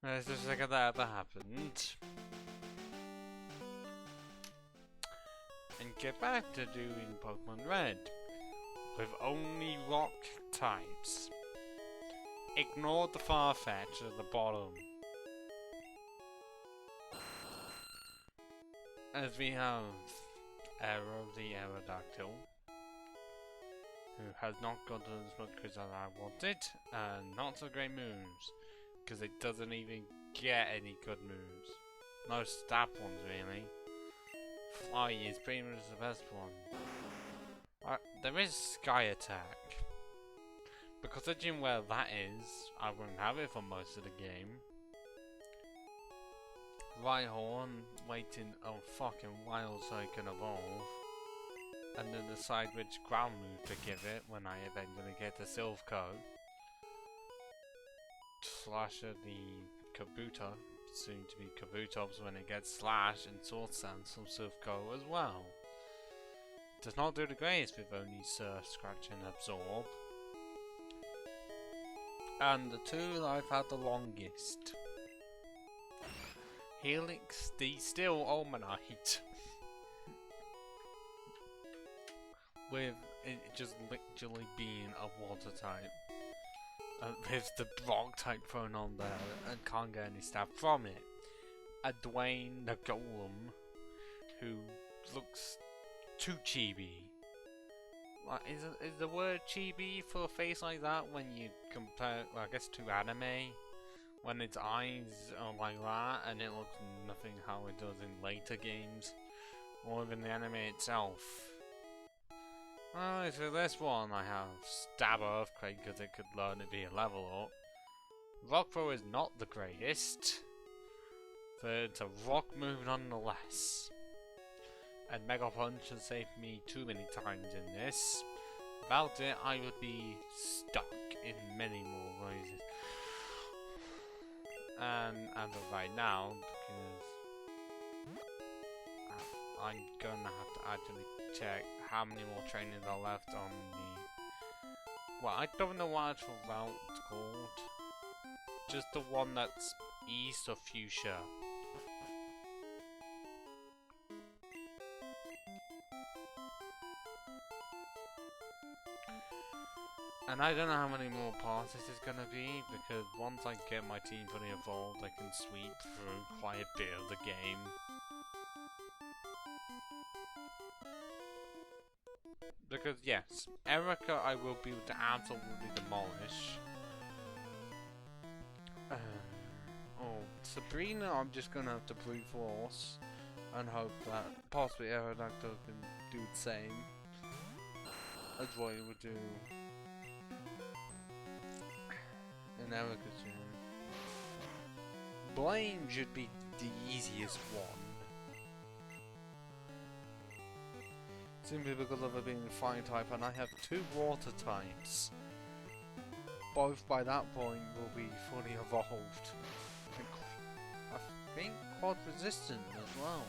There's the second that ever happened. And get back to doing Pokemon Red with only rock types. Ignore the Farfetch at the bottom. As we have Aero the Aerodactyl, who has not gotten as much as I wanted, and not so great moves, because it doesn't even get any good moves. No stab ones really. Fly is pretty much the best one. There is Sky Attack. But considering where that is, I wouldn't have it for most of the game. Rhyhorn waiting a fucking while so it can evolve. And then decide which ground move to give it when I eventually get the Silphco. Slasher the Kabuto, soon to be Kabutops when it gets Slash, and Sword Stance from Silphco as well. Does not do the greatest with only Surf, Scratch and Absorb. And the two that I've had the longest. Helix the Steel Omanite. With it just literally being a water type. With the rock type thrown on there and can't get any stab from it. A Dwayne the Golem who looks too chibi. Like, is the word chibi for a face like that when you compare, well, I guess, to anime? When its eyes are like that and it looks nothing how it does in later games, or even the anime itself. Alright, so this one I have Stab Earthquake because it could learn to be a level up. Rock Throw is not the greatest, but it's a rock move nonetheless. And Mega Punch has saved me too many times in this. Without it, I would be stuck in many more ways. And as of right now, because I'm gonna have to actually check how many more trainings are left on the... Well, I don't know what actual route it's called. Just the one that's east of Fuchsia. And I don't know how many more parts this is gonna be, because once I get my team fully evolved, I can sweep through quite a bit of the game. Because yes, Erica I will be able to absolutely demolish. Oh, Sabrina I'm just gonna have to brute force and hope that possibly Aerodactyl can do the same as what it would do in Erica's gym. Blaine should be the easiest one. Simply because of it being a fire type, and I have two water types. Both by that point will be fully evolved. I think quad resistant as well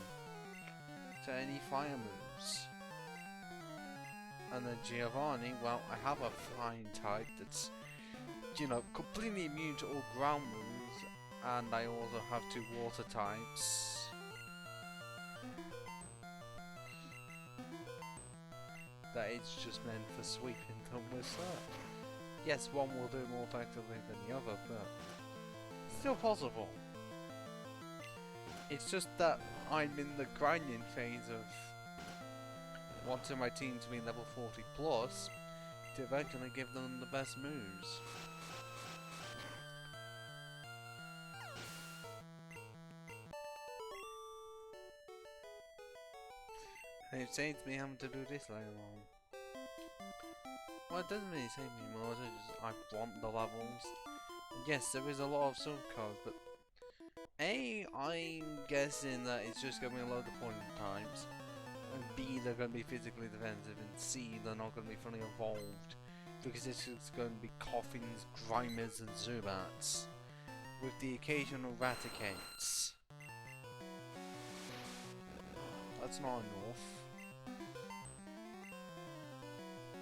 to any fire moves. And then Giovanni, well, I have a flying type that's, you know, completely immune to all ground moves, and I also have two water types. That it's just meant for sweeping them with Surf. Yes, one will do it more effectively than the other, but still possible. It's just that I'm in the grinding phase of wanting my team to be level 40 plus to eventually give them the best moves. And it saves me having to do this later on. Well, it doesn't really save me more, it's just I want the levels. Yes, there is a lot of sub-codes, but A, I'm guessing that it's just going to be a load of point types, and B, they're going to be physically defensive, and C, they're not going to be fully evolved, because it's just going to be Coffins, Grimers, and Zubats, with the occasional Raticates. That's not enough.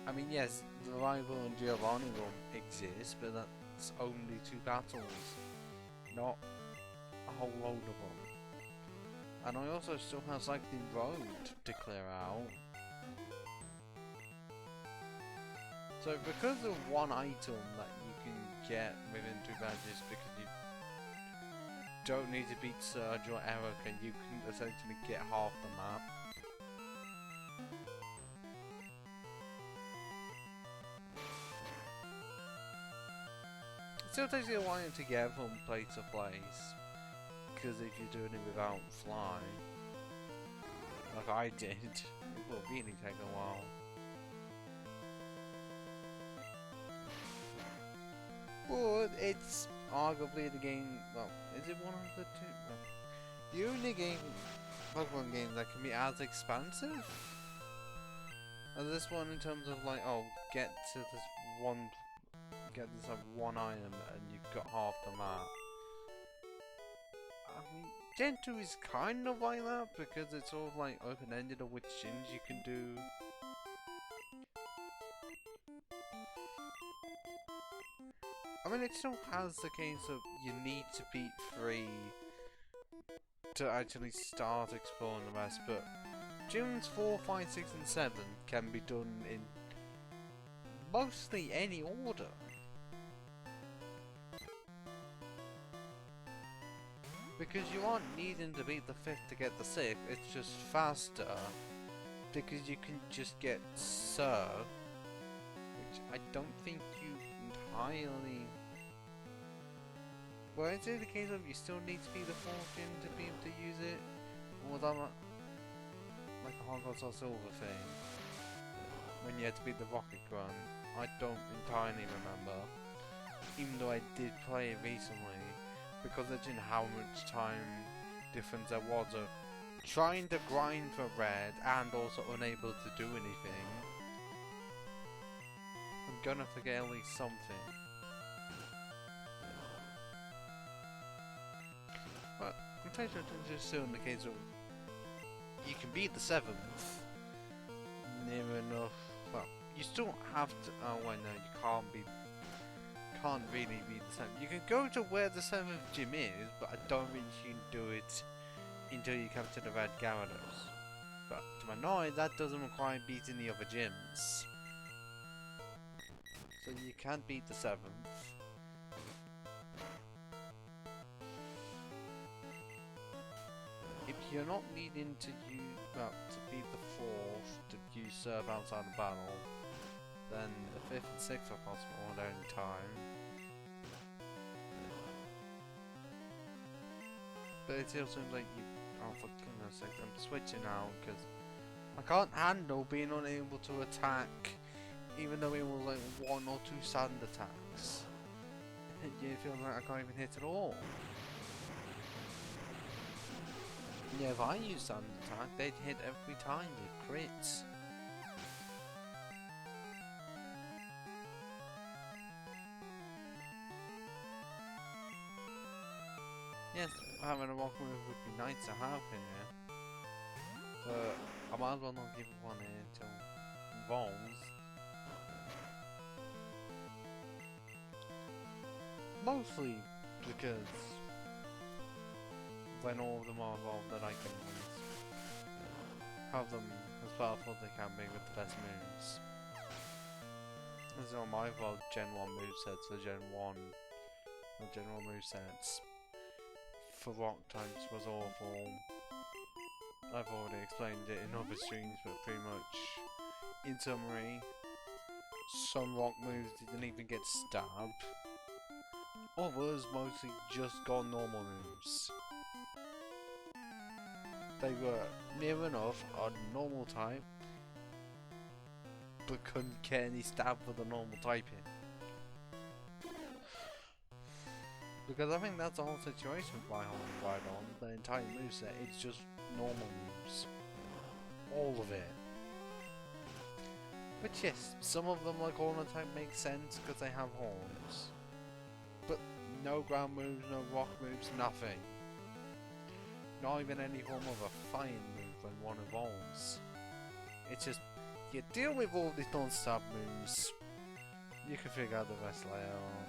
I mean, yes, the rival and Giovanni will exist, but that's it's only 2 battles, not a whole load of them. And I also still have Cycling Road to clear out. So because of one item that you can get within 2 badges, because you don't need to beat Surge or Erica, you can essentially get half the map. It still takes you a while to get from place to place, because if you're doing it without fly, like I did, it will really take a while. But it's arguably the game, well, is it one of the two? The only game, Pokemon game that can be as expansive as this one in terms of like, oh, get this like one item and you've got half the map. I mean, Gen 2 is kind of like that because it's sort of like open-ended of which gyms you can do. I mean, it still has the case of you need to beat 3 to actually start exploring the rest, but gyms 4, 5, 6 and 7 can be done in mostly any order. Because you aren't needing to beat the 5th to get the 6th, it's just faster. Because you can just get Sir, which I don't think you entirely... Well, is it the case of you still need to be the 4th gym to be able to use it? Or was that like a Hogwarts or Silver thing? When you had to beat the Rocket Run? I don't entirely remember. Even though I did play it recently. Because I didn't know how much time difference there was of trying to grind for red and also unable to do anything. I'm gonna forget at least something. But I'm pretty sure it's still in the case of you can beat the 7th near enough. Well, you still have to. Oh wait, no, you can't really beat the 7th. You can go to where the 7th gym is, but I don't think you can do it until you come to the Red Gyarados. But to my knowledge, that doesn't require beating the other gyms. So you can't beat the 7th. If you're not needing to use, well, to beat the 4th, to use Serve outside the battle, then the 5th and 6th are possible at any time. But it still seems like you... Oh, for goodness sake, I'm switching now, because I can't handle being unable to attack, even though it was like 1 or 2 sand attacks. You feel like I can't even hit at all. Yeah, if I use sand attack, they'd hit every time with crits. Yes, having a rock move would be nice to have here. But I might as well not give one here until it evolves. Mostly because when all of them are evolved, then I can have them as powerful as they can be with the best moves. This is all my evolved Gen 1 movesets for Gen 1. The general movesets for rock types was awful. I've already explained it in other streams, but pretty much in summary, some rock moves didn't even get stabbed. Others mostly just got normal moves. They were near enough on normal type, but couldn't get any stab for the normal typing. Because I think that's the whole situation with Rhydon. The entire moveset is just normal moves. All of it. But yes, some of them like Horn type make sense because they have horns. But no ground moves, no rock moves, nothing. Not even any form of a fire move when one evolves. It's just, you deal with all these non-stop moves. You can figure out the rest later on.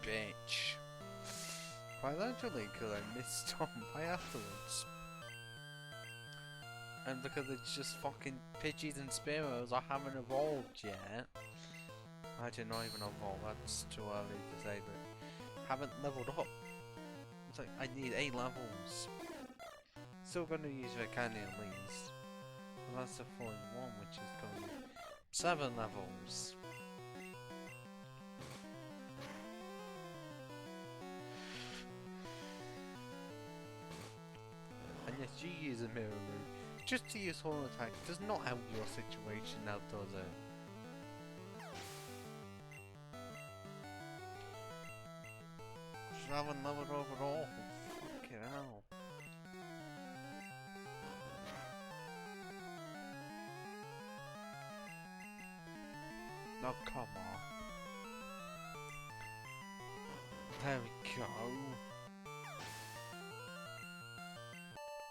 bitch. Quite literally, because I missed on by afterwards. And because it's just fucking Pidgeys and Spearows I haven't evolved yet. I did not even evolve, that's too early to say, but haven't leveled up. It's like, I need 8 levels. Still gonna use Vicani at least. But that's the falling one, which is going 7 levels. And yes, you use a mirror move. Just to use Horn Attack does not help your situation now, does it? Just haven't leveled up at all. Fucking hell. No, come on. There we go.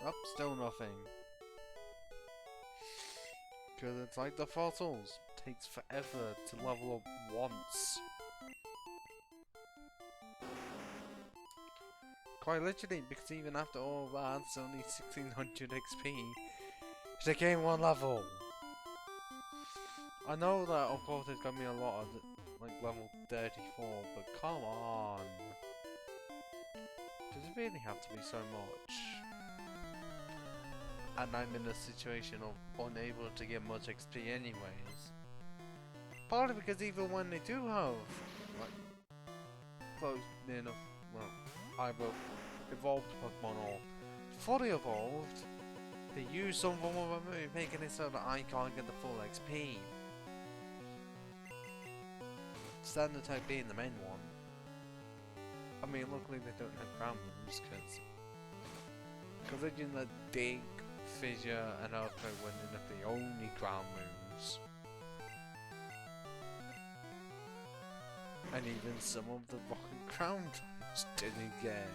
Oh, still nothing. Because it's like the fossils. Takes forever to level up once. Quite literally, because even after all that, it's only 1600 XP to gain 1 level. I know that, of course, there's gonna be a lot of, like, level 34, but come on. Does it really have to be so much? And I'm in a situation of unable to get much XP anyways. Partly because even when they do have, like, close enough, well, either evolved Pokemon or fully evolved, they use some form of a move, making it so that I can't get the full XP. Standard type being the main one. I mean, luckily they don't have ground moves, because they're doing the Dig, Fissure, and Earthquake when they're not the only ground moves. And even some of the rock and ground types didn't get.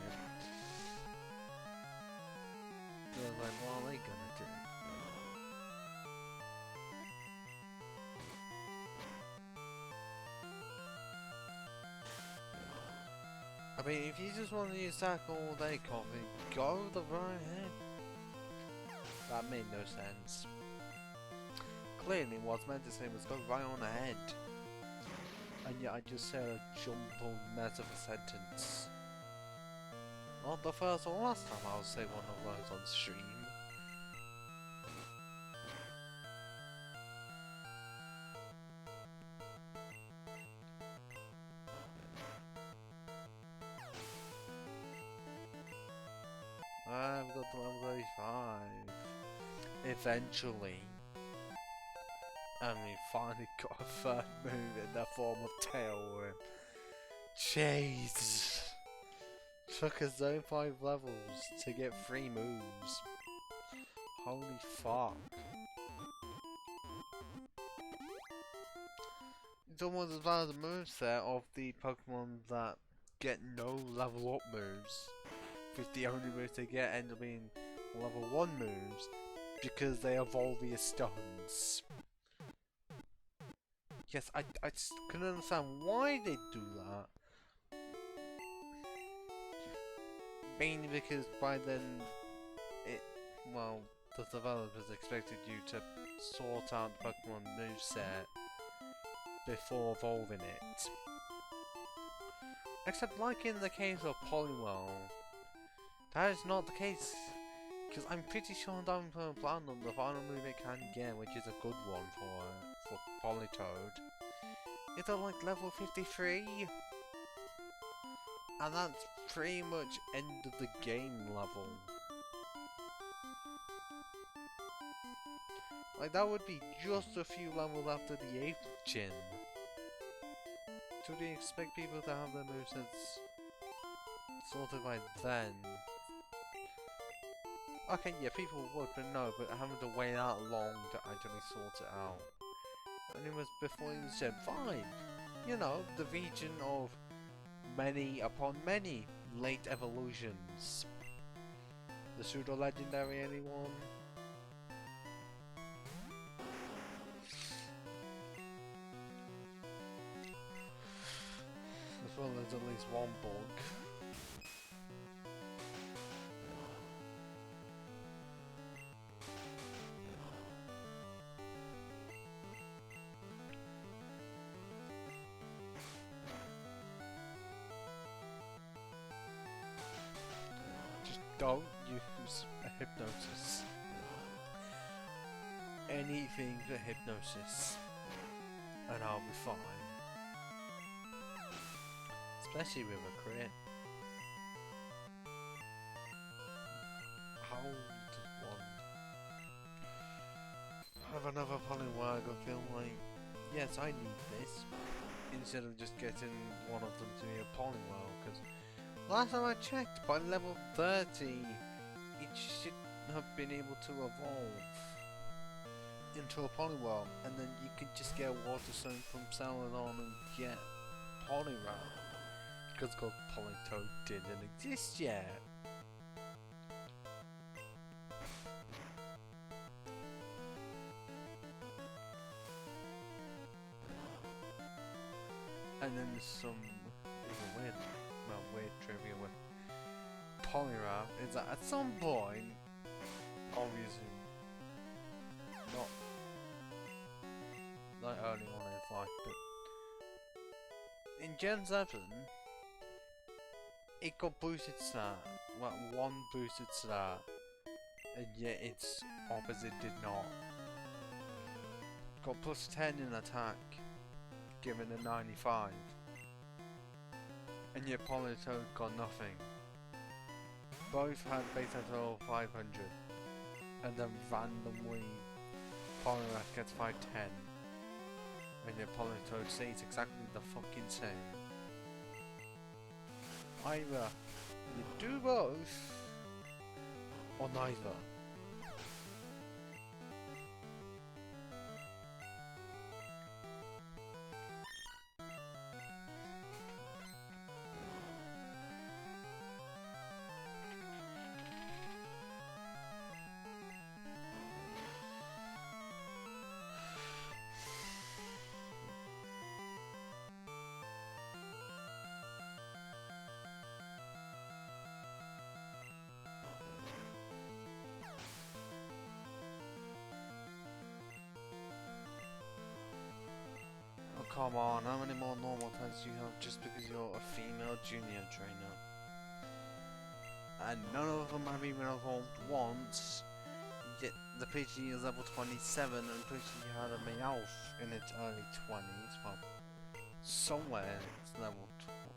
They're like, what are they gonna do? I mean, if you just want to use Sack all day, Coffee, go the right ahead. That made no sense. Clearly, what's meant to say was go right on ahead. And yet I just said a jumbled mess of a sentence. Not the first or last time I'll say one of those on stream. I've got to level 35. Eventually. And we finally got a third move in the form of Tailwind. Jeez. Took us 05 levels to get 3 moves. Holy fuck. It's almost as bad as the moveset of the Pokemon that get no level up moves. Because the only moves they get end up being level 1 moves because they evolve via stuns. Yes, I just couldn't understand why they do that. Mainly because by then, the developers expected you to sort out the Pokemon moveset before evolving it. Except like in the case of Poliwhirl, that is not the case. Because I'm pretty sure Diamond Platinum, the final move it can get, which is a good one for Politoad, is at like level 53. And that's pretty much end of the game level. Like that would be just a few levels after the 8th gym. Do they expect people to have their movesets sorted by then? Okay, yeah, people would, but no, but having to wait that long to actually sort it out. And it was before the Gen 5. You know, the region of many upon many late evolutions. The pseudo legendary, anyone? Well, there's at least one bug. Just don't use a hypnosis. Anything for hypnosis, and I'll be fine. Especially with a crit. How does one have another polywag and feel like, yes, I need this, instead of just getting one of them to be a polywag? Because last time I checked, by level 30, it should have been able to evolve into a polywag, and then you could just get a water stone from Celadon and get Poliwag. Because Politoad didn't exist yet. And then there's some even weird trivia with Poliwag is that at some point, obviously not early on in its life, but in Gen 7, it got boosted stat, well, one boosted stat, and yet its opposite did not. Got plus 10 in attack, given a 95, and yet Politoad got nothing. Both had base total of 500, and then randomly Poliwrath gets 510, and yet Politoad stays exactly the fucking same. Either you do both, or neither. Come on, how many more normal types do you have just because you're a female junior trainer? And none of them have even evolved once, yet the PG is level 27 and PG had a Meowth in its early 20s, well, somewhere it's level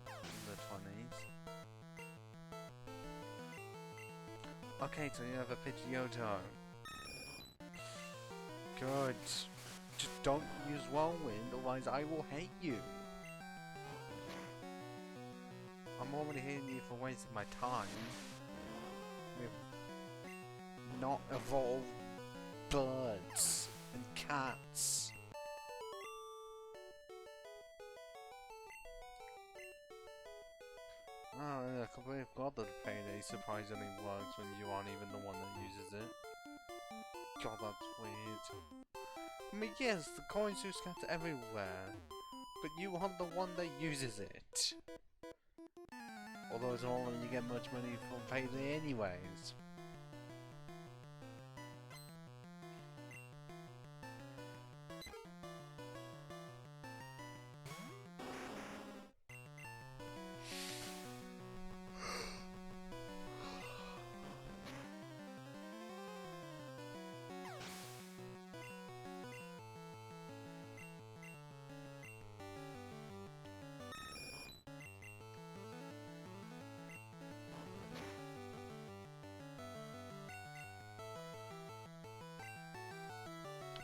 in the 20s. Okay, so you have a Pidgeotto. Good. Just don't use Whirlwind, otherwise I will hate you. I'm already hating you for wasting my time with not evolved birds and cats. Oh yeah, I completely forgot that Payday surprisingly works when you aren't even the one that uses it. God, that's weird. I mean, yes, the coins do scatter everywhere, but you are the one that uses it. Although it's not like you get much money from Payday anyways.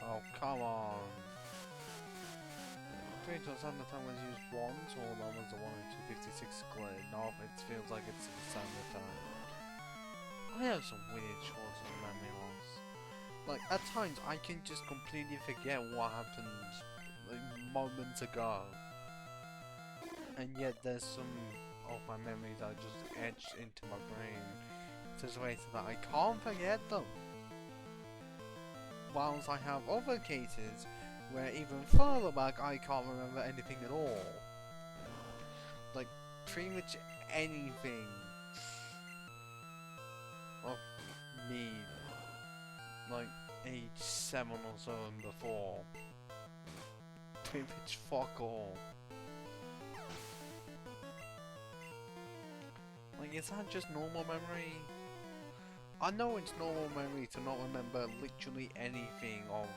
Oh, come on. Kratos on the time was used once, or that was the one in 256 split. No, it feels like it's the standard time. I have some weird short-term memory loss. Like, at times, I can just completely forget what happened like, moments ago. And yet there's some of my memories that are just etched into my brain. Just way so that I can't forget them. Whilst I have other cases where even further back I can't remember anything at all. like pretty much anything of me, like age 7 or so and before. Pretty much fuck all. Like, is that just normal memory? I know it's normal memory to not remember literally anything of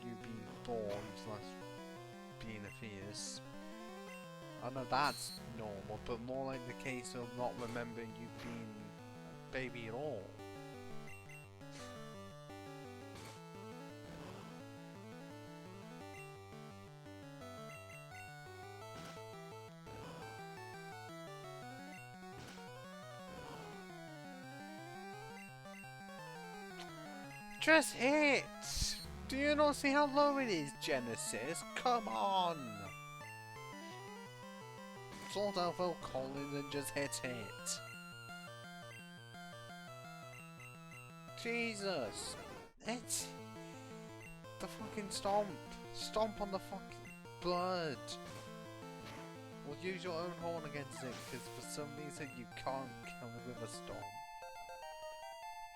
you being born / being a fetus. I know that's normal, but more like the case of not remembering you being a baby at all. Just hit! Do you not see how low it is, Genesis? Come on! Sort out Phil Collins and just hit it. Jesus! It's the fucking stomp. Stomp on the fucking blood. Or use your own horn against it, because for some reason you can't kill it with a stomp.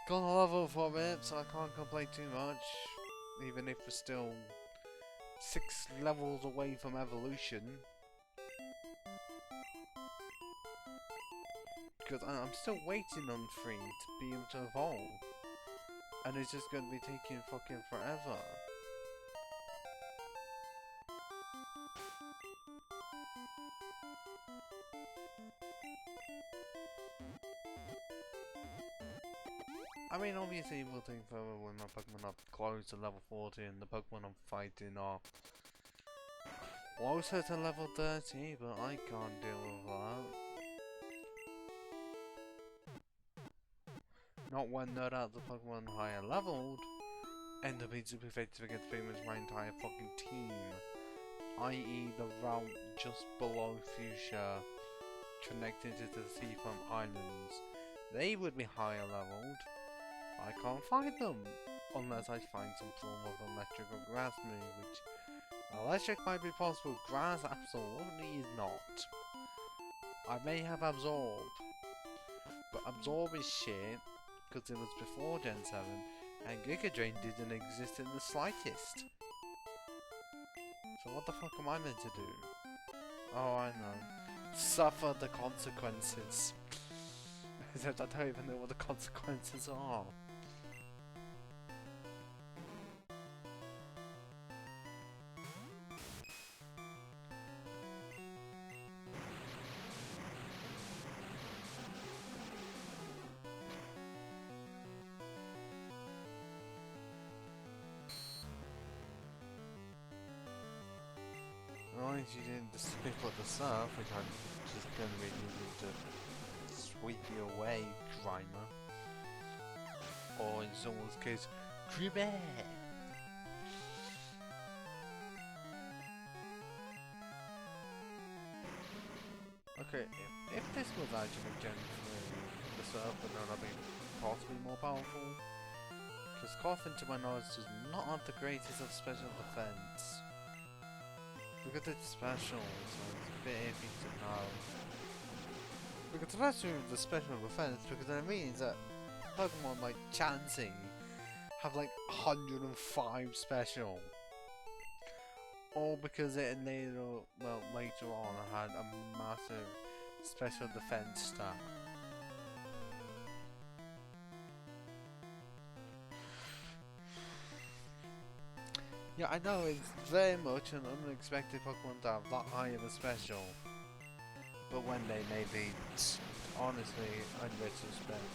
Got a level for it, so I can't complain too much. Even if we're still 6 levels away from evolution. Because I'm still waiting on 3 to be able to evolve. And it's just going to be taking fucking forever. I mean, obviously it will take forever when my Pokemon are close to level 40 and the Pokemon I'm fighting are closer to level 30, but I can't deal with that. Not when they're at the Pokemon higher leveled, end up being super effective against pretty much my entire fucking team. I.e. the route just below Fuchsia, connected to the Seafoam Islands. They would be higher leveled. I can't find them, unless I find some form of electric or grass move, which electric might be possible, grass absolutely is not. I may have absorb, but absorb is shit, because it was before Gen 7, and Giga Drain didn't exist in the slightest. So what the fuck am I meant to do? Oh, I know. Suffer the consequences. Except I don't even know what the consequences are. Right, you didn't disable the surf, which I'm just going to be using to sweep you away, Grimer. Or in someone's case, Grimer! Okay, if this was actually Gen 3, the surf would not have been possibly more powerful. Because Coffin, to my knowledge, does not have the greatest of special defense. Because it's special, so it's a bit iffy to know. Because especially with the special defense, because it means that Pokemon like Chansey have like 105 special. All because it later, well, later on had a massive special defense stat. Yeah, I know it's very much an unexpected Pokemon to have that high of a special. But when they made the, honestly, in retrospect,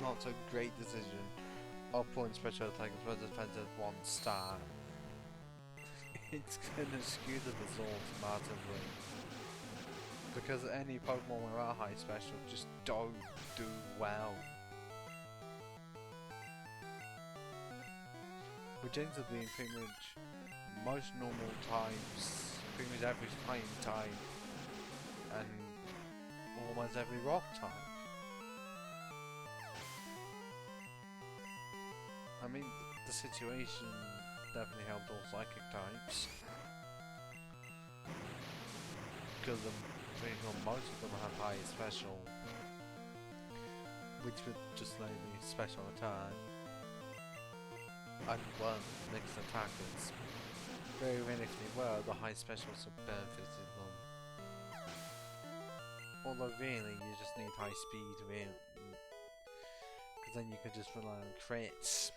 not so great decision of putting special attack and special defense as 1 star, it's gonna skew the results massively. Because any Pokemon without high special just don't do well. Which ends up being pretty much most normal types, pretty much every fighting type, and almost every rock type. I mean, the situation definitely helped all psychic types. because I'm pretty sure most of them have high special, which would just let me special attack. And one mixed attackers. But even if they were, the high specials would benefited them. Although really, you just need high speed, really. Because then you could just rely on crits.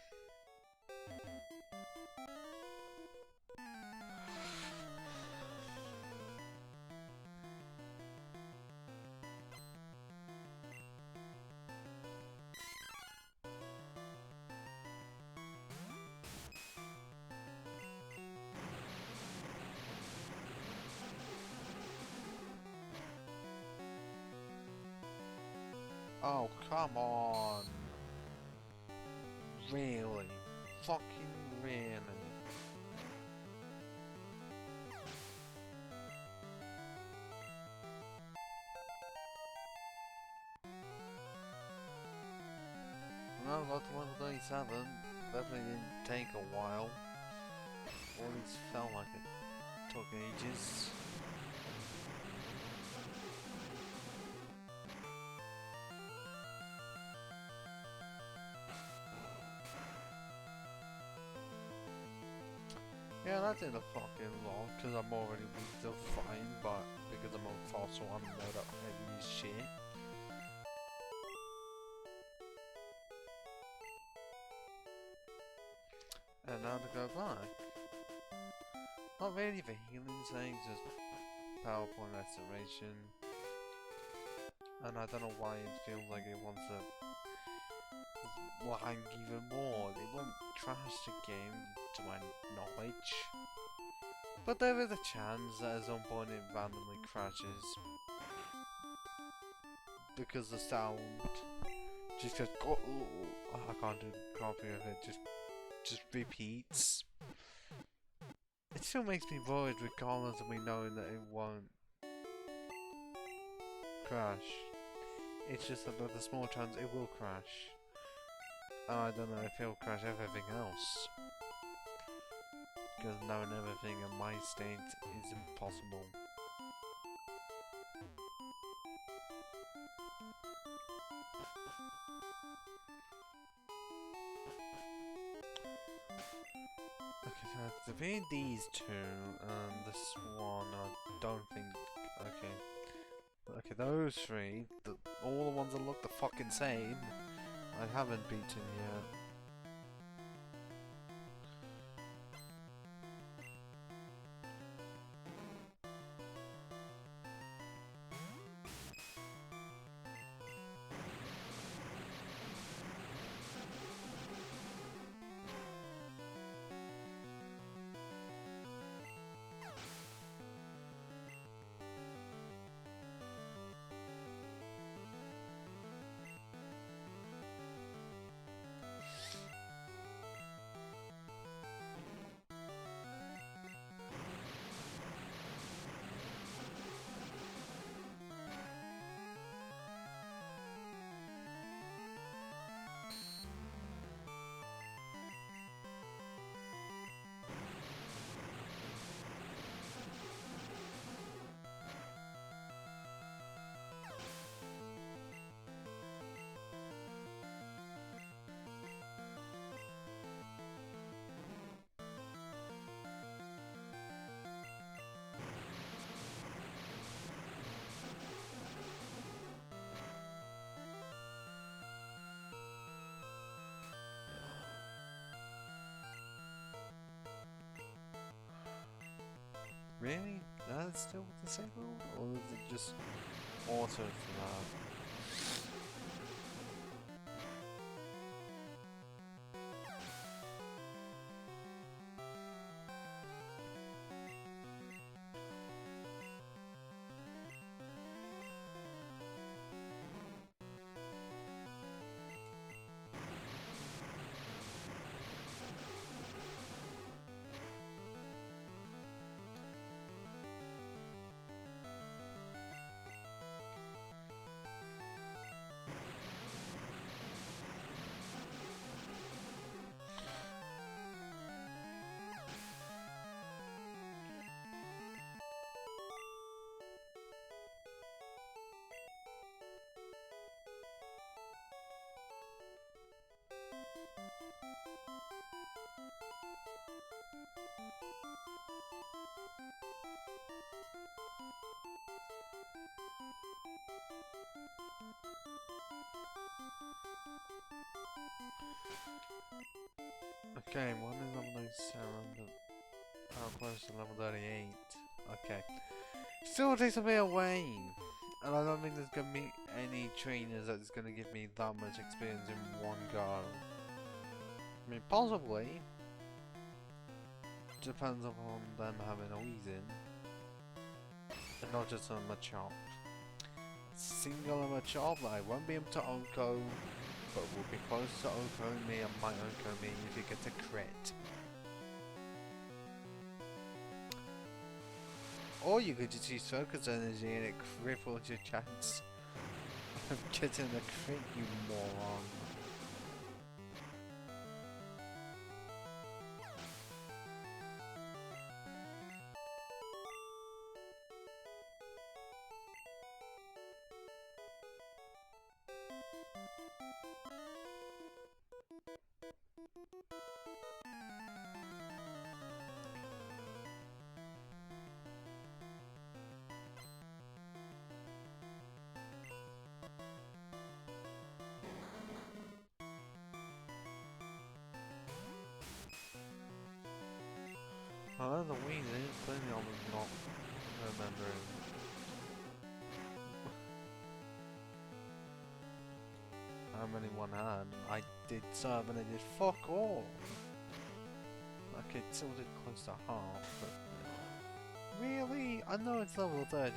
Oh, come on! Really? Fucking really? Well, got to 137. Definitely didn't take a while. Or at least felt like it took ages. Yeah, that did a fucking lot, because I'm already weak to fine, but because I'm on fossil, I'm not up heavy as shit. And now to go back. Not really for healing things, just PowerPoint restoration. And I don't know why it feels like it wants to lag even more. It won't crash the game, to my knowledge. But there is a chance that at some point it randomly crashes. Because the sound just goes, I can't do a copy of it, just repeats. It still makes me worried regardless of me knowing that it won't crash. It's just that there's a small chance it will crash. And I don't know if it'll crash everything else. Because knowing everything in my state is impossible. Okay, so I have to defeat these two, and this one I don't think... Okay. Okay, those three, all the ones that look the fucking same, I haven't beaten yet. Really? That's still the same rule? Or is it just auto for that? Okay, one is level 97, how close to level 38. Okay. Still takes a bit away. And I don't think there's gonna be any trainers that's gonna give me that much experience in one go. I mean, possibly. Depends upon them having a reason. And not just on a chop. Single on a chop, I won't be able to Oko, but will be close to Okoing me and might Oko me if you get a crit. Or you could just use focus energy and it cripples your chance of getting a crit, you moron. Oh, the reason is clearly I was not remembering. How many one had? I did serve and I did fuck all. Okay, it still did close to half, but really? I know it's level 33,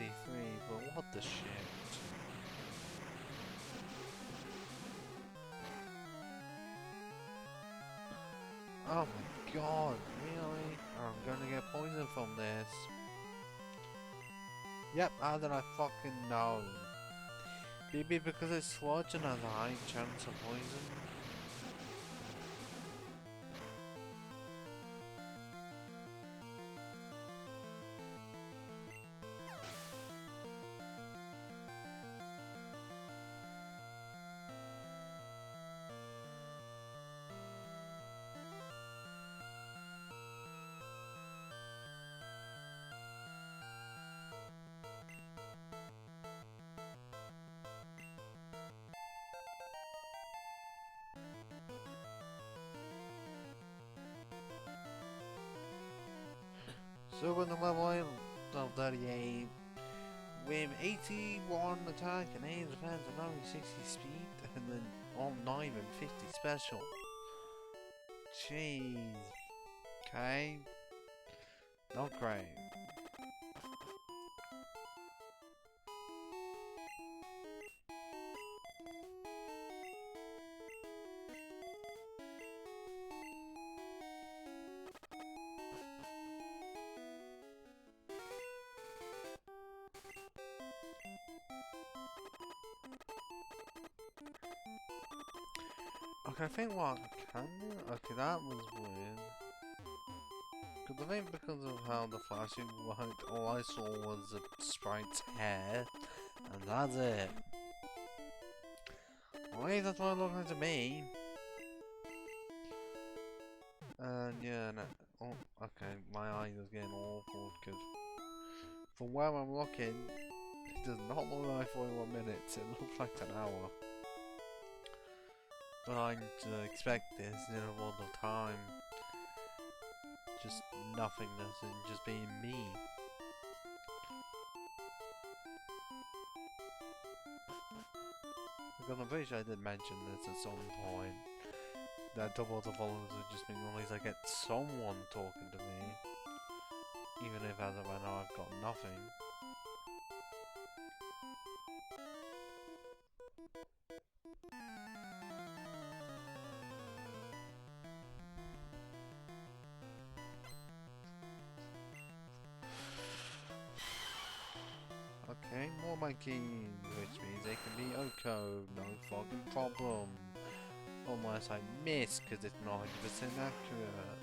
but what the shit? Oh my god, really? I'm gonna get poisoned from this. Yep, how did I fucking know? Maybe because it's sludge and has a high chance of poison? So when the level of 38 with 81 attack and 8 defense and only 60 speed and then all 9 and 50 special. Jeez. Okay. Not great. Okay, I think what I can do. Okay, that was weird. Because I think because of how the flashing light, all I saw was the sprite's hair, and that's it. Well, at least that's what it looked like to me. And yeah, no, oh, okay, my eyes are getting awful because from where I'm looking, it does not look like 41 minutes. It looks like an hour. But I expect this in a world of time. Just nothingness and just being me. Because I'm pretty sure I did mention this at some point. That double the volumes would just mean at least I get someone talking to me. Even if as of right now I've got nothing. Okay, more my keys, which means they can be Oko, no fucking problem. Unless I miss, because it's not 100% accurate.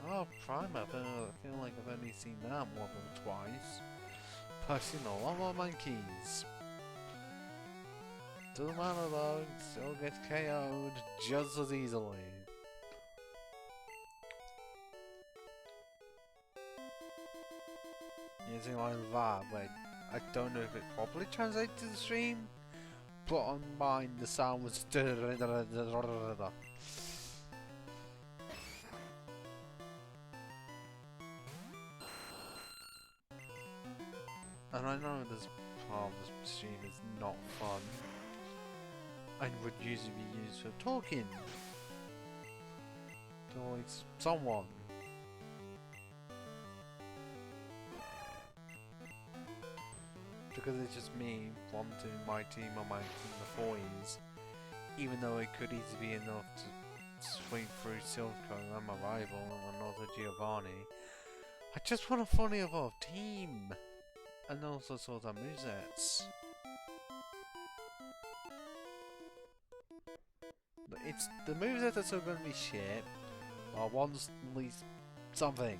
Oh, Primer, but I feel like I've only seen that one or twice. Pressing a lot more monkeys. Doesn't matter though, still gets KO'd just as easily. Using like that, wait, I don't know if it properly translates to the stream, but on mine the sound was and I know this part of the stream is not fun and would usually be used for talking to like someone. Because it's just me wanting my team on my team the 40s, even though it could easily be enough to swing through Silco and my rival and also Giovanni. I just want a fully evolved team, and also sort of movesets. But it's the movesets are still going to be shit, but I want at least something.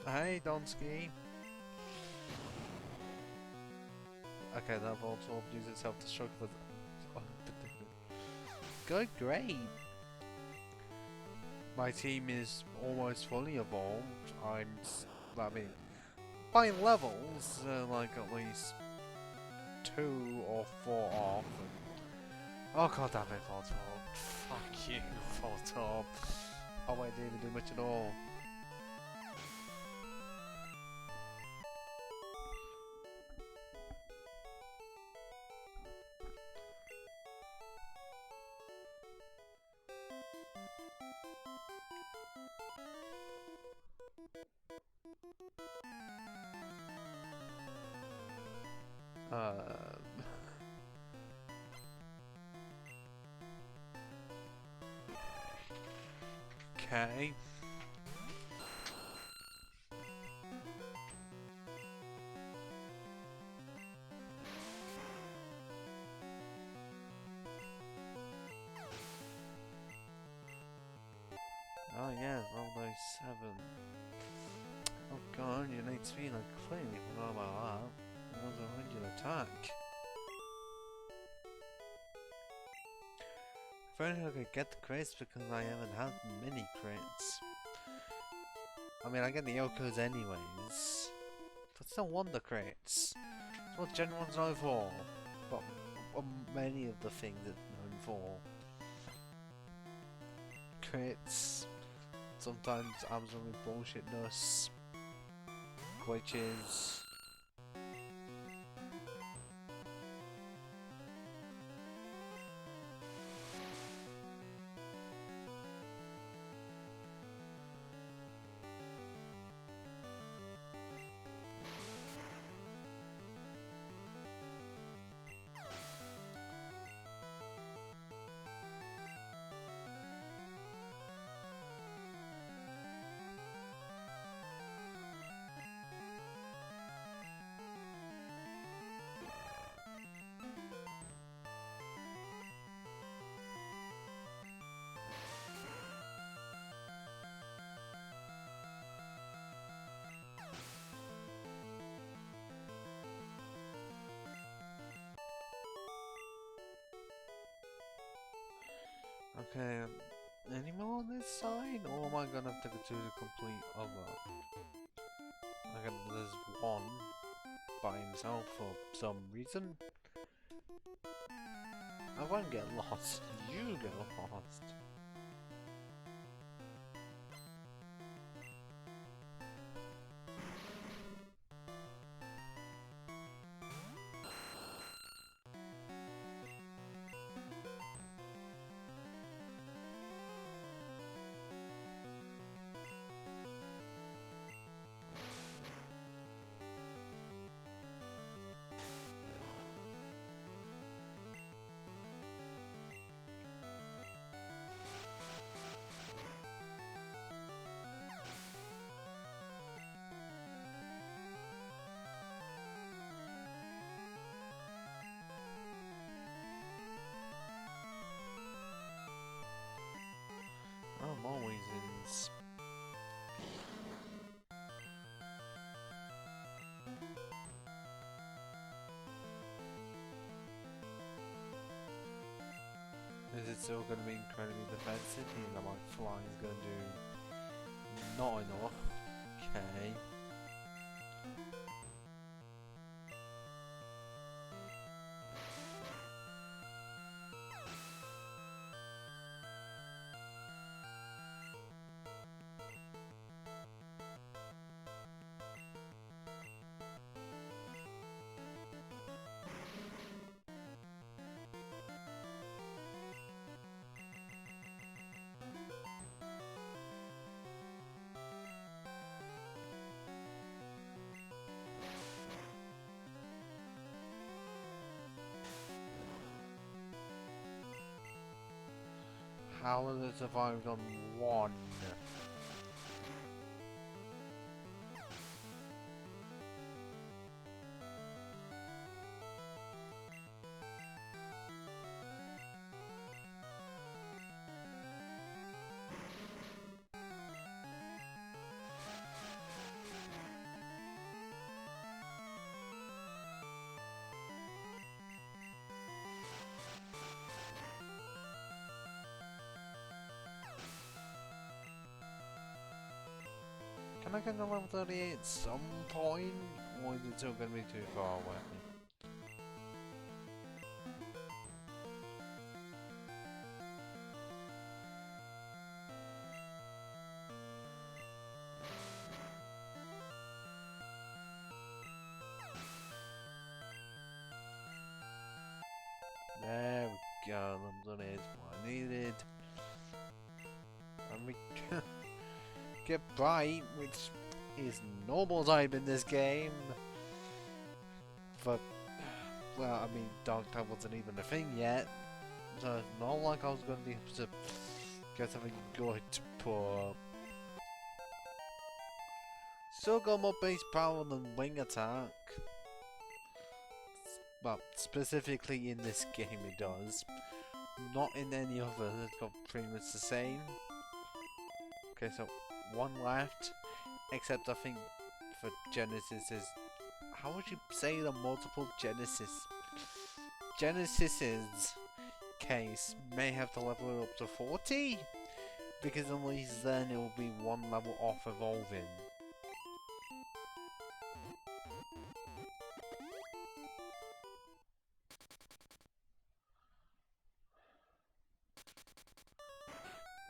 Hey, Donsky. Okay, that Voltorb uses itself to stroke with. Good, great. My team is almost fully evolved. I mean, by levels, like at least 2 or 4 off. Oh god damn it, Voltorb. Fuck you, Voltorb. Oh wait, didn't even do much at all. Okay. Oh yeah, level 7. Oh god, you need speed, I clearly forgot about that. That was a 100 attack. If only I could get the crits because I haven't had many crits. I mean, I get the Yokos anyways. But still want the crits. That's what Gen 1's known for. But many of the things it's known for. Crits. Sometimes absolute bullshitness. Glitches. Okay, any more on this side, or am I gonna have to go to the complete other? There's one by himself for some reason. I won't get lost, you get lost. VODs. Is it still going to be incredibly defensive? Meaning that my flying is going to do not enough. Okay. How has it survived on one? Can I get to level 38 at some point? Or is it still going to be too far away? There we go, level 38 is what I needed. And we get bright, which is normal type in this game. But, well, I mean, dark type wasn't even a thing yet. So it's not like I was going to be able to get something good, but still got more base power than wing attack. Well, specifically in this game it does. Not in any other, it's got pretty much the same. Okay, so one left, except I think for Genesis is, how would you say the multiple Genesis's case may have to level it up to 40? Because at least then it will be one level off evolving.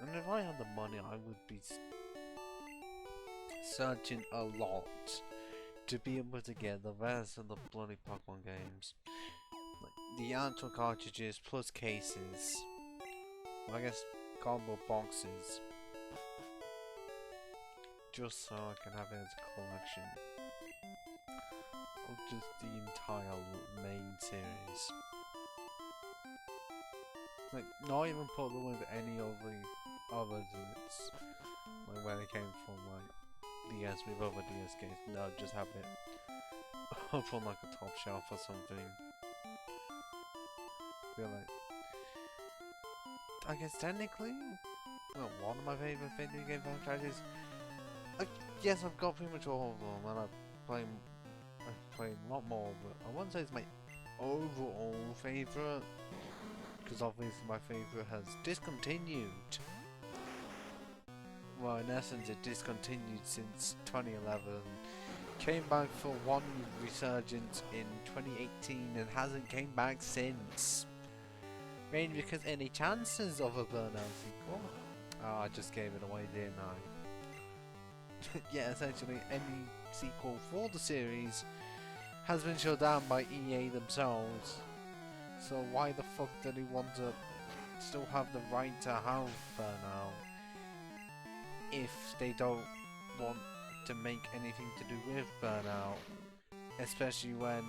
And if I had the money, I would be searching a lot to be able to get the rest of the bloody Pokemon games. Like the actual cartridges plus cases. Well, I guess cardboard boxes. Just so I can have it as a collection. Of just the entire main series. Like, not even put them with any of the others, it's like where they came from, like DS with other DS games. No, just have it up on like a top shelf or something. Feel like, I guess technically, well, one of my favorite video game franchises. Like, yes, I've got pretty much all of them, and I play a lot more, but I wouldn't say it's my overall favorite. Because obviously my favourite has discontinued. Well, in essence it discontinued since 2011. Came back for one resurgence in 2018 and hasn't came back since. Mainly because any chances of a Burnout sequel? Oh, I just gave it away, didn't I? Yeah, essentially any sequel for the series has been shut down by EA themselves. So why the fuck do they want to still have the right to have Burnout if they don't want to make anything to do with Burnout? Especially when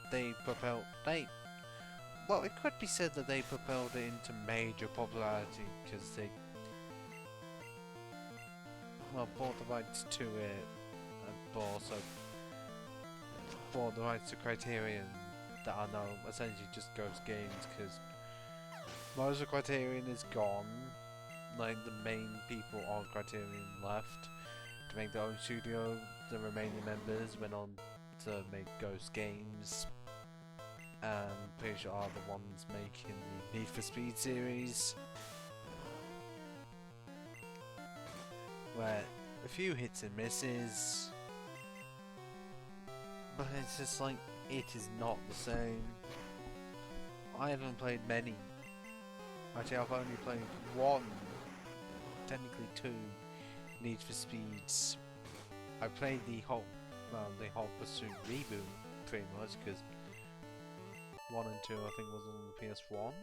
they propelled... well, it could be said that they propelled it into major popularity because they... well, bought the rights to it, but also bought the rights to Criterion. That I know essentially just Ghost Games, because most of Criterion is gone. like the main people on Criterion left to make their own studio. The remaining members went on to make Ghost Games, and pretty sure are the ones making the Need for Speed series, where a few hits and misses, but it's just like, it is not the same. I haven't played many. Actually, I've only played one, technically two, Need for Speeds. I played the Hot Pursuit reboot, pretty much, because 1 and 2 I think was on the PS1,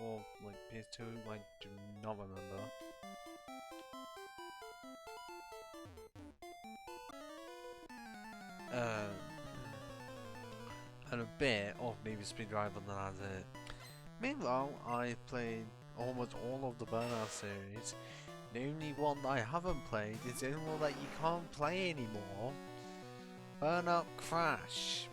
or like PS2, I do not remember. And a bit of Need for Speed Driver, than that's it. Meanwhile, I played almost all of the Burnout series. The only one that I haven't played is the only one that you can't play anymore. Burnout Crash.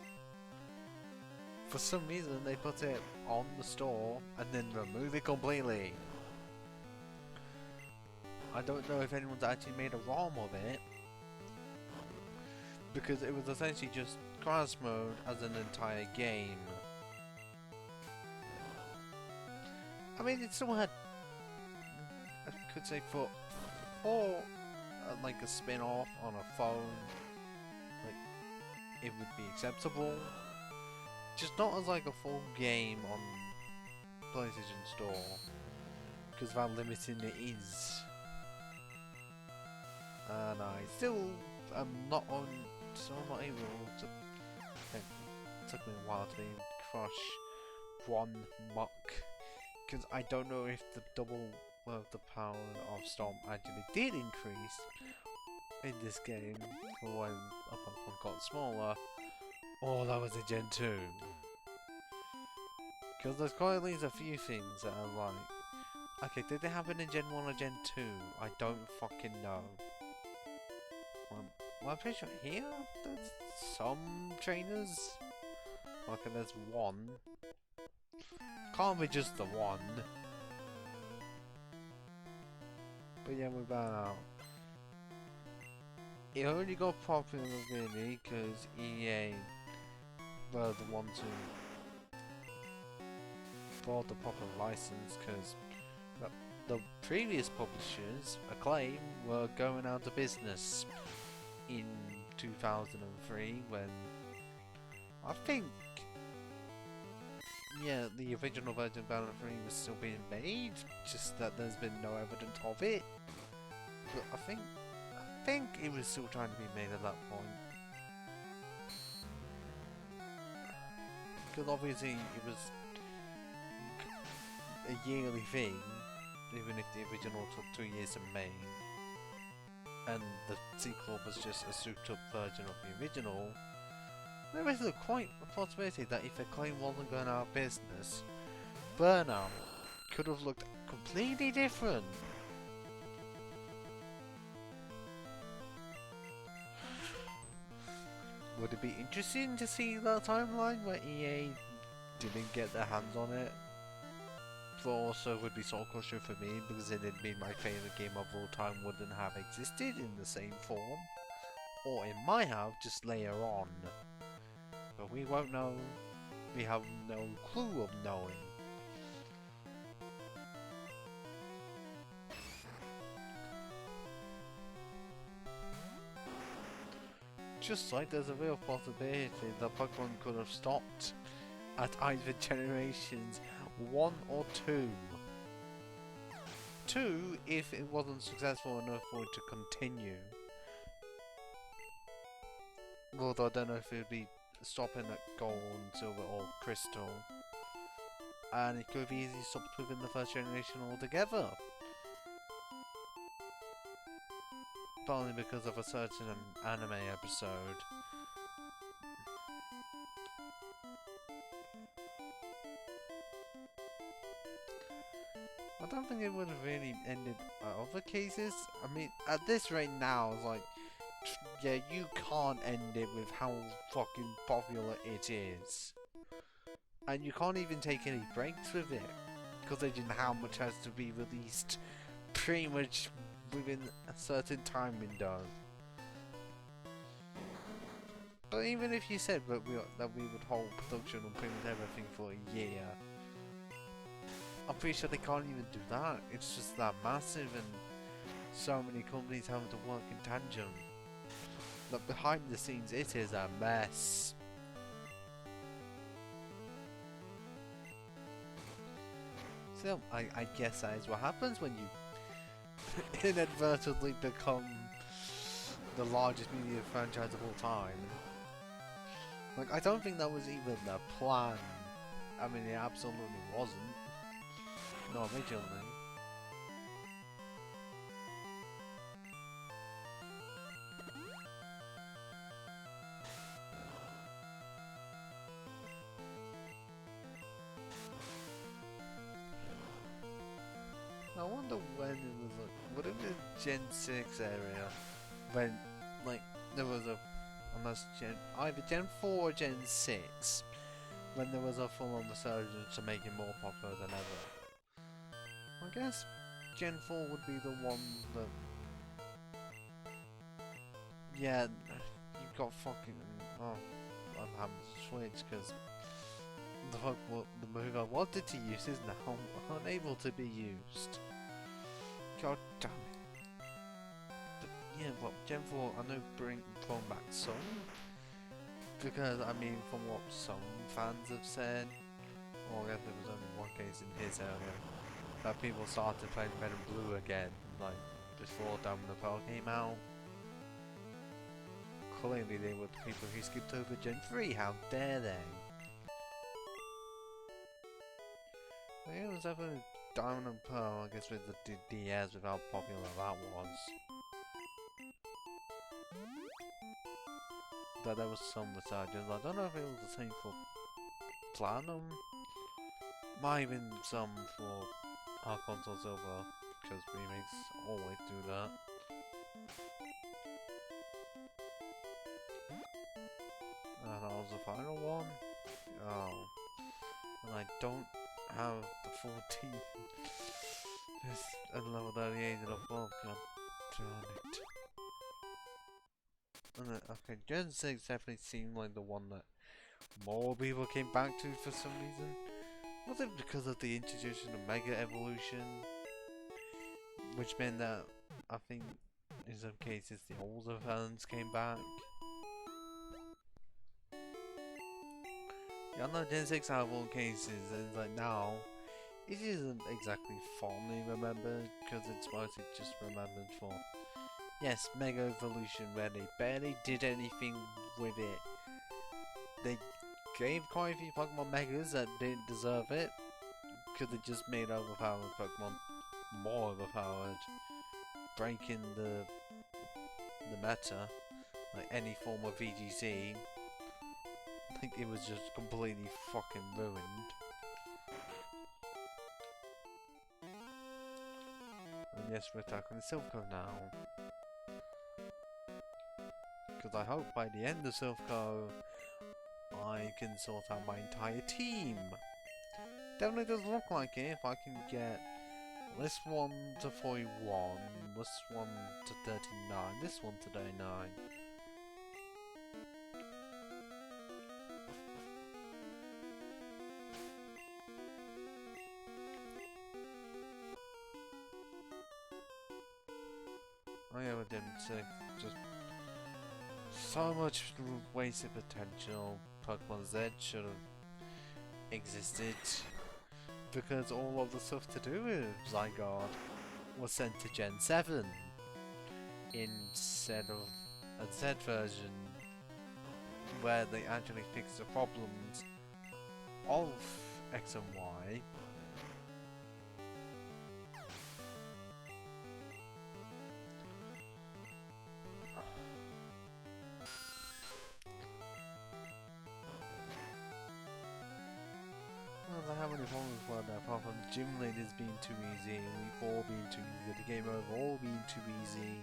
For some reason they put it on the store and then remove it completely. I don't know if anyone's actually made a ROM of it, because it was essentially just Crash mode as an entire game. I mean, it still had, I could say, for like a spin-off on a phone, like, it would be acceptable. Just not as like a full game on PlayStation Store, because of how limiting it is. And I still am not on, so I'm not able to, it took me a while to even crush one muck, because I don't know if the double the power of Storm actually did increase in this game for when Pokemon got smaller, or that was a Gen 2. Because there's quite at least a few things that are like, okay, did they happen in Gen 1 or Gen 2? I don't fucking know. Well, I'm pretty sure here there's some trainers. Okay, there's one. Can't be just the one. But yeah, we're out. It only got popular really because EA were the ones who bought the proper license, because the previous publishers, Acclaim, were going out of business in 2003 when I think, yeah, the original version of Battle 3 was still being made, just that there's been no evidence of it. But I think it was still trying to be made at that point. Because obviously it was a yearly thing, even if the original took 2 years to make. And the sequel was just a souped up version of the original. There is quite a possibility that if Acclaim wasn't going out of business, Burnout could have looked completely different. Would it be interesting to see that timeline where EA didn't get their hands on it? But also would be soul crushing for me, because it would mean my favourite game of all time wouldn't have existed in the same form. Or it might have, just later on. But we won't know. We have no clue of knowing. Just like there's a real possibility that Pokemon could have stopped at either generations 1 or 2. 2 if it wasn't successful enough for it to continue. Although I don't know if it would be stopping at Gold, Silver or Crystal. And it could have easily stopped within the first generation altogether. Partly because of a certain anime episode. I don't think it would have really ended other cases. I mean, at this rate now, it's like, yeah, you can't end it with how fucking popular it is. And you can't even take any breaks with it. considering how much has to be released pretty much within a certain time window. But even if you said that we would hold production on pretty much everything for a year, I'm pretty sure they can't even do that. It's just that massive, and so many companies having to work in tandem. Like behind the scenes, it is a mess. So I guess that is what happens when you inadvertently become the largest media franchise of all time. Like, I don't think that was even the plan. I mean, it absolutely wasn't. Not originally. I wonder when it was like, would it be Gen 6 area? When, like, there was a, unless either Gen 4 or Gen 6, when there was a full-on resurgence to make it more popular than ever. I guess Gen 4 would be the one that, yeah, you've got fucking, oh, I'm having to switch because the move I wanted to use is now unable to be used. God damn it. But yeah, but Gen 4, I know bring back some. Because, I mean, from what some fans have said, or I guess there was only one case in his area, that people started playing Red and Blue again, like, before Diamond and Pearl came out. Clearly they were the people who skipped over Gen 3, how dare they? But yeah, it was definitely Diamond and Pearl, I guess with the DS, with how popular that was. That there was some resurgence. I don't know if it was the same for Platinum. Might have been some for our console Silver, because remakes always do that. And that was the final one. Oh, and I don't have the 14. It's at level 38 and above. God damn it. And then, okay, Gen 6 definitely seemed like the one that more people came back to for some reason. Was it because of the introduction of Mega Evolution? Which meant that, I think, in some cases, the older fans came back. Yeah, I know Gen 6 out of all cases, and like now, it isn't exactly fondly remembered, because it's mostly just remembered for, yes, Mega Evolution, where they barely did anything with it. They gave quite a few Pokemon Megas that didn't deserve it, because they just made overpowered Pokemon more overpowered, breaking the meta, like any form of VGC. I think it was just completely fucking ruined. And yes, we're attacking the Silph Co now. Because I hope by the end of Silph Co, I can sort out my entire team. Definitely does look like it if I can get this one to 41, this one to 39, this one to 39. Oh yeah, but then just so much wasted potential. Pokemon Z should have existed, because all of the stuff to do with Zygarde was sent to Gen 7 instead of a Z version where they actually fixed the problems of X and Y. How many problems were there apart from Gym Leaders being too easy, Week 4 being too easy, the game overall being too easy,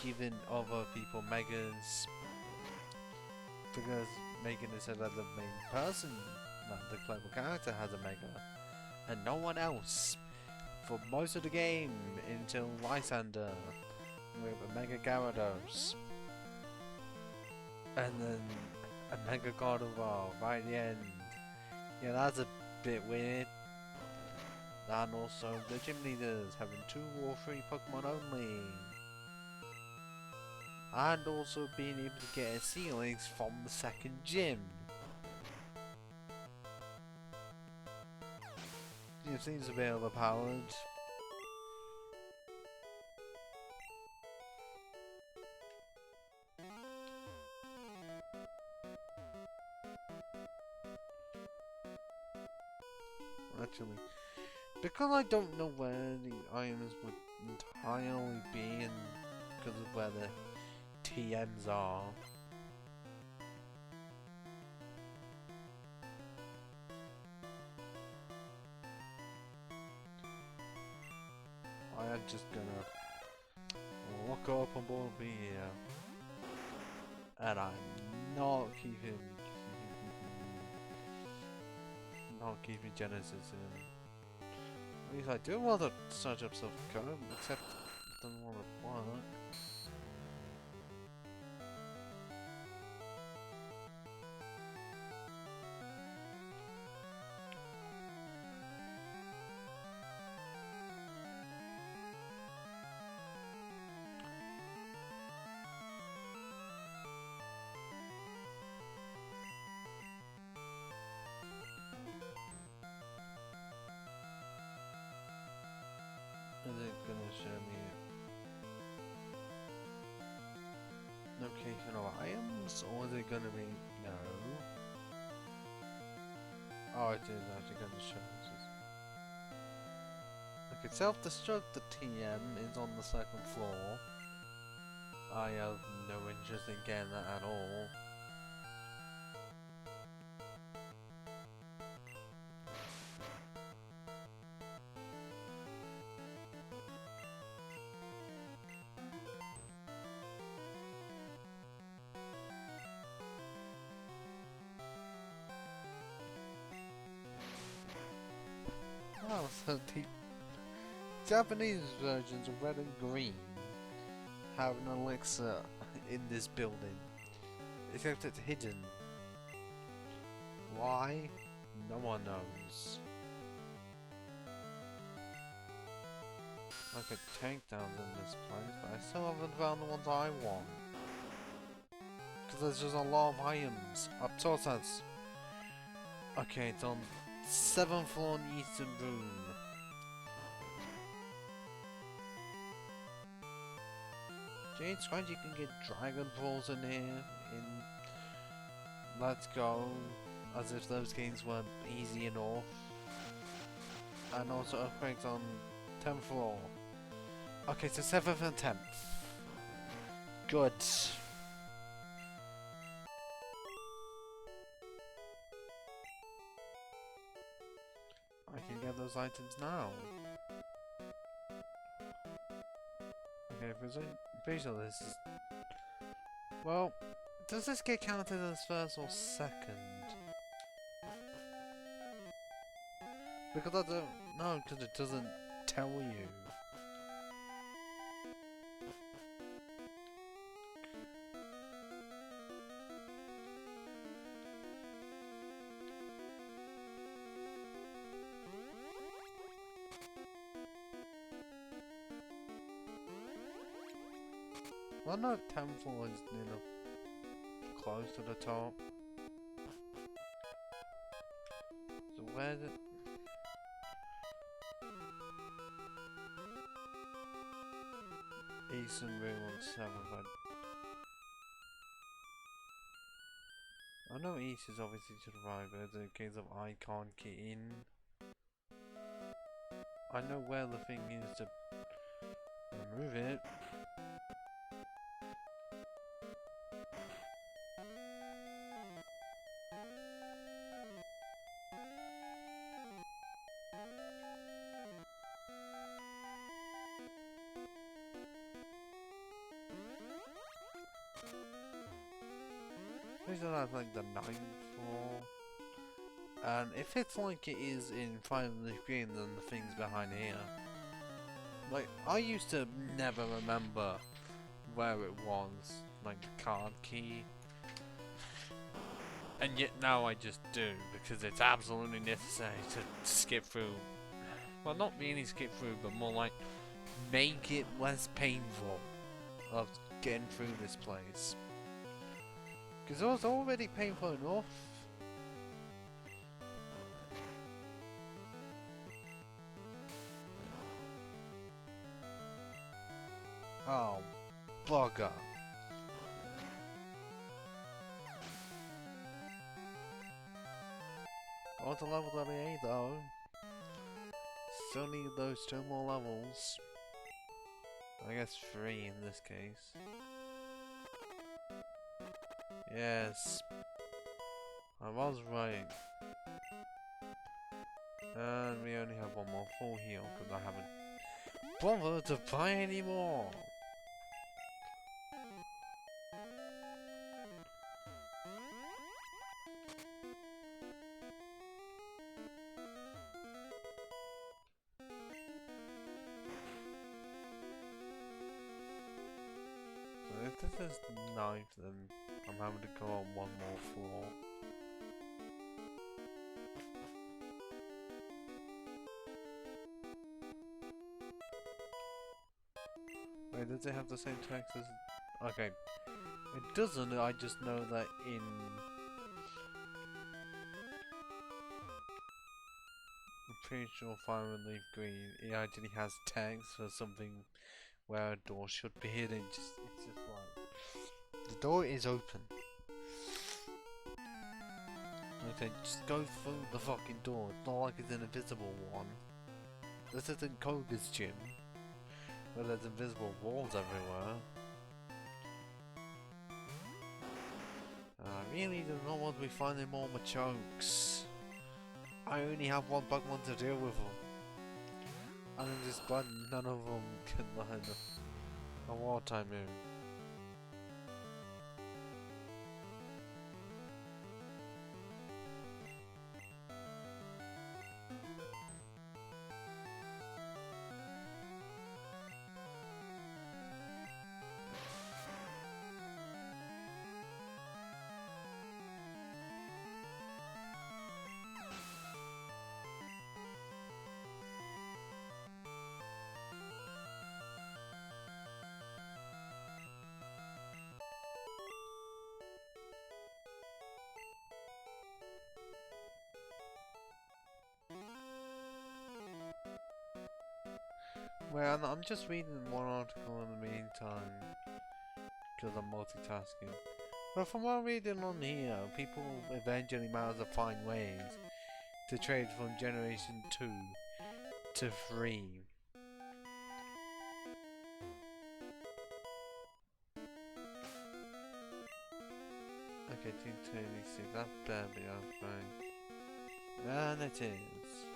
giving other people Megas, because making it so that the main person that the playable character has a Mega, and no one else for most of the game until Lysander with a Mega Gyarados, and then a Mega Gardevoir right at the end. Yeah, that's a bit weird. And also the gym leaders having 2 or 3 Pokemon only. And also being able to get a Ceilings from the second gym. It seems a bit overpowered. Actually, because I don't know where the items would entirely be and because of where the TMs are. I am just gonna look up on board here. And I'm not keeping Genesis in. At least I do want to search up stuff code, except it doesn't want to work. Is it gonna show me location of items, or is it gonna be no? Oh, it is actually gonna show us. Okay, self-destruct the TM is on the 2nd floor. I have no interest in getting that at all. Oh, so the Japanese versions of red and green have an elixir in this building, except it's hidden. Why? No one knows. I could take downs in this place, but I still haven't found the ones I want. Because there's just a lot of items. Aptotas. Okay, it's on 7th floor in the eastern room. Jade Scribe, you can get Dragon Balls in here. Let's Go. As if those games weren't easy enough. And also Earthquakes on 10th floor. Okay, so 7th and 10th. Good. I can get those items now. Okay, pretty sure this is... Well, does this get counted as 1st or 2nd? Because I don't know, because it doesn't tell you. Well, no, 10th floor is, you know, close to the top. So where the... Eastern room on 7th. I know East is obviously to the right, but in case of I can't get in. I know where the thing is to remove it. Pretty sure that's like the 9th floor. And if it's like it is in Fire Leaf Green, then the things behind here. Like, I used to never remember where it was, like the card key. And yet now I just do, because it's absolutely necessary to skip through. Well, not really skip through, but more like make it less painful of getting through this place. Because it was already painful enough. Oh, bugger. On to level 38 though. Still need those 2 more levels. I guess 3 in this case. Yes. I was right. And we only have 1 more full heal because I haven't bothered to buy any more. So if this is 9th, then I'm having to go on 1 more floor. Wait, does it have the same text as... Okay. It doesn't, I just know that in... I'm pretty sure Fire and Leaf Green, it actually has text for something where a door should be hidden. It's just like... The door is open. Okay, just go through the fucking door. It's not like it's an invisible one. This isn't Koga's gym. Where there's invisible walls everywhere. I really do not want to be finding more Machokes. I only have 1 Pokemon to deal with them. And I'm just glad none of them can learn a Water type move. Well, I'm just reading 1 article in the meantime, because I'm multitasking. But from what I'm reading on here, people eventually manage to find ways to trade from Generation 2 to 3. Okay, 226, that's barely okay. And it is.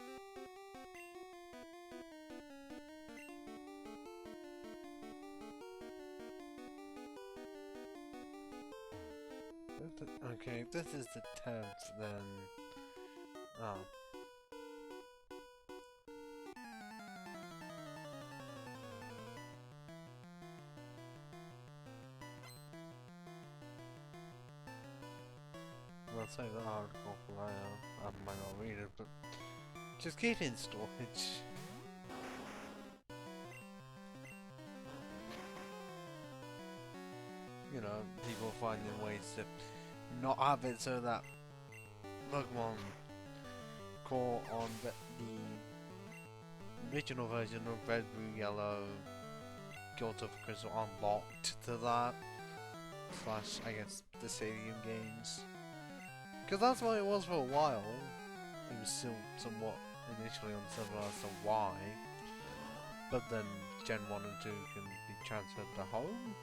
Okay, if this is the 10th, then... Oh. Well, save that article for later. I might not read it, but... Just keep it in storage. You know, people finding ways to not have it so that Pokemon caught on the original version of Red, Blue, Yellow, Kyoto for Crystal unlocked to that. Slash, I guess, the Stadium games. Because that's what it was for a while. It was still somewhat initially unsettled as to why. But then Gen 1 and 2 can be transferred to home.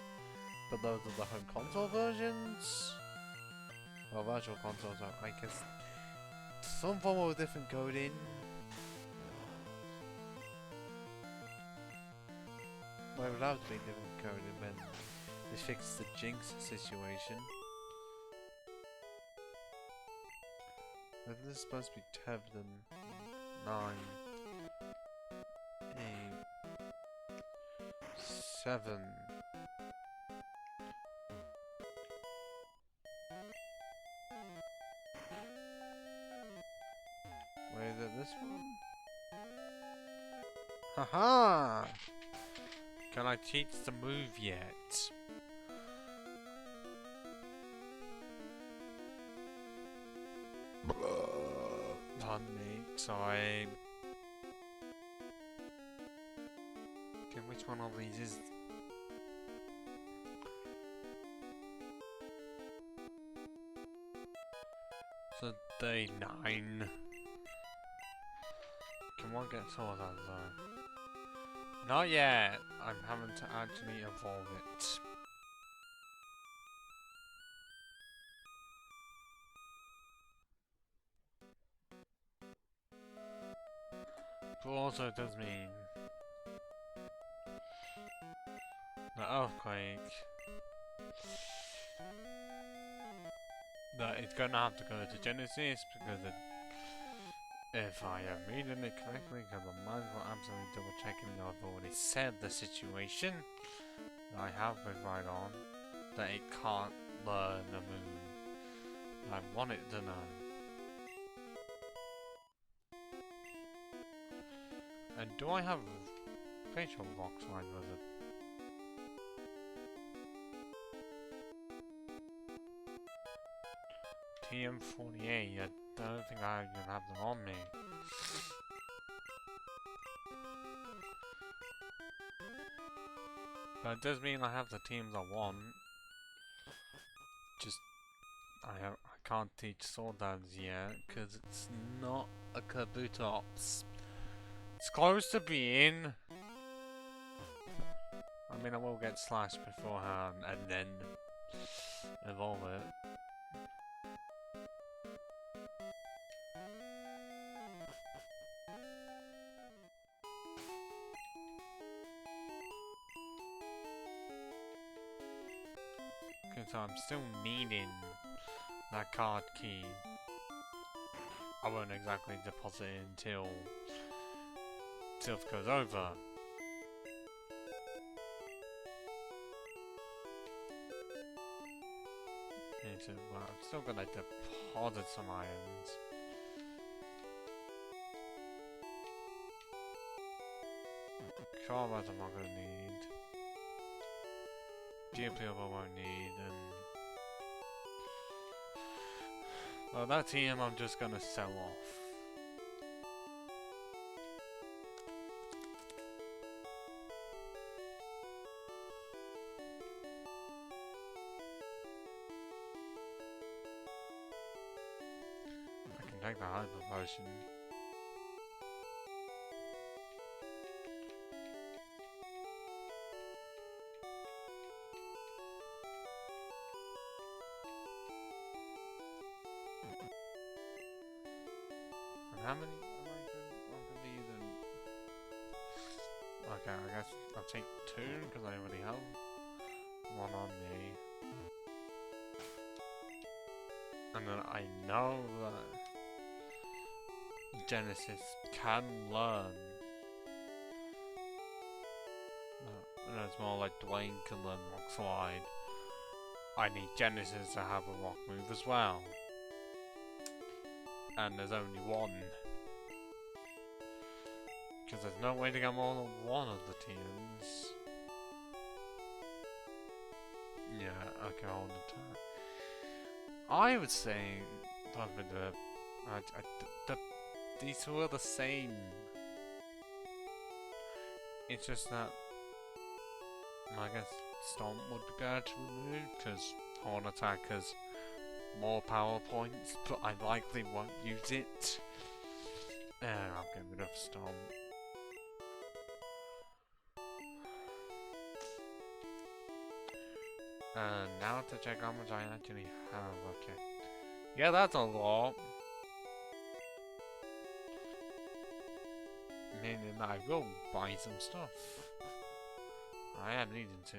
But those are the home console versions. Well, virtual consoles are, I guess, some form of different coding. Well, it would have to be different coding when they fix the Jinx situation. Then this is supposed to be 10 and 9, 8, 7. Wait, is it this one? Haha! Can I teach the move yet? Pardon me, sorry. Okay, which one of these is... So, day 9. Can one get told that though? Not yet! I'm having to actually evolve it. But also it does mean the earthquake that it's gonna have to go to Genesis because if I am reading it correctly, because I might as well absolutely double checking I've already said the situation that I have with right on that it can't learn the moon. I want it to know. And do I have facial rocks line with it? TM48, I don't think I even have them on me. But it does mean I have the teams I want. Just, I can't teach sword dance yet, because it's not a Kabutops. It's close to being. I mean, I will get Slash beforehand and then evolve it. Because I'm still needing that card key. I won't exactly deposit it until Sylph goes over. So, well, I'm still gonna deposit some irons. Carbide I'm not gonna need. GP I won't need, and well, that TM I'm just gonna sell off. Take the hyper potion. And how many am I gonna use? Okay, I guess I'll take 2 because I already have 1 on me. And then I know that Genesis can learn. No, it's more like Dwayne can learn Rock Slide. I need Genesis to have a rock move as well. And there's only 1. Because there's no way to get more than 1 of the teams. Yeah, okay, all the time. I would say, these two are the same. It's just that I guess Stomp would be better to remove because Horn Attack has more power points, but I likely won't use it. I'll get rid of Stomp. Now to check how much I actually have. Okay. Yeah, that's a lot. Meaning that I will buy some stuff. I am needing to.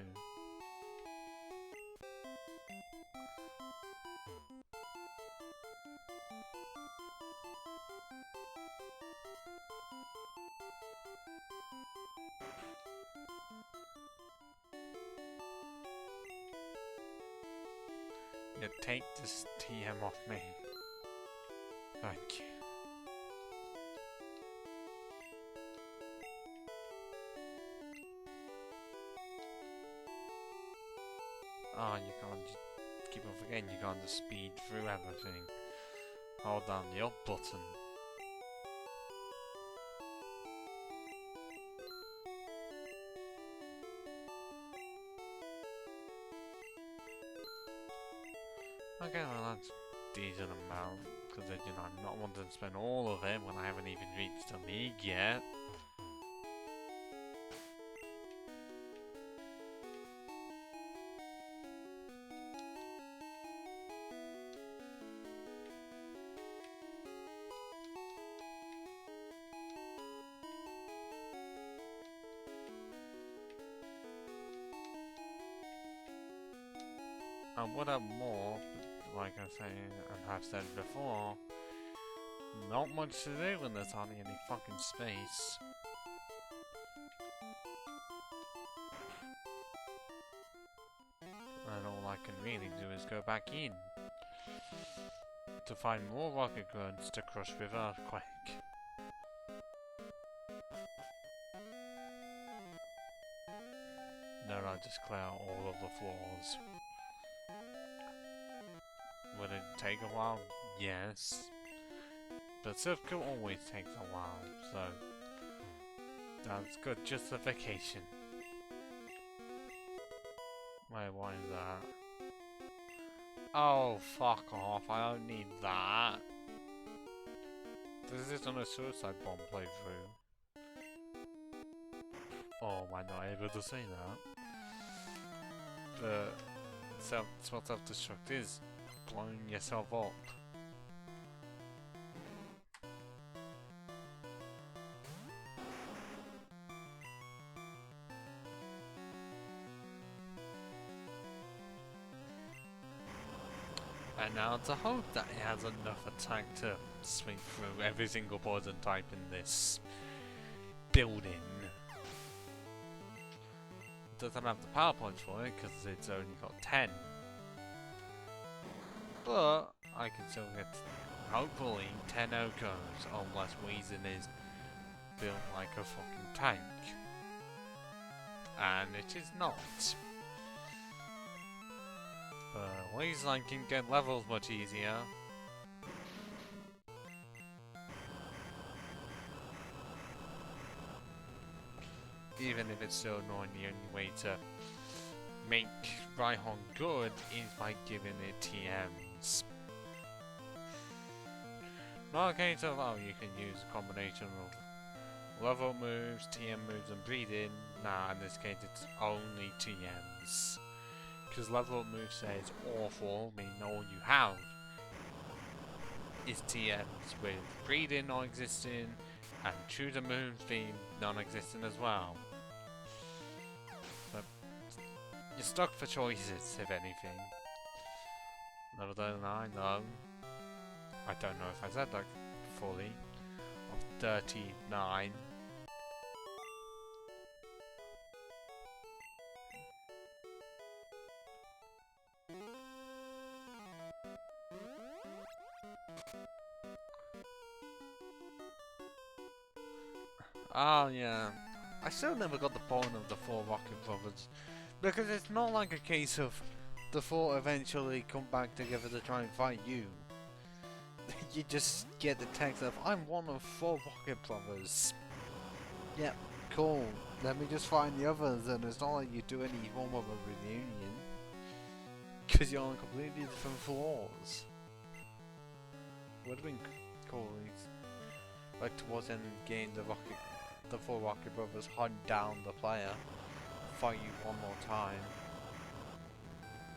Yeah, take this TM off me. Thank you. Oh, you can't just keep on forgetting you can't just speed through everything. Hold down the up button. Okay, well that's a decent amount, because you know, I'm not wanting to spend all of it when I haven't even reached the league yet. I would have more, but like I say and have said before, not much to do when there's hardly any fucking space. And all I can really do is go back in to find more rocket grunts to crush with Earthquake. Then I'll just clear out all of the floors. Would it take a while? Yes. But Surfco always takes a while, so that's good justification. Wait, what is that? Oh, fuck off, I don't need that. This is on a suicide bomb playthrough. Oh, am I not able to say that? But that's what self-destruct is. Blowing yourself up. And now to hope that it has enough attack to swing through every single poison type in this building. It doesn't have the power points for it because it's only got 10. But I can still get, hopefully, 10 Okos, unless Weezing is built like a fucking tank. And it is not. But Weezing can get levels much easier. Even if it's still annoying, the only way to make Rhyhorn good is by giving it TMs. Not a case of, oh, you can use a combination of level up moves, TM moves and breeding. Nah, in this case it's only TMs. Because level up move says awful, meaning all you have is TMs with breeding non-existing and tutor moves being non-existent as well. But you're stuck for choices, if anything. Level 39, no. I don't know if I said that fully. Of 39. Oh yeah, I still never got the point of the 4 Rocket Brothers, because it's not like a case of the 4 eventually come back together to try and fight you. You just get the text of, I'm one of 4 Rocket Brothers. Yep, cool, let me just find the others, and it's not like you do any form of a reunion, because you're on completely different floors. Would have been cool, like towards the end of the game, the 4 Rocket Brothers hunt down the player, fight you one more time,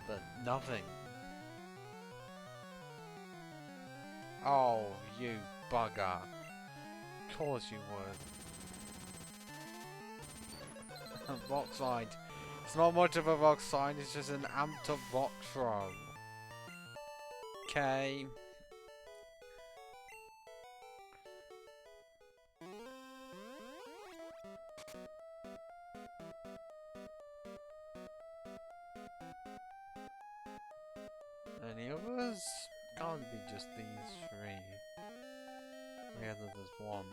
but nothing. Oh, you bugger. Of course you would. Rock slide. It's not much of a rock slide, it's just an amped up rock throw. Okay. Any others? Can't be just these three. Yeah, there's one.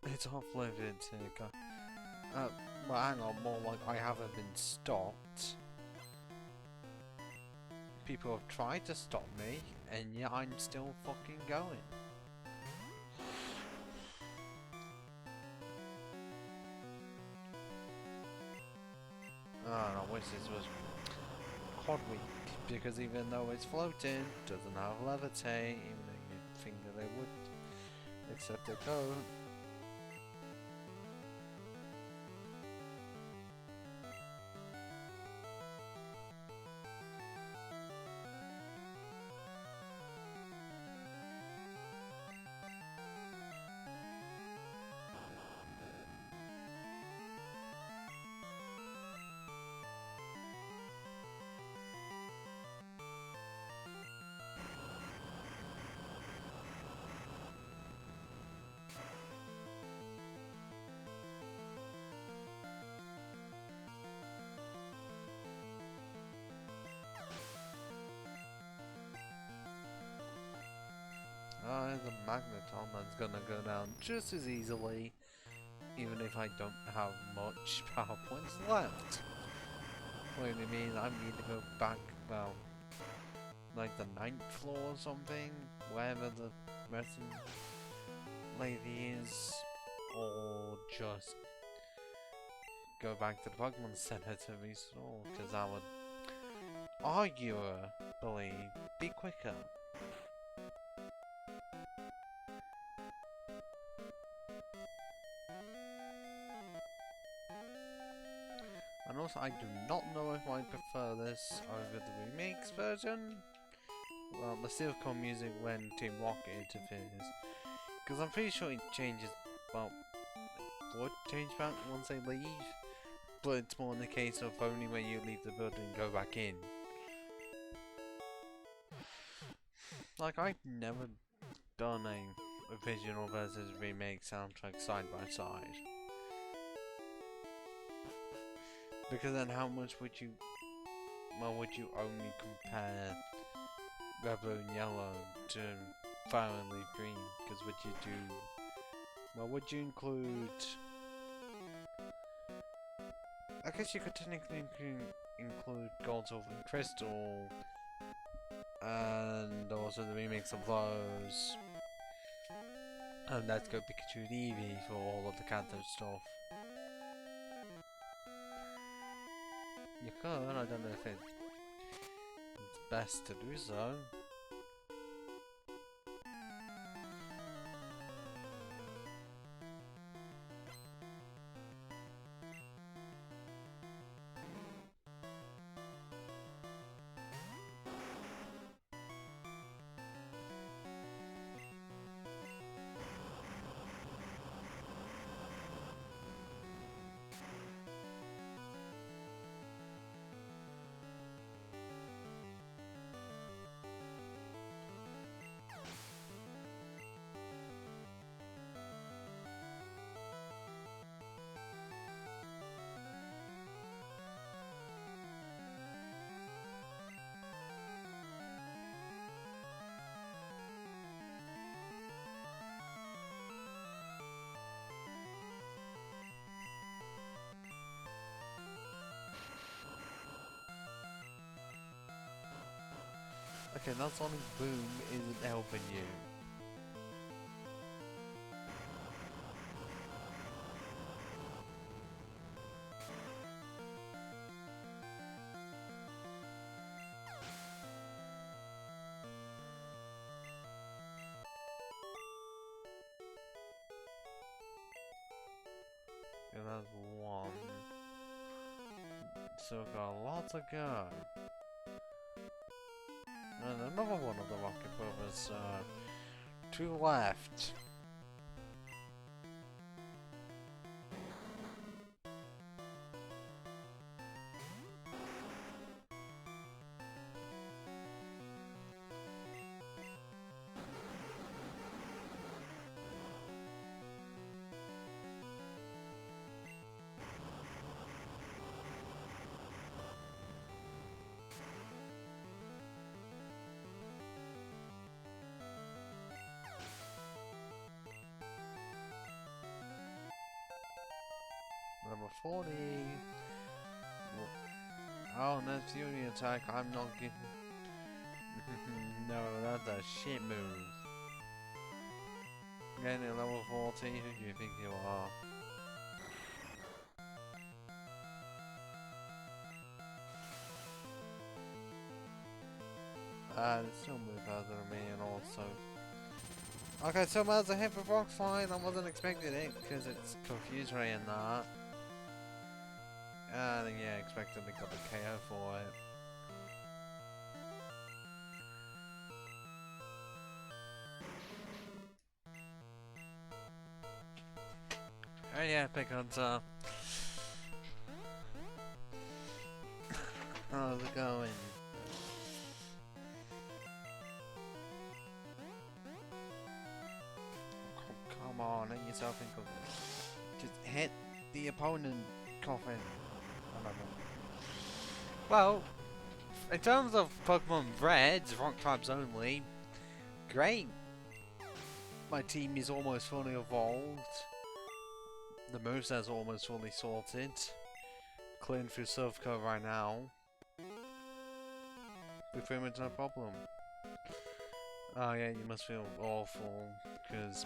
It's off-living, Tika. Well, hang on, more like I haven't been stopped. People have tried to stop me, and yet I'm still fucking going. I wish this was Hot Week, because even though it's floating, doesn't have levitate, even though you'd think that they would, except they don't. The magneton that's gonna go down just as easily, even if I don't have much power points left. What do you mean? I need to go back, well, like the 9th floor or something, wherever the resident lady is, or just go back to the Pokemon Center to restore, because that would arguably be quicker. And also, I do not know if I prefer this over the remix version. Well, the Silcon music when Team Rocket interferes. Because I'm pretty sure it changes, well, would change back once they leave. But it's more in the case of only when you leave the building and go back in. Like, I've never done a original versus remake soundtrack side by side. Because then how much would you, well, would you only compare Red, Blue and Yellow to Fire and Leaf Green? Because would you do, well, would you include, I guess you could technically include Gold, Silver and Crystal, and also the remix of those, and Let's Go Pikachu and Eevee for all of the Kanto stuff. You could, I don't know if it's best to do so. Okay, that Sonic Boom isn't helping you. Okay, that's one. So got a lot to go. And another one of the Rocket Brothers, 2 left. Level 40. Oh, no fury attack. I'm not getting. No, that's a shit move. Getting at level 40. Who do you think you are? It's still move better than me, and also. Okay, so as a hit for rock flying, I wasn't expecting it because it's confused ray and that. And yeah, expected to got the KO for it. Oh yeah, pick hunter. How's it going? Come on, let yourself in cover. Just hit the opponent coffin. I don't know. Well, in terms of Pokemon Reds, rock types only, great. My team is almost fully evolved. The moveset's almost fully sorted. Clearing through Surf Code right now. With pretty much no problem. Oh yeah, you must feel awful, because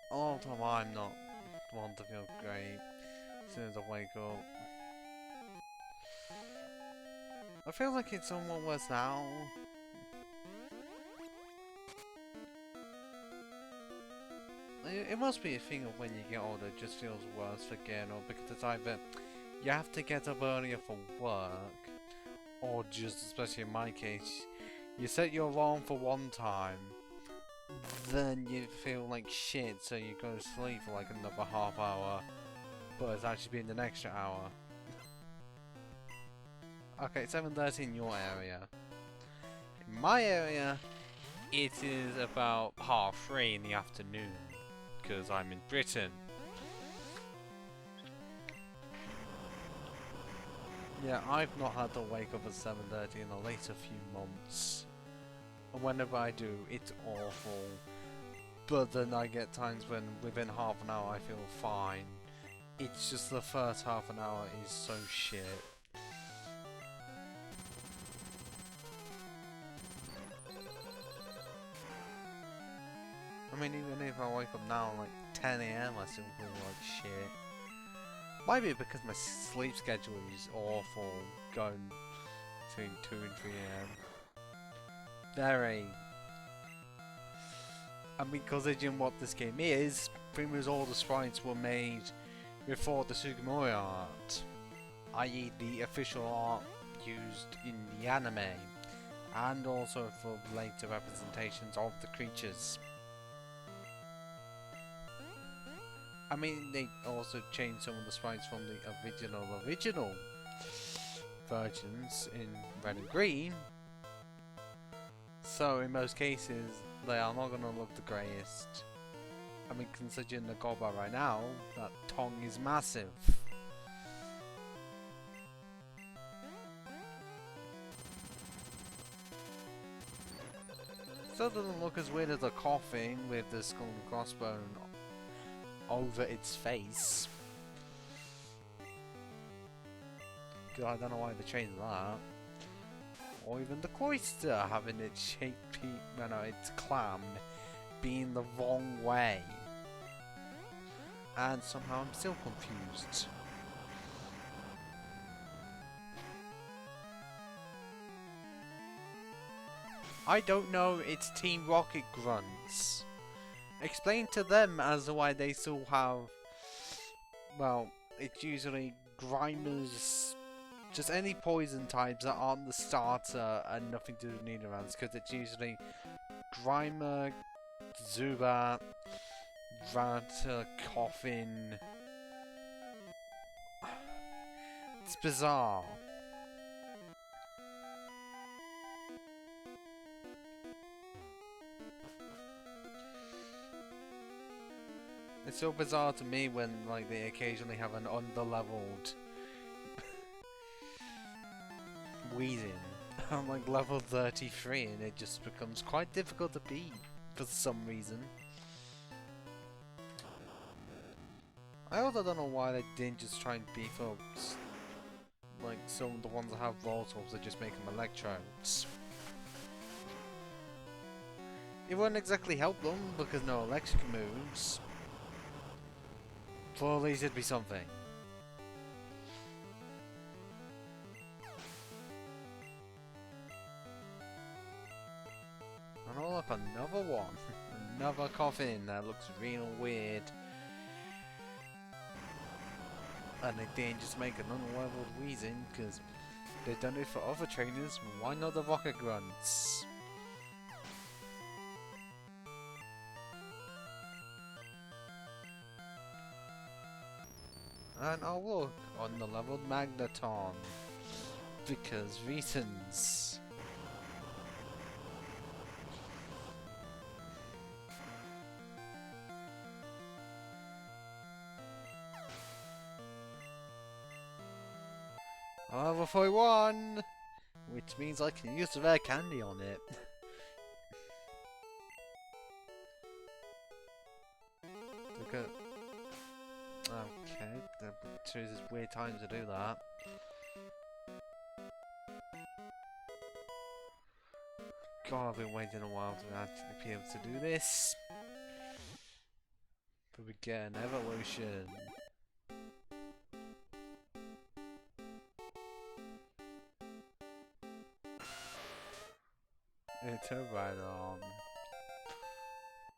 all the time I'm not one to feel great as soon as I wake up. I feel like it's somewhat worse now. It must be a thing of when you get older, it just feels worse for getting up, because it's either you have to get up earlier for work, or just, especially in my case, you set your alarm for one time, then you feel like shit, so you go to sleep for like another half hour, but it's actually been an extra hour. Okay, 7:30 in your area. In my area, it is about 3:30 in the afternoon, because I'm in Britain. Yeah, I've not had to wake up at 7:30 in the later few months. And whenever I do, it's awful. But then I get times when within half an hour I feel fine. It's just the first half an hour is so shit. I mean, even if I wake up now like 10 AM, I still feel like shit. Might be because my sleep schedule is awful, going between 2 and 3 AM. Very. And because in what this game is, pretty much all the sprites were made before the Sugimori art, i.e. the official art used in the anime, and also for later representations of the creatures. I mean, they also changed some of the sprites from the original versions in red and green. So in most cases, they are not going to look the greatest. I mean, considering the Goba right now, that tongue is massive. Still doesn't look as weird as a coffin with the skull and crossbone over its face. I don't know why they changed that. Or even the cloister having its shape, its clam being the wrong way. And somehow I'm still confused. I don't know, it's Team Rocket grunts. Explain to them as to why they still have, well, it's usually Grimers, just any poison types that aren't the starter and nothing to do with Nidorans, because it's usually Grimer, Zubat, Rata, Coffin. It's bizarre. It's so bizarre to me when, like, they occasionally have an under-leveled Weezing. I'm like level 33 and it just becomes quite difficult to beat for some reason. I also don't know why they didn't just try and beef up, like, some of the ones that have Voltorbs, they just make them Electrodes. It wouldn't exactly help them, because no electric moves. But at least it'd be something. And oh look, another one. Another coffin that looks real weird. And they didn't just make an unleveled reason, because they've done it for other trainers, why not the Rocket Grunts? And oh look, unleveled Magneton. Because reasons. Level 41! Which means I can use the rare candy on it. Look at... Okay, that chooses weird times to do that. God, I've been waiting a while to actually be able to do this. But we get an evolution. It's a Rhydon.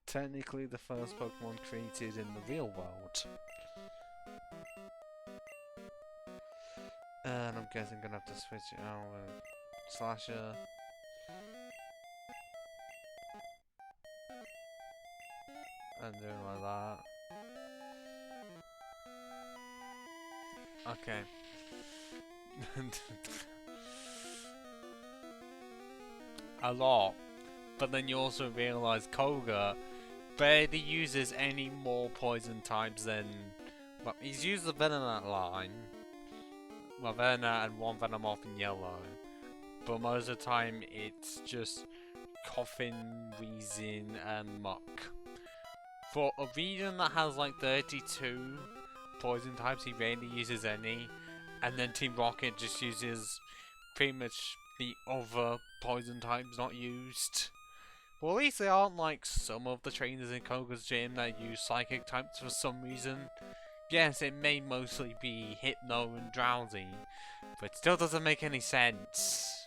Technically the first Pokemon created in the real world. And I'm guessing I'm gonna have to switch it out with Slasher. And do it like that. Okay. A lot. But then you also realise Koga barely uses any more poison types than... Well, he's used the Venonat line. Well, Venonat and one Venomoth in yellow. But most of the time it's just Coffin, Weezing and Muck. For a region that has like 32 poison types, he rarely uses any. And then Team Rocket just uses pretty much the other poison types not used. Well, at least they aren't like some of the trainers in Koga's gym that use psychic types for some reason. Yes, it may mostly be Hypno and Drowsy, but it still doesn't make any sense.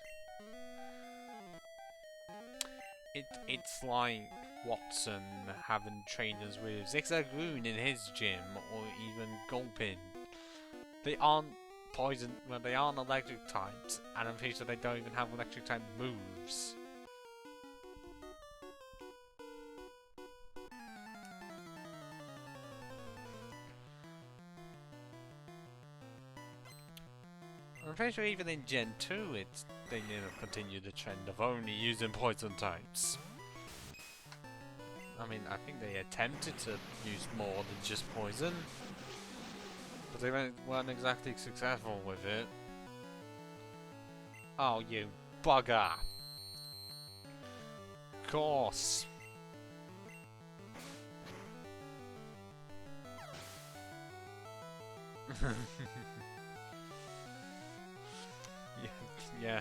It's like Watson having trainers with Zigzagoon in his gym, or even Gulpin. They aren't poison, well, they aren't electric types, and I'm pretty sure they don't even have electric type moves. I'm pretty sure even in Gen 2, they continue the trend of only using poison types. I mean, I think they attempted to use more than just poison, but they weren't exactly successful with it. Oh, you bugger! Of course! Yeah.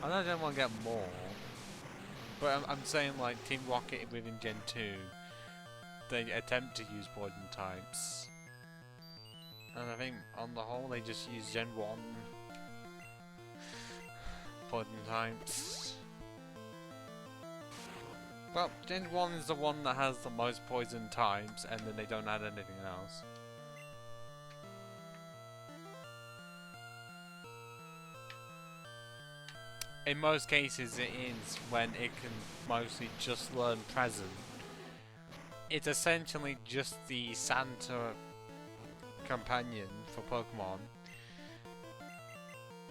I know I don't want to get more, but I'm saying like Team Rocket within Gen 2, they attempt to use poison types. And I think on the whole they just use Gen 1 poison types. Well, Gen 1 is the one that has the most poison types, and then they don't add anything else. In most cases it is when it can mostly just learn Present. It's essentially just the Santa companion for Pokemon.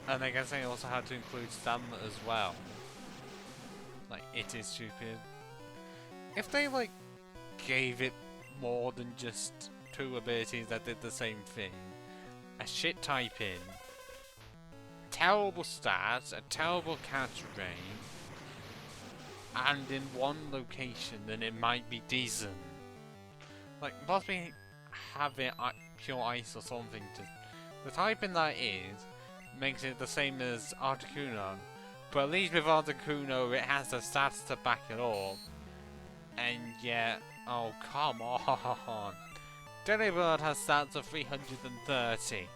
And I guess they also had to include Stamina as well. Like, it is stupid. If they, like, gave it more than just 2 abilities that did the same thing, a shit typing, terrible stats, a terrible catch rate, and in one location, then it might be decent. Like, possibly have it pure ice or something. The typing that is makes it the same as Articuno, but at least with Articuno it has the stats to back it up. And yet, oh come on, Delibird has stats of 330.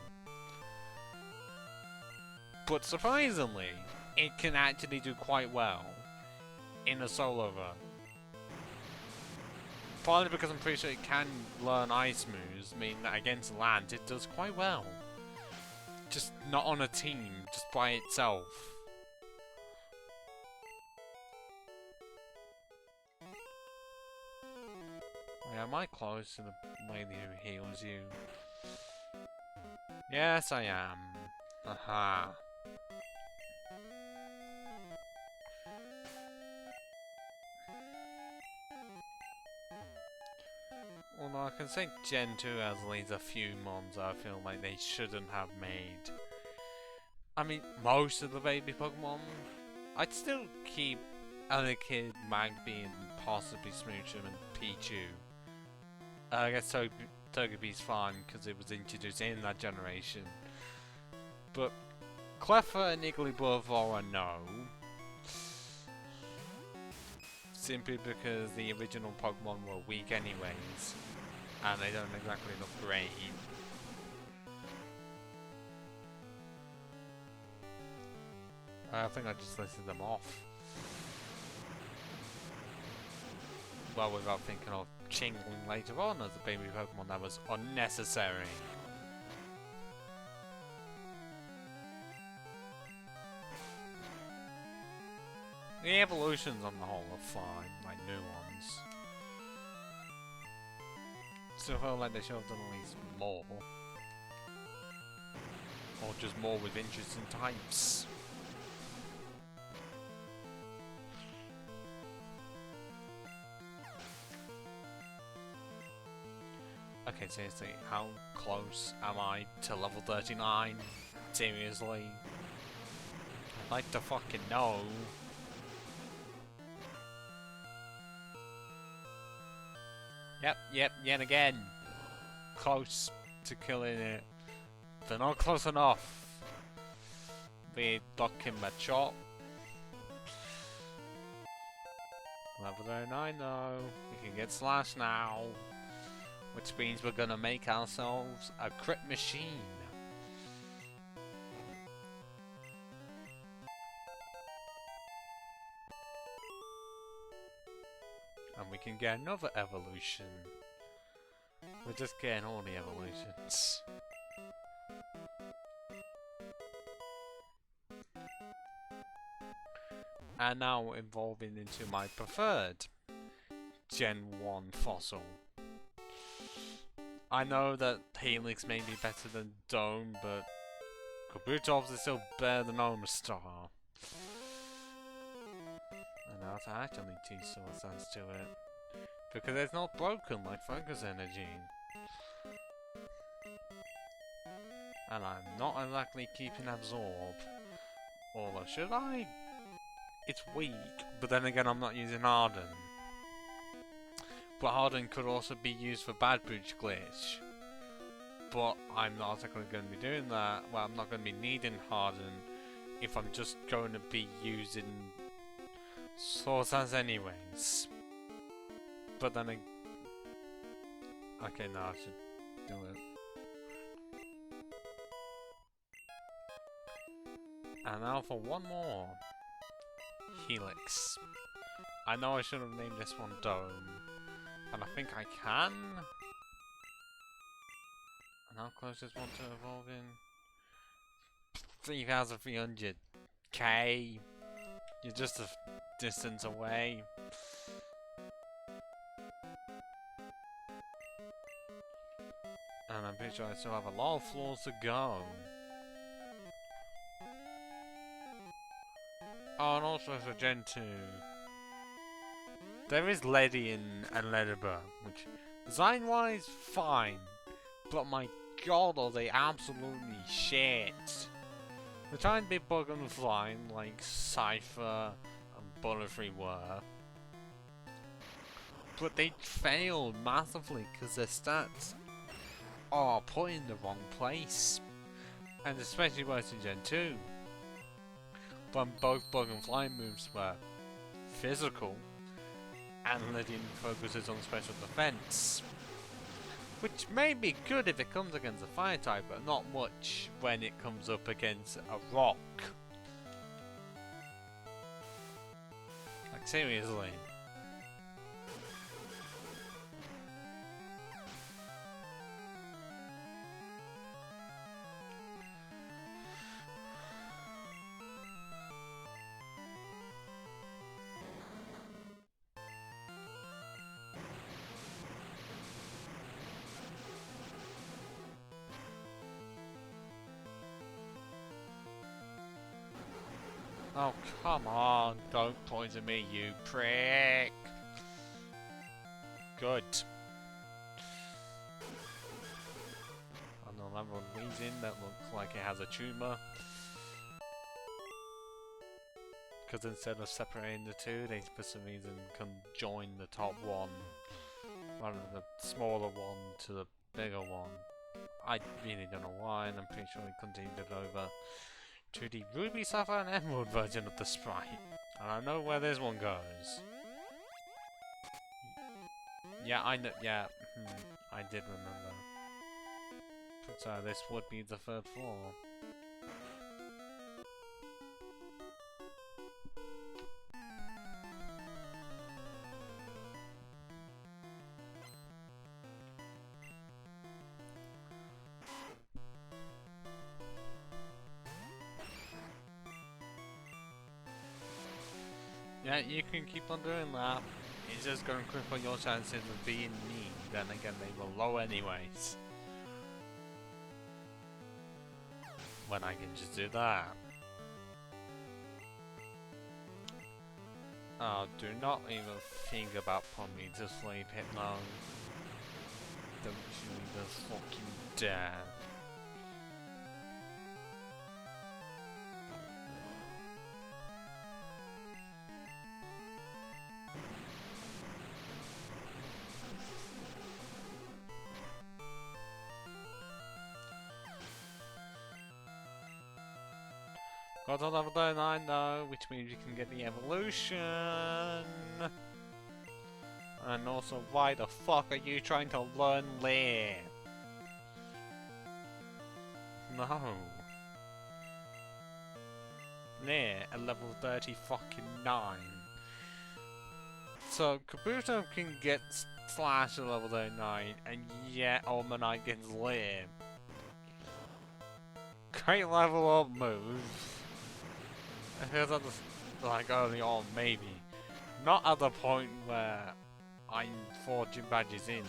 But surprisingly, it can actually do quite well in a solo run. Partly because I'm pretty sure it can learn ice moves, meaning that against land it does quite well. Just not on a team, just by itself. Yeah, am I close to the lady who heals you? Yes, I am. Aha. Although I can say Gen 2 has at least a few mons I feel like they shouldn't have made. I mean, most of the baby Pokemon, I'd still keep Elekid, Magby, and possibly Smoochum and Pichu. I guess Togepi's fine because it was introduced in that generation. But Cleffa and Igglybuff are a no. Simply because the original Pokemon were weak anyways, and they don't exactly look great. I think I just listed them off. Well, without thinking of Chingling later on as a baby Pokemon that was unnecessary. The evolutions on the whole are fine, like new ones. Still feel like they should have done at least more. Or just more with interesting types. Okay, seriously, how close am I to level 39? Seriously? I'd like to fucking know. Yep, yet again. Close to killing it. They're not close enough. We're blocking my chop. Level 39 though. We can get Slash now. Which means we're gonna make ourselves a crit machine. And we can get another evolution. We're just getting all the evolutions. And now evolving into my preferred Gen 1 fossil. I know that Helix may be better than Dome, but Kabutov's is still better than Omastar. And now to actually teach Soul Sands to it. Because it's not broken like Focus Energy. And I'm not exactly keeping Absorb. Although, should I? It's weak, but then again I'm not using Harden. But Harden could also be used for Bad Booch Glitch. But I'm not exactly going to be doing that. Well, I'm not going to be needing Harden if I'm just going to be using Soul Sands anyways. But then okay, no, I should do it. And now for one more. Helix. I know I should have named this one Dome. And I think I can. And how close is one to evolving? 3,300. K. You're just a distance away. And I'm pretty sure I still have a lot of floors to go. Oh, and also for Gen 2. There is Ledian and Ledibur, which design-wise, fine. But my god, are they absolutely shit. They're trying to be bug and flying like Cypher and Butterfree were. But they failed massively because their stats are put in the wrong place. And especially worse in Gen 2. When both bug and flying moves were physical and letting focuses on special defense. Which may be good if it comes against a fire type, but not much when it comes up against a rock. Like seriously. Oh, come on, don't poison me, you prick! Good. On the level of Weezing that looks like it has a tumour. Because instead of separating the two, they for some reason can join the top one. Rather than the smaller one to the bigger one. I really don't know why, and I'm pretty sure we continued it over to the Ruby, Sapphire and Emerald version of the sprite. And I know where this one goes. Yeah, I know, yeah, I did remember. So this would be the third floor. Yeah, you can keep on doing that. It's just going to cripple your chances of being me. Then again, they were low anyways. When I can just do that. Oh, do not even think about putting me to sleep, Hypno. Don't you even fucking dare. Got to level 39 though, which means you can get the evolution. And also, why the fuck are you trying to learn Leer? No. Leer at level 30 fucking 9. So, Kabuto can get Slash at level 39, and yet Almanite gets Leer. Great level up move. Here's at the, like early on, maybe. Not at the point where I'm 4 gym badges in.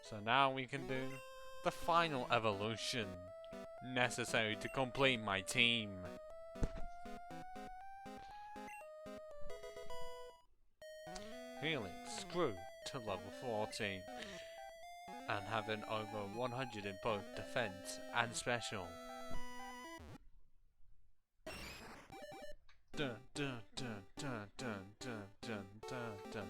So now we can do the final evolution necessary to complete my team. Helix grew to level 14 and having over 100 in both defense and special. Dun dun dun dun dun dun dun dun dun.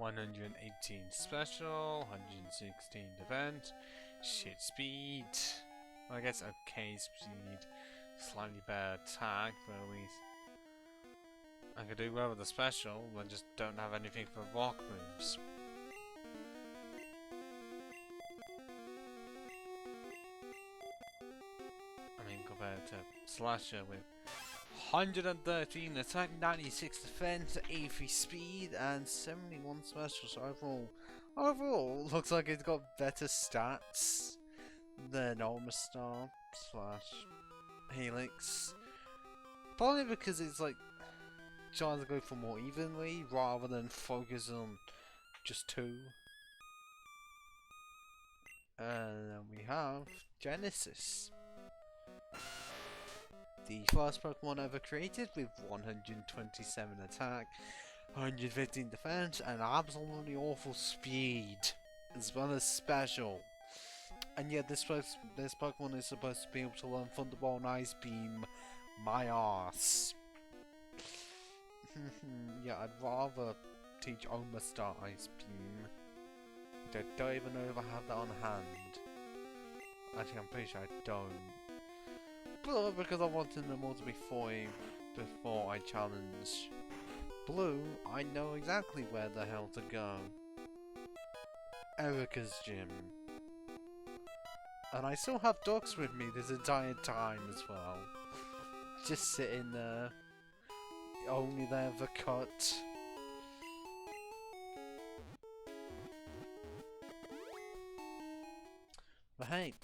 $118 special, 116 defense, shit speed. Well, I guess okay speed, slightly better attack, but at least I could do well with the special, but just don't have anything for rock moves. I mean, compared to Slasher with 113 attack, 96 defense, 83 speed, and 71 special. So overall, looks like it's got better stats than Omastar / Helix. Probably because it's like trying to go for more evenly rather than focus on just two. And then we have Genesis. The first Pokemon ever created with 127 attack, 115 defense, and absolutely awful speed, as well as special. And yet this Pokemon is supposed to be able to learn Thunderbolt and Ice Beam my arse. Yeah, I'd rather teach Omastar Ice Beam. I don't even know if I have that on hand. Actually, I'm pretty sure I don't. But because I wanted them all to be 40 before I challenge Blue, I know exactly where the hell to go. Erica's gym. And I still have ducks with me this entire time as well. Just sitting there. Only there for cut. But hey,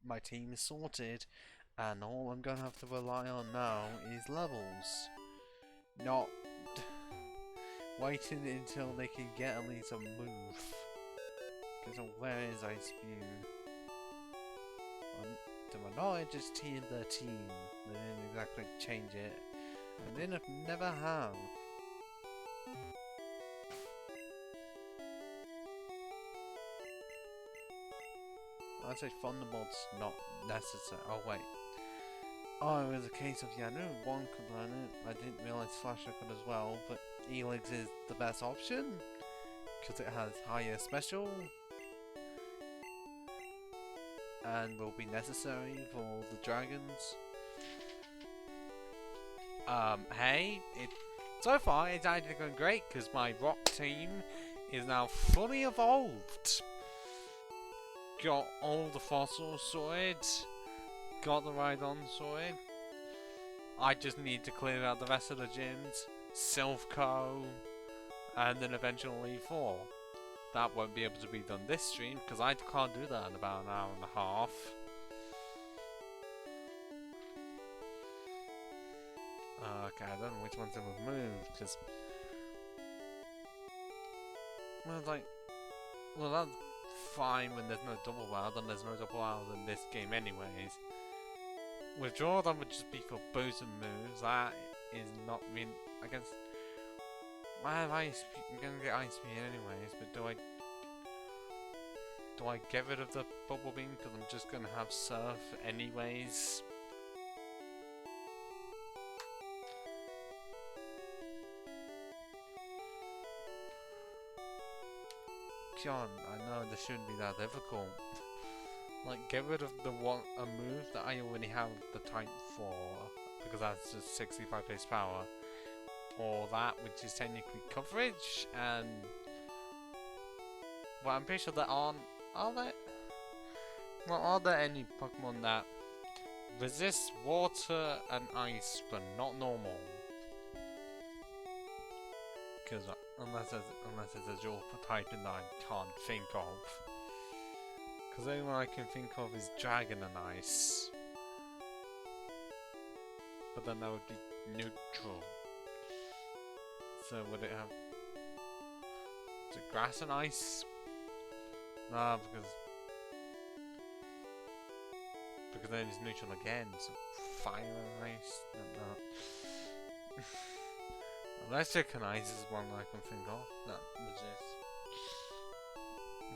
my team is sorted, and all I'm gonna have to rely on now is levels. Not waiting until they can get at least a move. Because where is Ice Beam? To my knowledge, it's T13. They didn't exactly change it. And they never have. I'd say Thunderbolt's not necessary. Oh wait. Oh, it was a case of, yeah, I knew one could learn it. I didn't realise Flasher could as well, but Elix is the best option. Because it has higher special. And will be necessary for the dragons. Hey, so far it's actually going great because my rock team is now fully evolved. Got all the fossils sorted, got the Rhydon sorted. I just need to clear out the rest of the gyms, Silphco, and then eventually 4. That won't be able to be done this stream because I can't do that in about an hour and a half. Okay, I don't know which ones have moved because, well, that's fine when there's no double wild, and there's no double wild in this game anyways. Withdraw them would just be for boosted moves. That is not mean. I guess I have ice. I'm gonna get Ice Beam anyways, but do I get rid of the Bubble Beam because I'm just gonna have Surf anyways? God, I know this shouldn't be that difficult. Like, get rid of a move that I already have the type for, because that's just 65 base power. Or that, which is technically coverage, and... well, I'm pretty sure there are there any Pokemon that resist water and ice, but not normal? Because unless it's a dual typing that I can't think of. Because the only one I can think of is Dragon and Ice. But then that would be neutral. So would it have... is it Grass and Ice? Nah, because then it's neutral again, so Fire and Ice? No. Electric and Ice is one I can think of that resists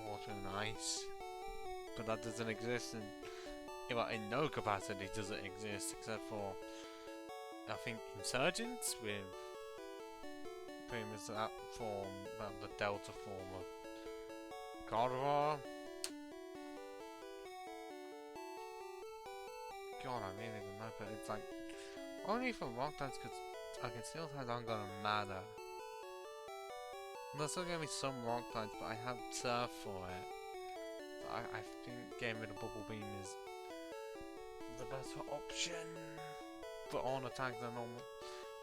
water and ice, but that doesn't exist in no capacity does it exist except for I think Insurgents with pretty much that form, the Delta form of Gardevoir. God, I really don't know, but it's like only for rock types because I can still have aren't gonna matter. There's still gonna be some rock types, but I have Surf for it. So I think getting rid of Bubble Beam is the better option. But on attack than normal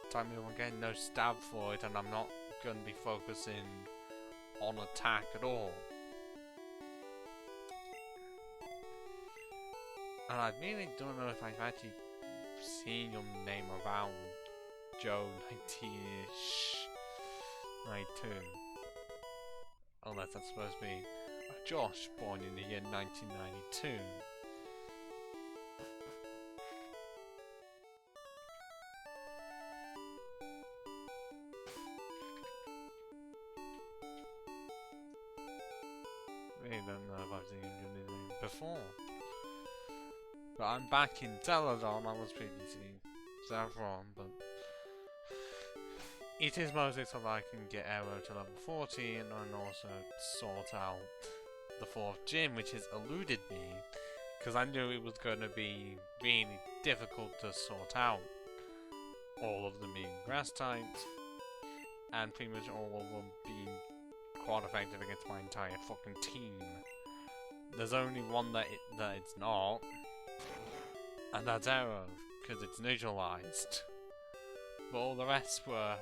type move, I'm getting no stab for it, and I'm not gonna be focusing on attack at all. And I really don't know if I've actually seen your name around Joe 90-ish, 92. Unless that's supposed to be a Josh, born in the year 1992. Really don't know if I've seen him do anything before. But I'm back in Celadon. I was previously Saffron, but it is mostly so that I can get Arrow to level 40 and also sort out the 4th gym, which has eluded me, because I knew it was going to be really difficult to sort out all of them being grass types, and pretty much all of them being quite effective against my entire fucking team. There's only one that it's not, and that's Arrow, because it's neutralized. But all the rest were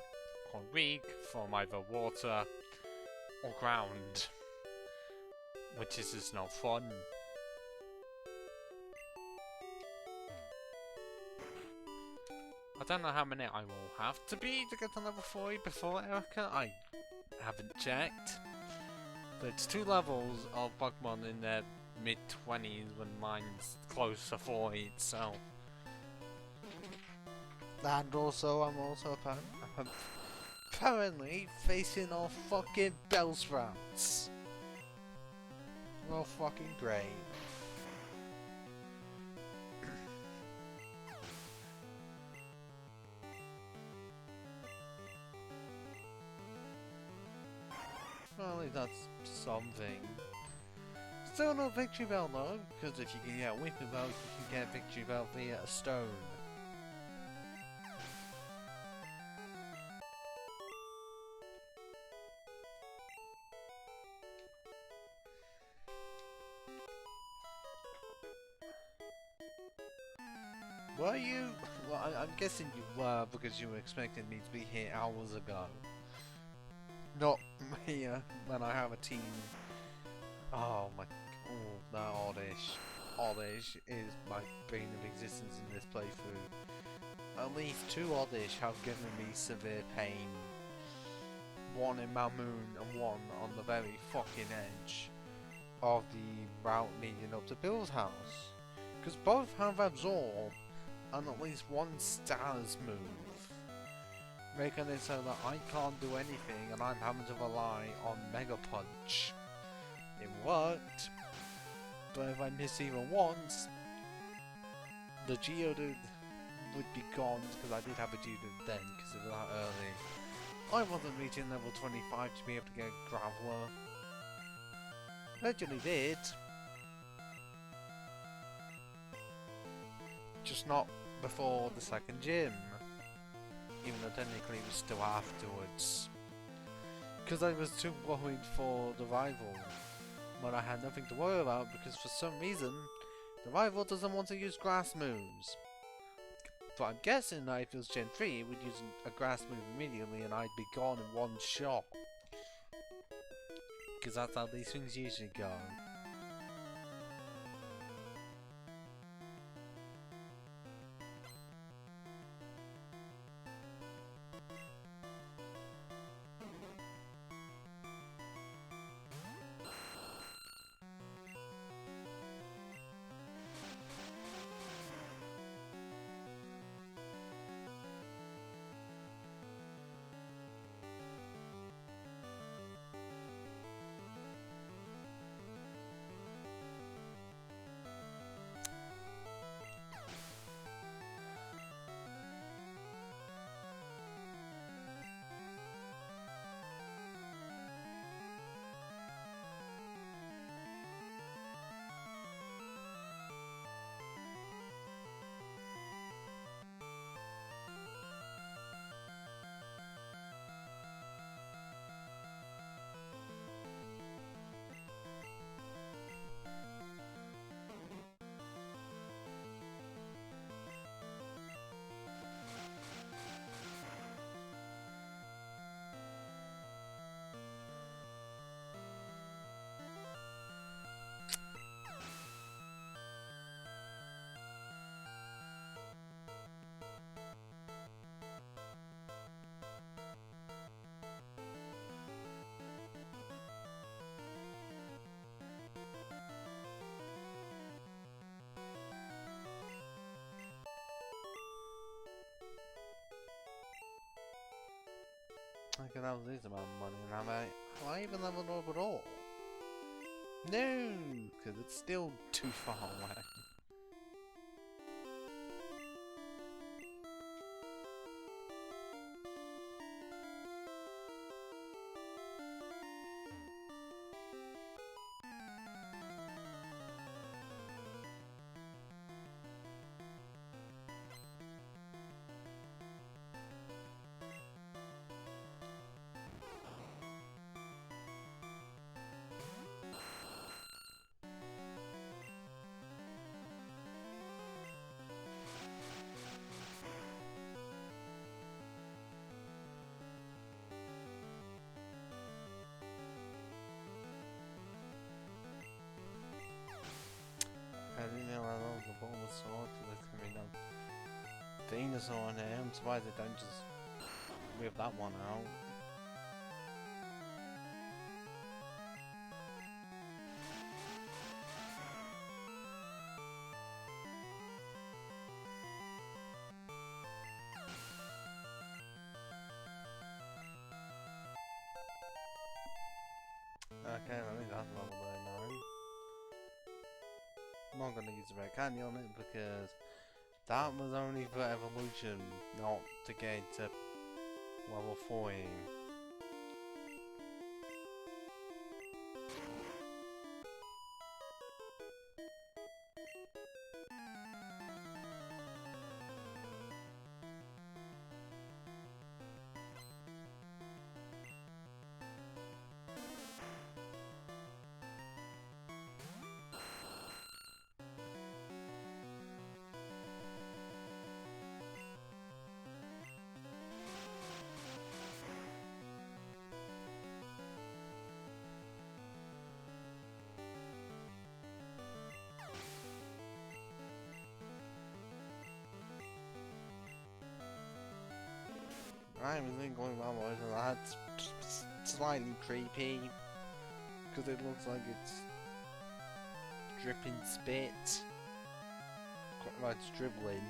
quite weak from either water or ground, which is just not fun. I don't know how many I will have to be to get to level 40 before Erica. I haven't checked. But it's 2 levels of Pokemon in their mid-20s when mine's close to 40, so... And also, I'm apparently facing off fucking Bellsprouts. Well, fucking great. Well, at least that's something. Still no victory bell though, because if you can get a weapon bell, you can get a victory bell via a stone. Were you? Well, I'm guessing you were because you were expecting me to be here hours ago. Not here when I have a team. Oh my! Oh, that Oddish. Oddish is my bane of existence in this playthrough. At least 2 Oddish have given me severe pain. One in Mamoon and one on the very fucking edge of the route leading up to Bill's house. Because both have Absorb and at least one Stars move, making it so that I can't do anything and I'm having to rely on Mega Punch. It worked, but if I miss even once, the Geodude would be gone, because I did have a Geodude then, because it was that early. I wasn't reaching level 25 to be able to get a Graveler. Eventually did. Just not before the 2nd gym, even though technically it was still afterwards, because I was too worried for the rival, but I had nothing to worry about because for some reason the rival doesn't want to use grass moves. But I'm guessing that if it was Gen 3 it would use a grass move immediately and I'd be gone in one shot, because that's how these things usually go. I can have this amount of money, and have I even leveled up at all? No, because it's still too far away. I didn't know I love the ball of sword to the criminal dinosaur now. I'm surprised they don't just rip that one out. Okay, I think that's level 9. I'm not gonna use the red candy on it because that was only for evolution, not to get to level 14. I was thinking my voice and that's slightly creepy because it looks like it's dripping spit, like it's dribbling.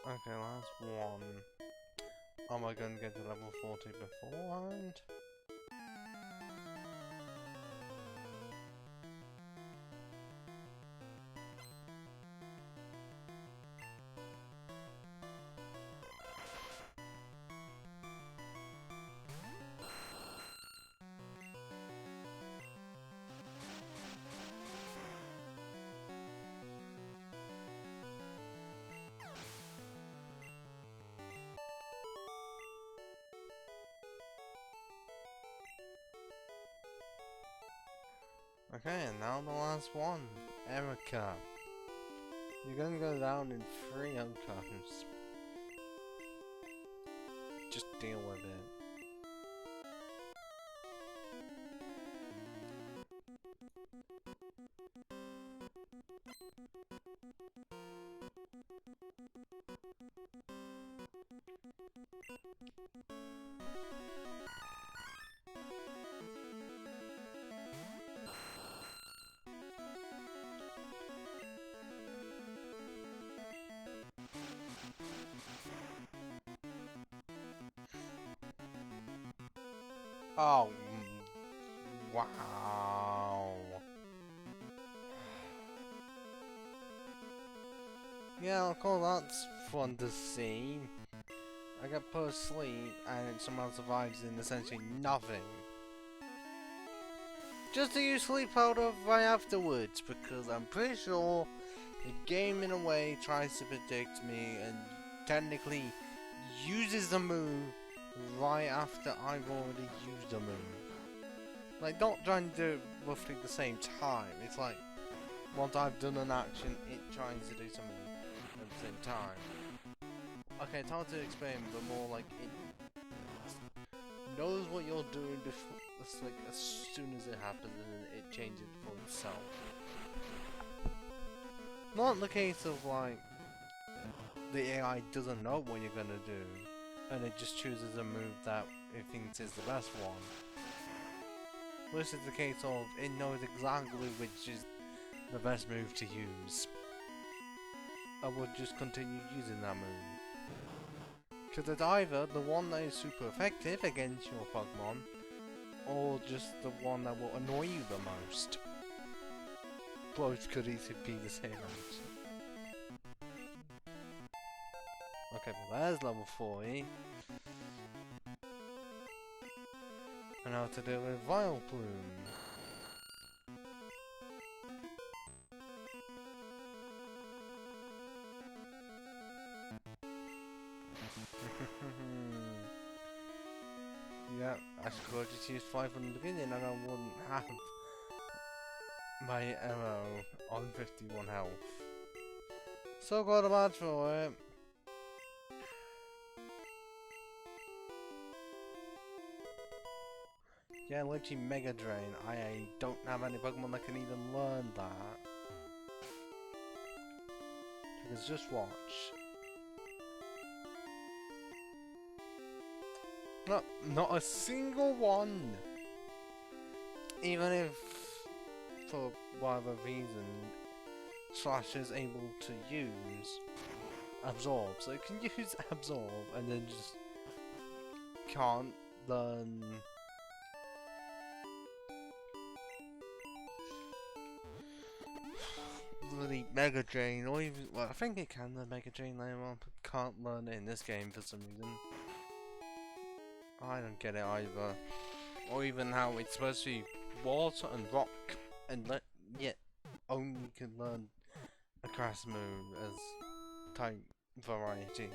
Okay, last one. Am I going to get to level 40 beforehand? Okay, and now the last one. Erica. You're gonna go down in 3 outcomes. just deal with it. Oh, wow. Yeah, of course, that's fun to see. I got put asleep and somehow survives in essentially nothing. Just to use sleep powder right afterwards, because I'm pretty sure the game in a way tries to predict me and technically uses the move right after I've already used the move. Like, not trying to do it roughly at the same time. It's like, once I've done an action, it tries to do something at the same time. Okay, it's hard to explain, but more like it knows what you're doing before, it's like as soon as it happens, and then it changes for itself. Not in the case of like the AI doesn't know what you're gonna do, and it just chooses a move that it thinks is the best one. This is the case of it knows exactly which is the best move to use. I would just continue using that move. Because it's either the one that is super effective against your Pokemon, or just the one that will annoy you the most. Both could easily be the same answer. Okay, well there's level 40. And now to deal with Vileplume. Yeah, I could just use 5 from the beginning and I wouldn't have my ammo on 51 health. So got a match for it. Yeah, literally Mega Drain. I don't have any Pokemon that can even learn that. Because just watch. Not a single one! Even if, for whatever reason, Slash is able to use Absorb. So it can use Absorb and then just can't learn bloody Mega Drain, or even, well, I think it can learn Mega Drain later on, but can't learn it in this game for some reason. I don't get it either. Or even how it's supposed to be water and rock, and yet only can learn a grass move as type variety.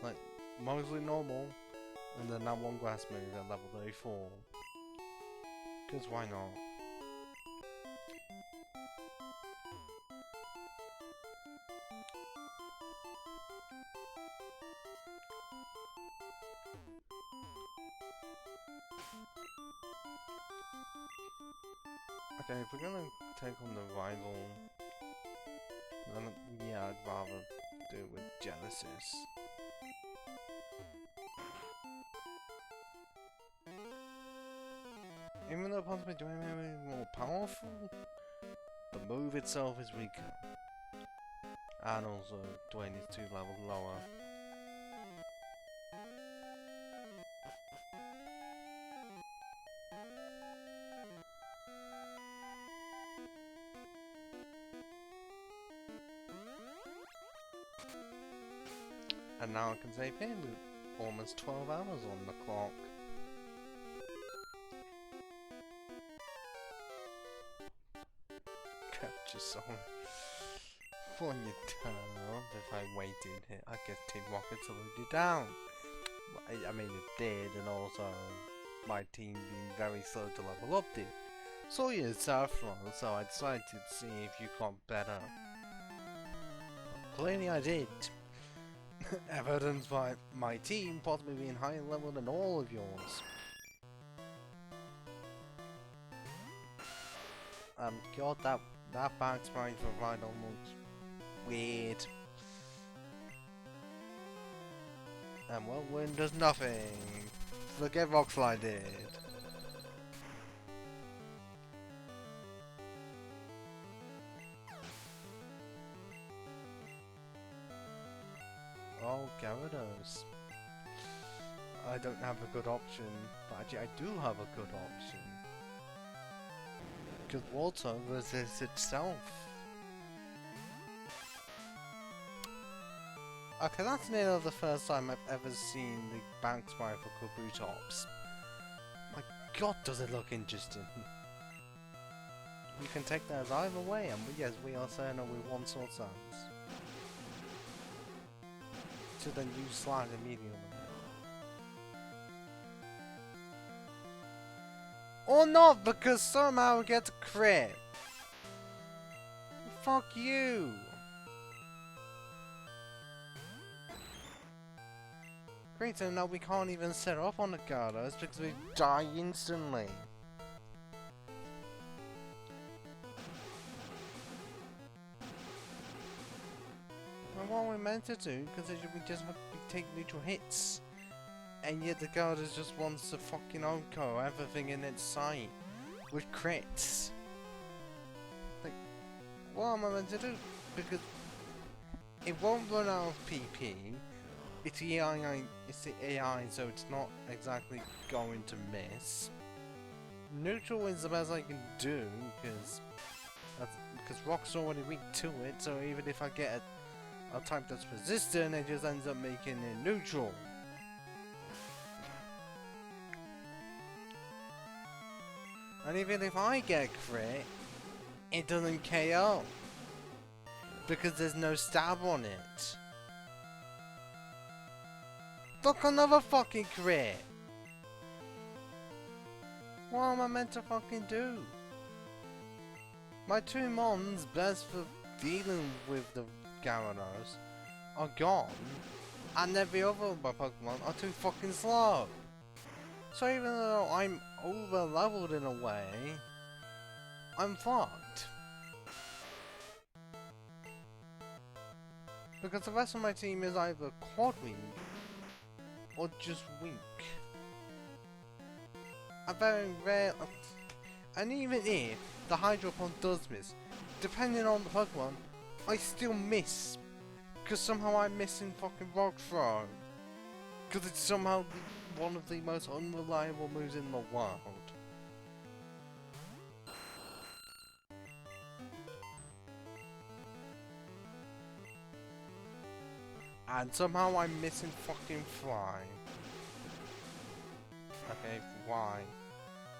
Like, mostly normal, and then that one grass move at level 34. Because why not? Okay, if we're gonna take on the rival, then yeah, I'd rather do it with Genesis. Even though possibly doing it more powerful, the move itself is weaker. And also, Dwayne is 2 levels lower. And now I can save him with almost 12 hours on the clock. Capture song. When you turn on, if I waited here, I guess Team Rocket slowed you down. I mean it did, and also my team being very slow to level up did. So you Saffron, so I decided to see if you got better. Clearly I did. Evidenced by my team possibly being higher level than all of yours. God, that back sprite for right almost weird. And well, wind does nothing. Forget Rock Slide did. Oh, Gyarados. I don't have a good option, but actually I do have a good option. Because water resists itself. Okay, that's nearly the first time I've ever seen the bank sprite for Kabutops. My god, does it look interesting. We can take that as either way, and yes, we are saying we want sword sounds. To then use Slide immediately. Or not, because somehow we get a crit. Fuck you. Great, so now we can't even set up on the Gyarados because we die instantly. And what we're meant to do, because we just have to take neutral hits. And yet the Gyarados just wants to fucking Oko everything in its sight. With crits. Like, what am I meant to do? Because it won't run out of PP. It's the AI, so it's not exactly going to miss. Neutral is the best I can do, because Rock's already weak to it, so even if I get a type that's resistant, it just ends up making it neutral. And even if I get crit, it doesn't KO. Because there's no stab on it. Look, another fucking crit! What am I meant to fucking do? My two mons best for dealing with the Gyarados are gone, and every other of my Pokemon are too fucking slow. So even though I'm over leveled in a way, I'm fucked. Because the rest of my team is either quad weak or just weak. I very rare, and even if the Hydro Pump does miss, depending on the Pokemon, I still miss. Because somehow I'm missing fucking Rock Throw. Because it's somehow one of the most unreliable moves in the world. And somehow I'm missing fucking Fly. Okay, why?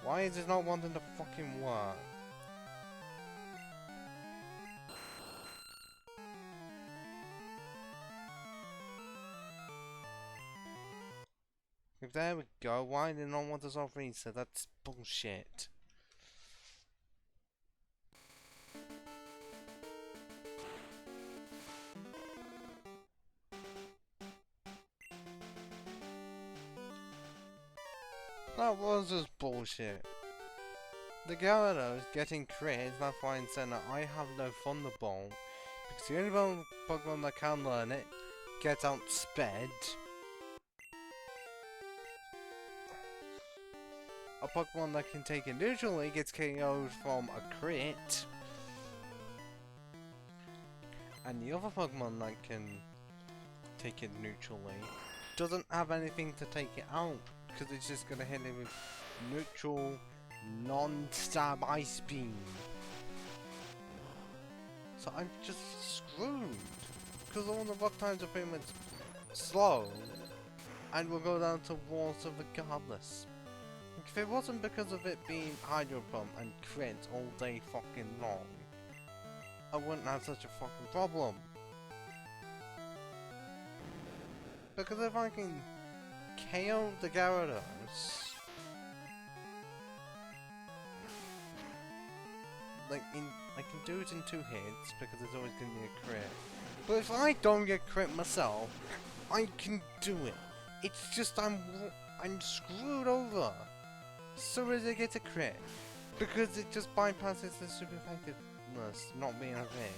Why is it not wanting to fucking work? If there we go, why did it not want to solve reset? That's bullshit. That was just bullshit. The Gyarados getting crits, that's why I'm saying that I have no Thunderbolt. Because the only Pokemon that can learn it gets outsped. A Pokemon that can take it neutrally gets KO'd from a crit. And the other Pokemon that can take it neutrally doesn't have anything to take it out. Because it's just gonna hit it with neutral, non-stab Ice Beam. So I'm just screwed. Because all the rock types are pretty much slow. And we'll go down to water regardless. If it wasn't because of it being Hydro Pump and crit all day fucking long, I wouldn't have such a fucking problem. Because if I can KO the Gyarados, like I can do it in 2 hits because there's always gonna be a crit. But if I don't get crit myself, I can do it. It's just I'm screwed over as soon as I get a crit because it just bypasses the super effectiveness not being a thing.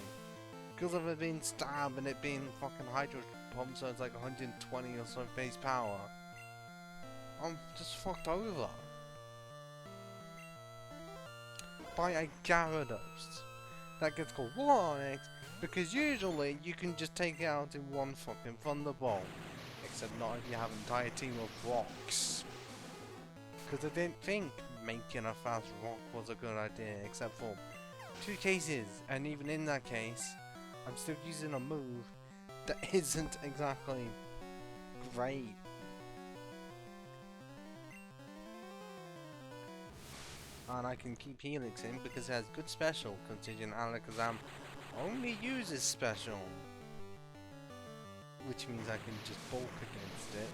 Because of it being stab and it being fucking hydro pump, so it's like 120 or so base power. I'm just fucked over by a Gyarados that gets called 1x because usually you can just take it out in one fucking Thunderbolt. Except not if you have an entire team of rocks. Because I didn't think making a fast rock was a good idea, except for 2 cases, and even in that case, I'm still using a move that isn't exactly great. And I can keep helixing because it has good special, considering Alakazam only uses special. Which means I can just bulk against it.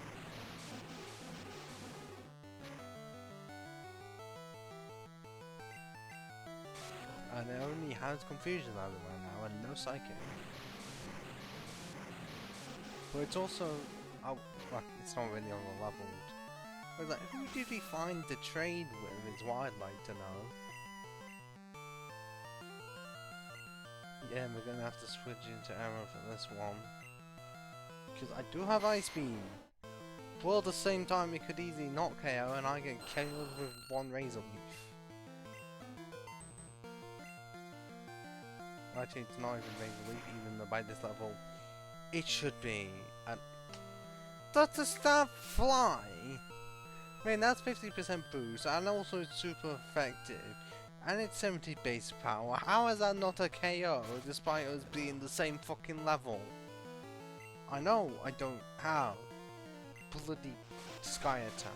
And it only has Confusion out of right now and no Psychic. But it's also... oh, well, it's not really overleveled. But like, who did he find to trade with is what I'd like to know. Yeah, we're gonna have to switch into Arrow for this one. Because I do have Ice Beam. But at the same time it could easily not KO and I get KO'd with 1 Razor Leaf. Actually it's not even Razor Leaf, even though by this level it should be. And does the stab fly? I mean that's 50% boost and also it's super effective. And it's 70 base power. How is that not a KO despite us being the same fucking level? I know I don't have bloody Sky Attack.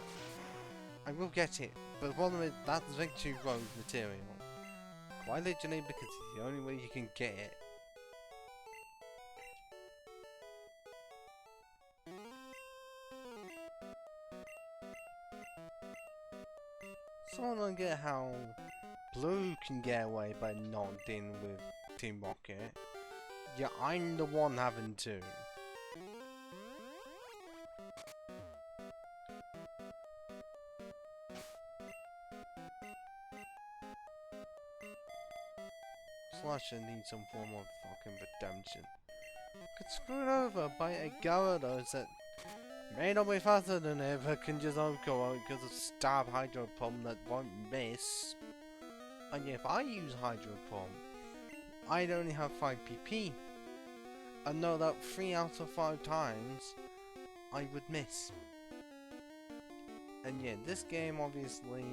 I will get it, but the problem is that's Victory Road material. Quite literally because it's the only way you can get it. So I don't get how Blue can get away by not dealing with Team Rocket. Yeah, I'm the one having to. Slash should need some form of fucking redemption. Get screwed over by a Gyarados that may not be faster than it, but can just go out because of stab Hydro Pump that won't miss. And if I use Hydro Pump, I'd only have 5 PP. And know that 3 out of 5 times I would miss. And yeah, this game obviously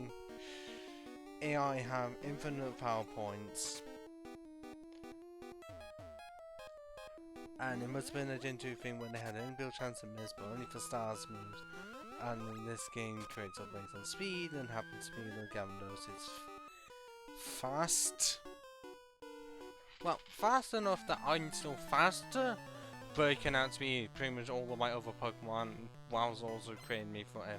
AI have infinite power points. And it must have been a Gen 2 thing when they had an inbuilt chance to miss, but only for stars moves. And in this game trades up based on speed, and happens to be that Gyarados is fast. Well, fast enough that I'm still faster, but it can outspeed pretty much all of my other Pokemon, whilst also creating me forever.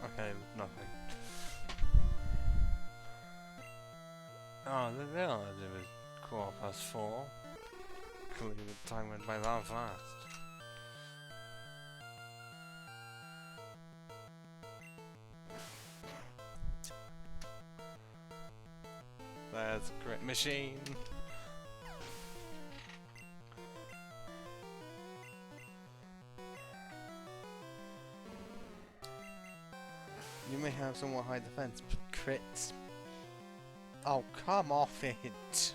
Okay, nothing. Oh, I didn't realise it was 4:15. Clearly the time went by that fast. There's a crit machine. You may have somewhat high defense, but crits. Oh, come off it!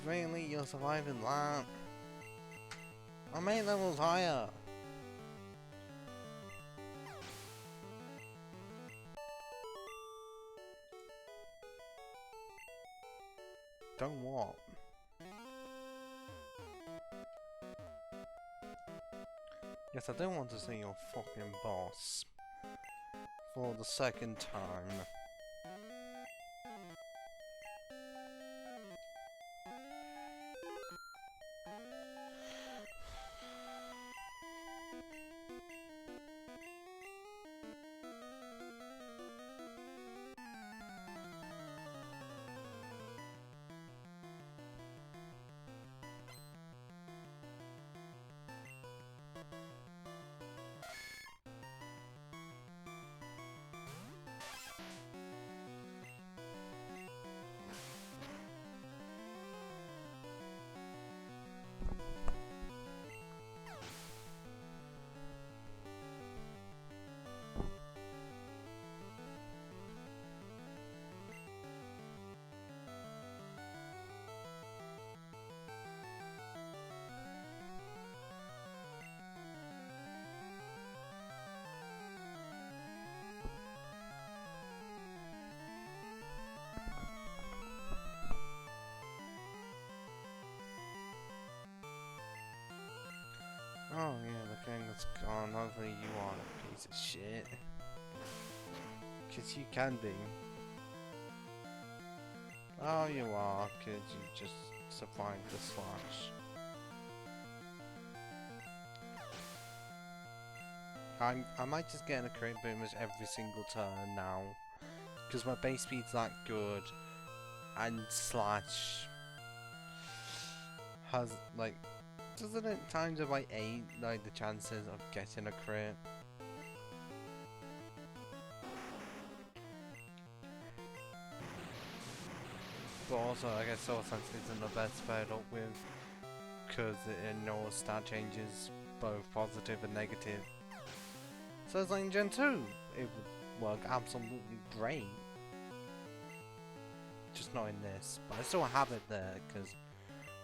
Really, you're surviving that? I'm 8 levels higher! Don't what? Yes, I do want to see your fucking boss. For the second time. Oh yeah, the king that's gone over, you are a piece of shit. 'Cause you can be. Oh, you are, 'cause you just survived the slash. I might just get a crit boomers every single turn now. 'Cause my base speed's that good. And slash has, like, doesn't it times it by 8, like, the chances of getting a crit? But also, I guess Soul Sense isn't the best paired up with, because it ignores stat changes, both positive and negative. So it's like in Gen 2, it would work absolutely great. Just not in this, but I still have it there, because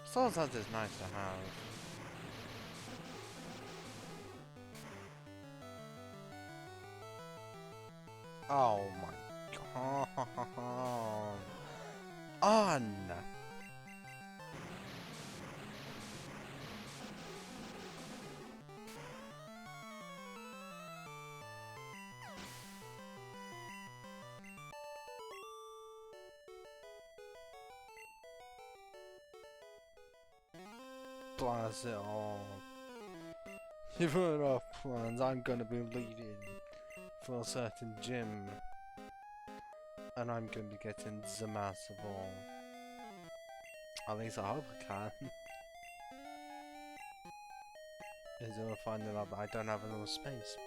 Soul Sense is nice to have. Oh my god. On! Blast it all. You put off plans, I'm gonna be leaving for a certain gym. And I'm gonna be getting the massive ball. At least I hope I can. Is gonna find out that I don't have enough space.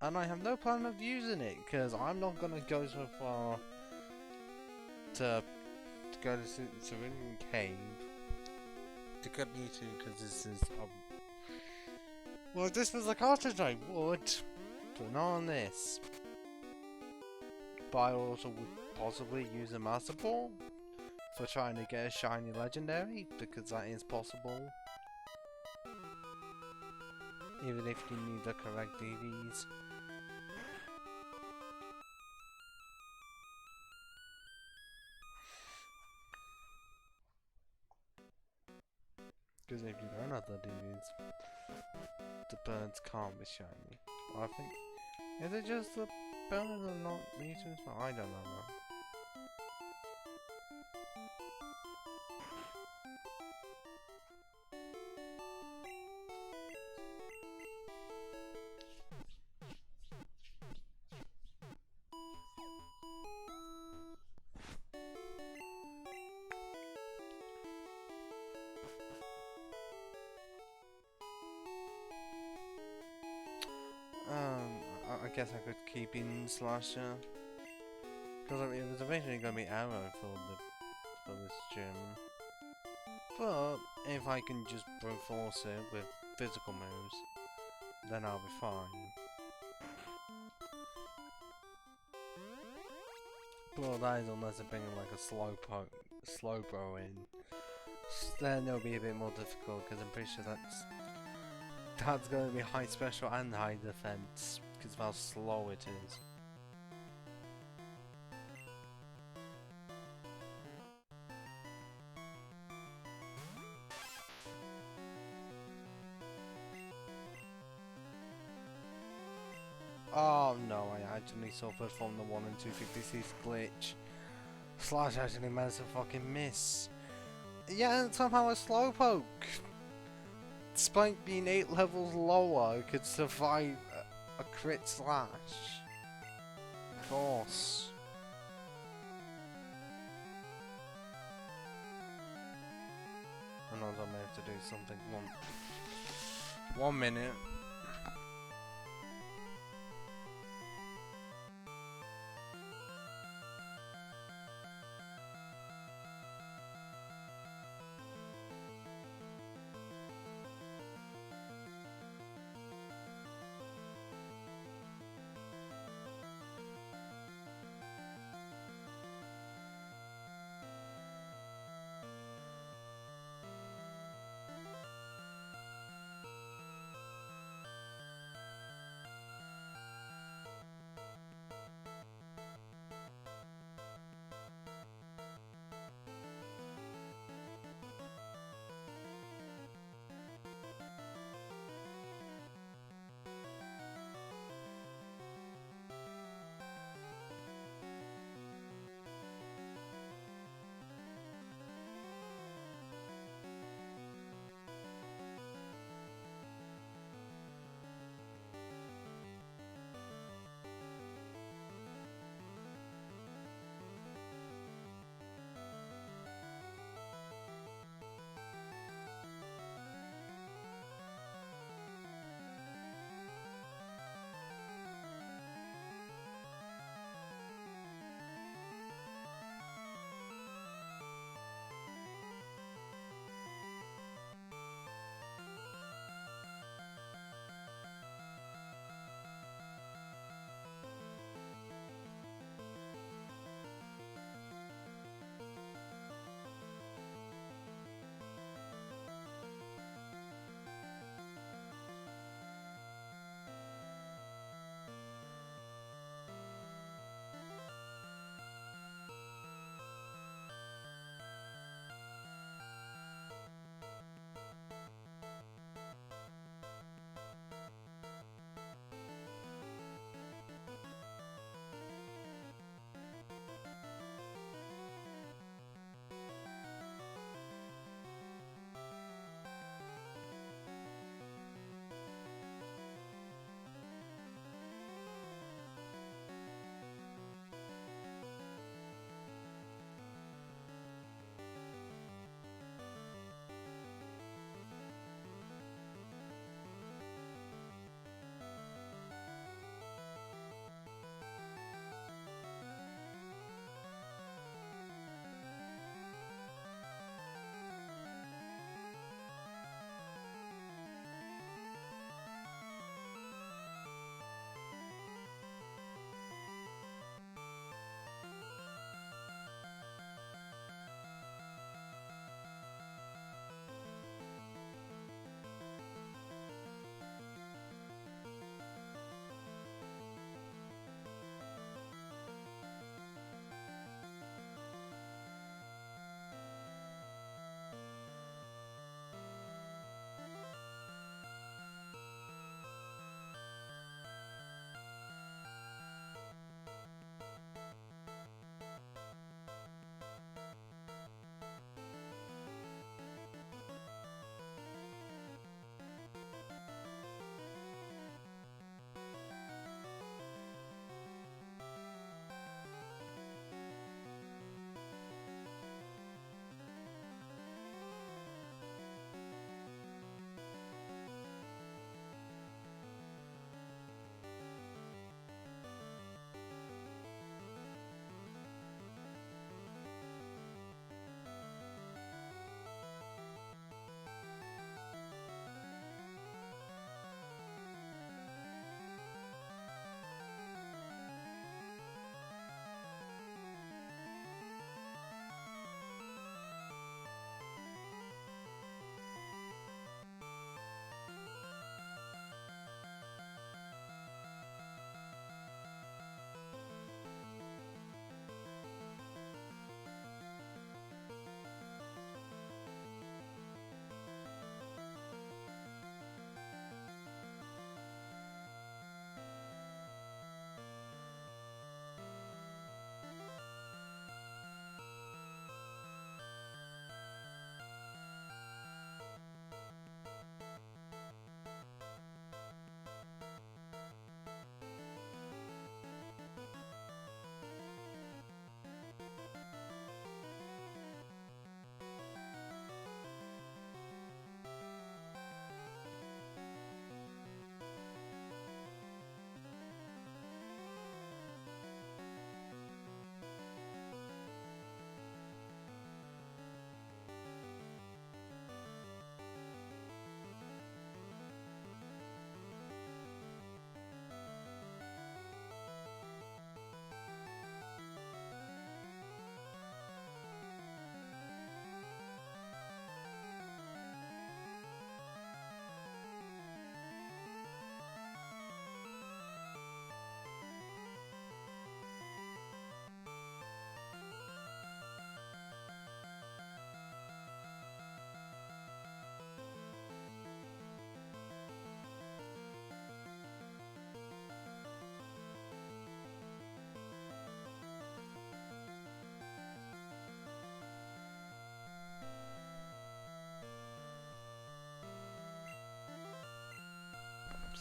And I have no plan of using it, because I'm not gonna go so far to go to Cerulean Cave to get Mewtwo, because this is well, if this was a cartridge I would, but not on this. But I also would possibly use a Master Ball for trying to get a shiny legendary, because that is possible. Even if you need the correct DVs. Because if you don't have the DVs, the birds can't be shiny. I think, is it just the birds and not mutants? I don't know. I guess I could keep in Slasher, Because it was originally going to be arrow for this gym. But if I can just brute force it with physical moves, then I'll be fine. But that is unless I bring in like a slow bro in. Then it'll be a bit more difficult because I'm pretty sure that's going to be high special and high defense because of how slow it is. Oh no, I actually suffered from the 1 in 256 glitch. Slash actually managed to fucking miss. Yeah, and somehow a slowpoke, despite being 8 levels lower, could survive a crit slash. Of course. I know I may have to do something. 1 minute.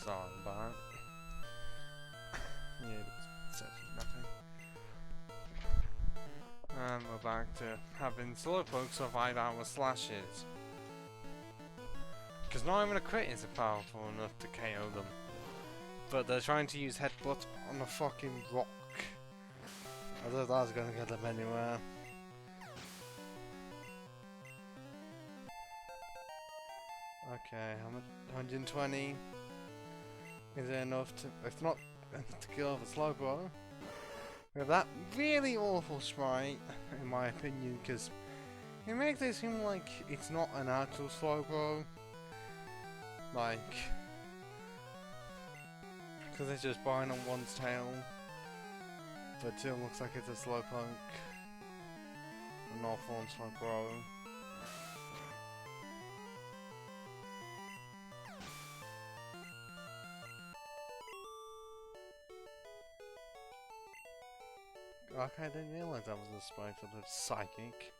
Sorry about it. Yeah, it's nothing. And we're back to having Slowpoke survive our slashes. Because not even a crit is powerful enough to KO them. But they're trying to use Headbutt on a fucking rock. I thought that was going to get them anywhere. Okay, how much? 120. Is it enough to... It's not to kill off a Slowbro. We have that really awful sprite, in my opinion, because it makes it seem like it's not an actual Slowbro. Like... Because it's just biting on one's tail. But it still looks like it's a Slowpoke. A Northbound Slowbro. Okay, I didn't realize that was a sprite for the psychic.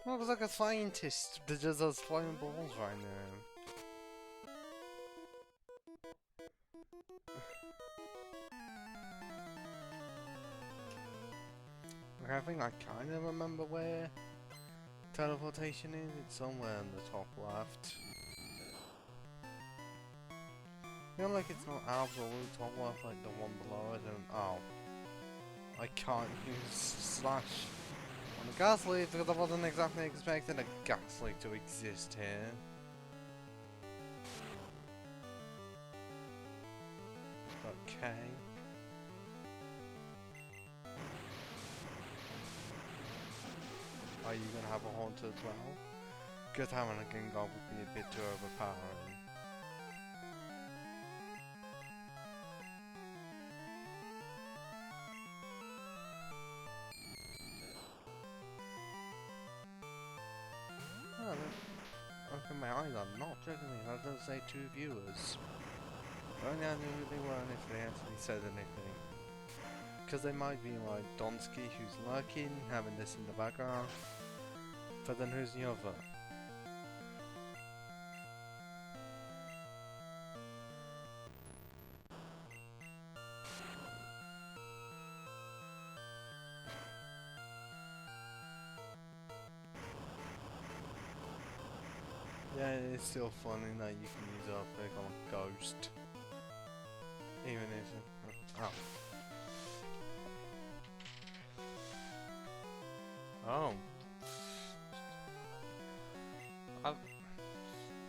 Well, it was like a scientist that just has flying balls right now. Okay, I think I kind of remember where teleportation is. It's somewhere in the top left. I feel like it's not absolute top left, like the one below it. And oh, I can't use slash on the Ghastly because I wasn't exactly expecting a Ghastly to exist here. Okay. Are you gonna have a Haunter as well? Because having a Gengar would be a bit too overpowering. Oh, okay, my eyes are not tricking me. That does say 2 viewers. I only knew who they were and if they actually said anything. Because they might be like Donsky, who's lurking, having this in the background. But then who's the other? Yeah, it's still funny that you can use our pick on a ghost. Even if... Oh. Oh.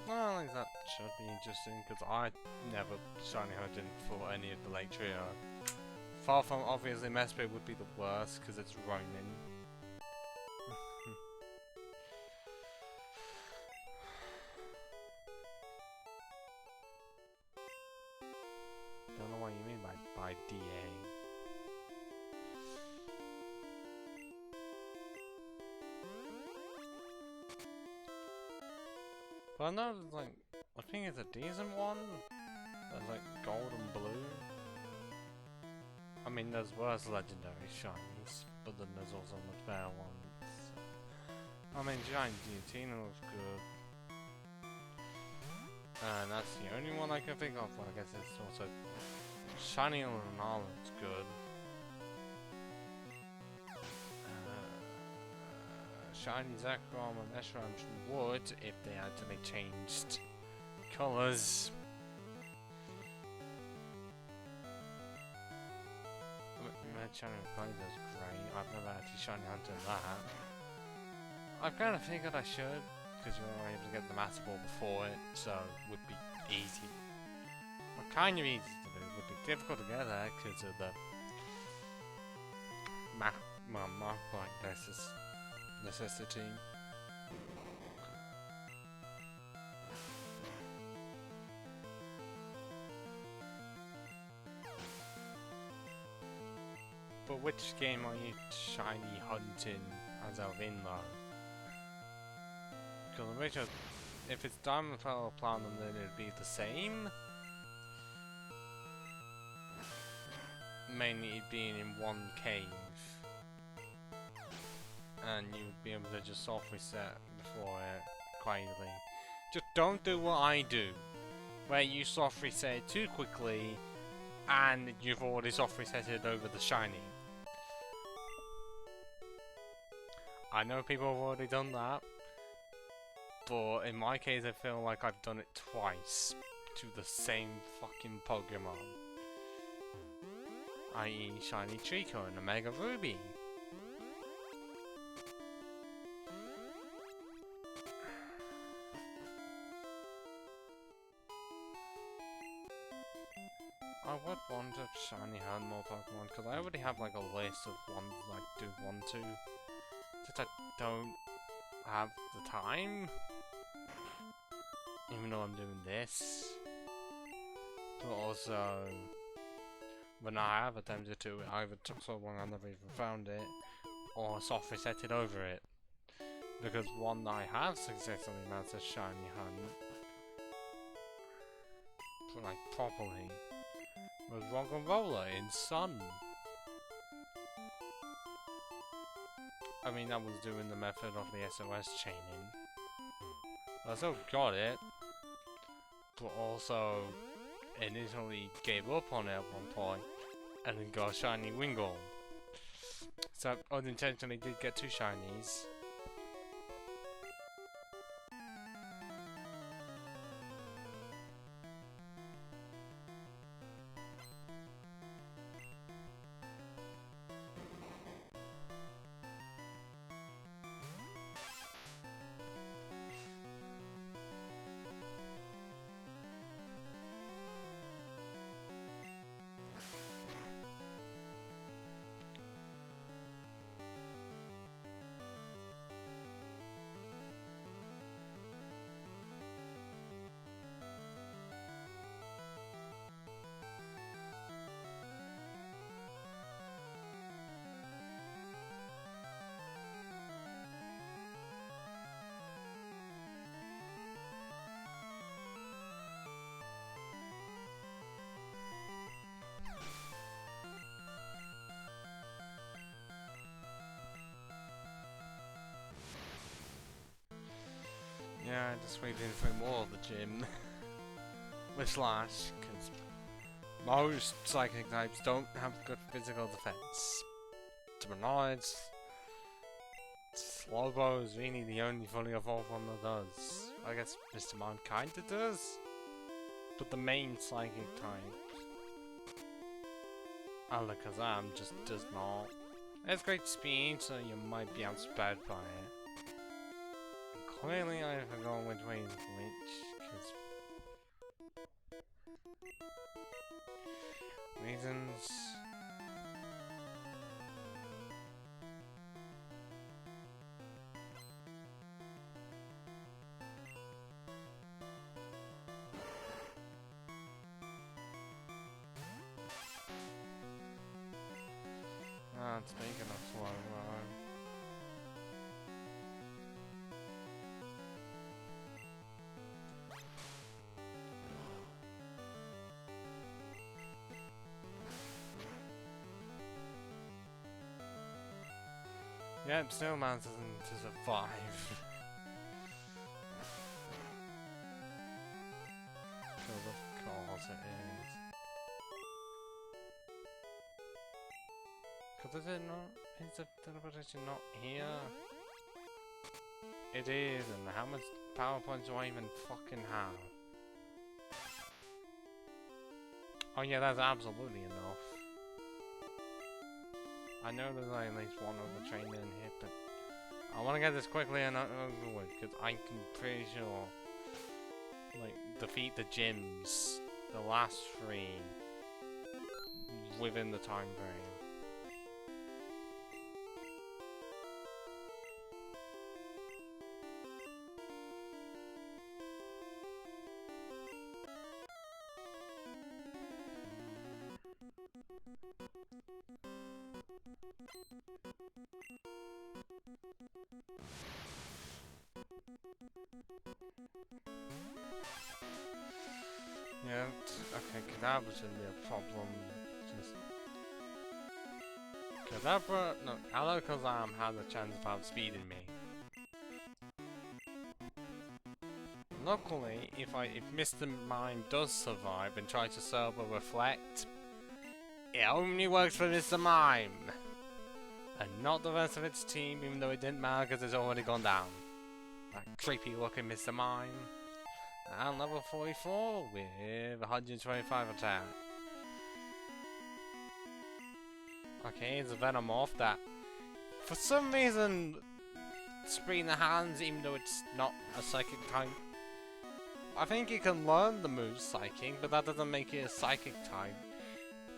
Well, I think that should be interesting, because I never shiny hunted for any of the late trio. Far from obviously Mesprit would be the worst, because it's Ronin. Don't know what you mean by DA. But I know, like, I think it's a decent one. That's like gold and blue. I mean, there's worse legendary shinies, but then there's also much better ones. I mean, Giant Giratina looks good. And that's the only one I can think of, but I guess it's also Shiny Lunala looks good. Shiny Zekrom and Esrange would if they actually changed colours. Shiny Rayquaza is great. I've never actually shiny hunted that. I kind of figured I should, because you were able to get the Master Ball before it, so it would be easy. Well, kind of easy to do. It would be difficult to get there because of the mark point necessity. But which game are you shiny hunting as of in though? Because I'm pretty sure if it's Diamond Pearl Platinum then it'd be the same. Mainly it being in one cave. And you would be able to just soft reset before it quite easily. Just don't do what I do. where you soft reset it too quickly and you've already soft resetted over the shiny. I know people have already done that, but in my case I feel like I've done it twice to the same fucking Pokemon. I.e. Shiny Trico and Omega Ruby. I would want to shiny hunt more Pokemon because I already have like a list of ones I do want to. Just I don't have the time. Even though I'm doing this. But also, when I have attempted to, it either took so long I never even found it, or soft resetted over it. Because one I have successfully managed to shiny hunt, like properly, was Rock and Roller in Sun. I mean, I was doing the method of the SOS chaining. I still got it, but also initially gave up on it at one point, and then got a shiny Wingull. So I unintentionally did get 2 shinies. Yeah, just waiting for more of the gym. With Slash, because most psychic types don't have good physical defense. To my knowledge, Slowbo is really the only fully evolved one that does. I guess Mr. Mime kinda does, but the main psychic type, Alakazam, just does not. It has great speed, so you might be outspread by it. Clearly I forgot which way is which, because reasons. Ah, it's making a slow run. Yep, still manages to survive. Because of course it is. Because is it not? Is the teleportation not here? It is, and how much power points do I even fucking have? Oh yeah, that's absolutely enough. I know there's like at least one other trainer in here, but I want to get this quickly and over with, because I'm pretty sure, like, defeat the gyms, the last 3, within the time frame. Yeah, okay, Kadabra shouldn't be a problem. Just Kadabra, no, Alakazam had a chance of outspeeding me. Luckily, if Mr. Mime does survive and tries to servo reflect, it only works for Mr. Mime, and not the rest of its team, even though it didn't matter because it's already gone down. That creepy looking Mr. Mime. And level 44 with 125 attack. Okay, it's a Venomoth that, for some reason, Spree in the hands, even though it's not a psychic type. I think you can learn the move Psychic, but that doesn't make it a psychic type.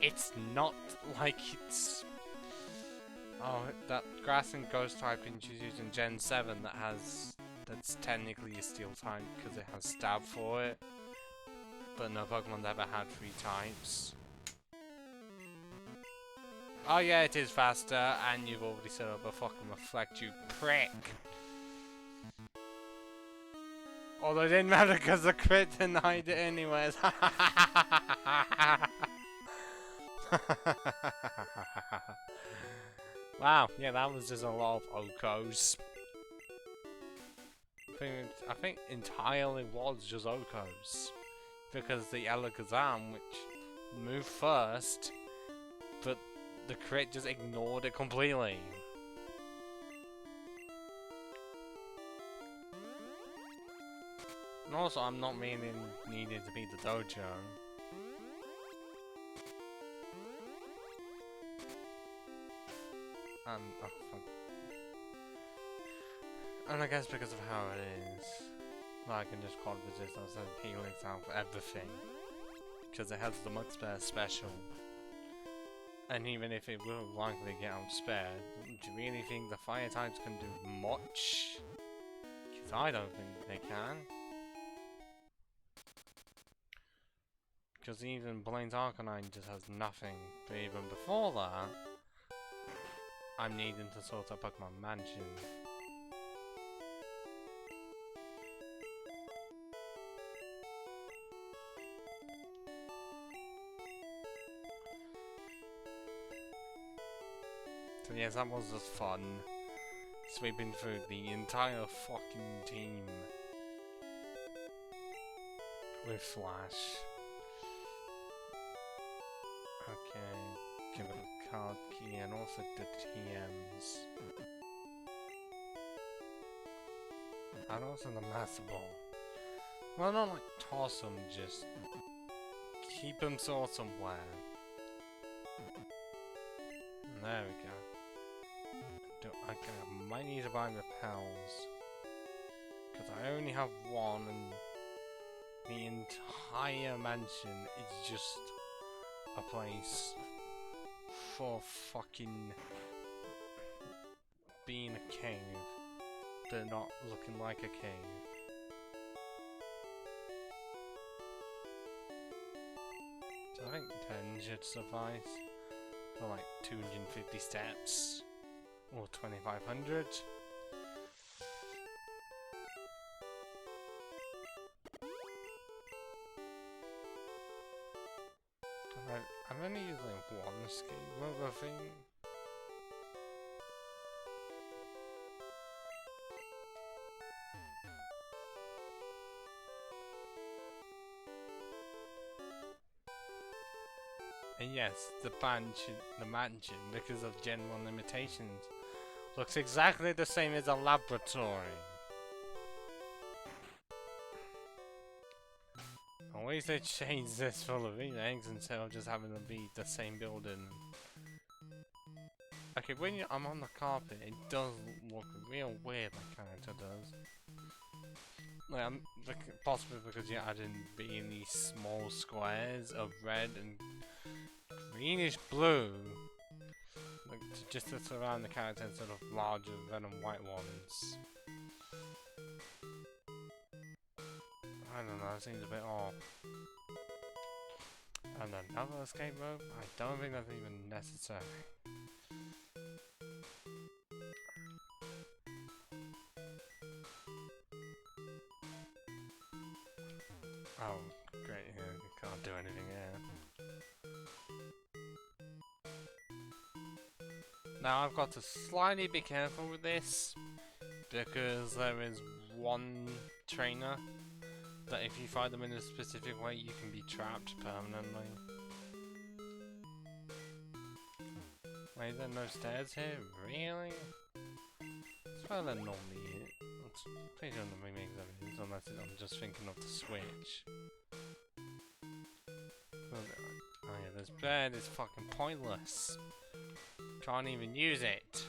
It's not like it's... Oh, that Grass and Ghost type introduced in Gen 7 that's technically a Steel type because it has Stab for it. But no Pokemon's ever had 3 types. Oh yeah, it is faster, and you've already set up a fucking Reflect, you prick! Although it didn't matter because the crit denied it anyways. Wow, yeah, that was just a lot of Okos. I think entirely was just Okos. Because the Alakazam, which moved first, but the crit just ignored it completely. And also, I'm not meaning needing to beat the dojo. Oh, fuck. And I guess because of how it is, I can just quad resistance and healing sound for everything. Because it has the Mug Spare special. And even if it will likely get outspared, do you really think the fire types can do much? Because I don't think they can. Because even Blaine's Arcanine just has nothing. But even before that, I'm needing to sort out Pokemon Mansion. So yes, that was just fun. Sweeping through the entire fucking team. With Flash. Okay, give it a card key and also the TMs. And also the Master Ball. Well, not like toss them, just keep them stored somewhere. There we go. I might need to buy repels. Because I only have one and the entire mansion is just a place for fucking being a cave, but not looking like a cave. So I think 10 should suffice for like 250 steps or 2500. I'm only using one escape rope, I think. And yes, the mansion, because of Gen 1 limitations, looks exactly the same as a laboratory. At least they changed this for the remakes instead of just having them be the same building. Okay, when I'm on the carpet, it does look real weird, my character does. Like, possibly because you're adding in these small squares of red and greenish blue, like just to surround the character instead of larger red and white ones. I don't know, it seems a bit off. And another escape rope? I don't think that's even necessary. Oh, great, yeah, you can't do anything here. Now I've got to slightly be careful with this, because there is one trainer that if you find them in a specific way, you can be trapped permanently. Wait, there are no stairs here? Really? That's where they're normally it. Please don't make me examine, unless I'm just thinking of the Switch. Oh yeah, this bed is fucking pointless. Can't even use it.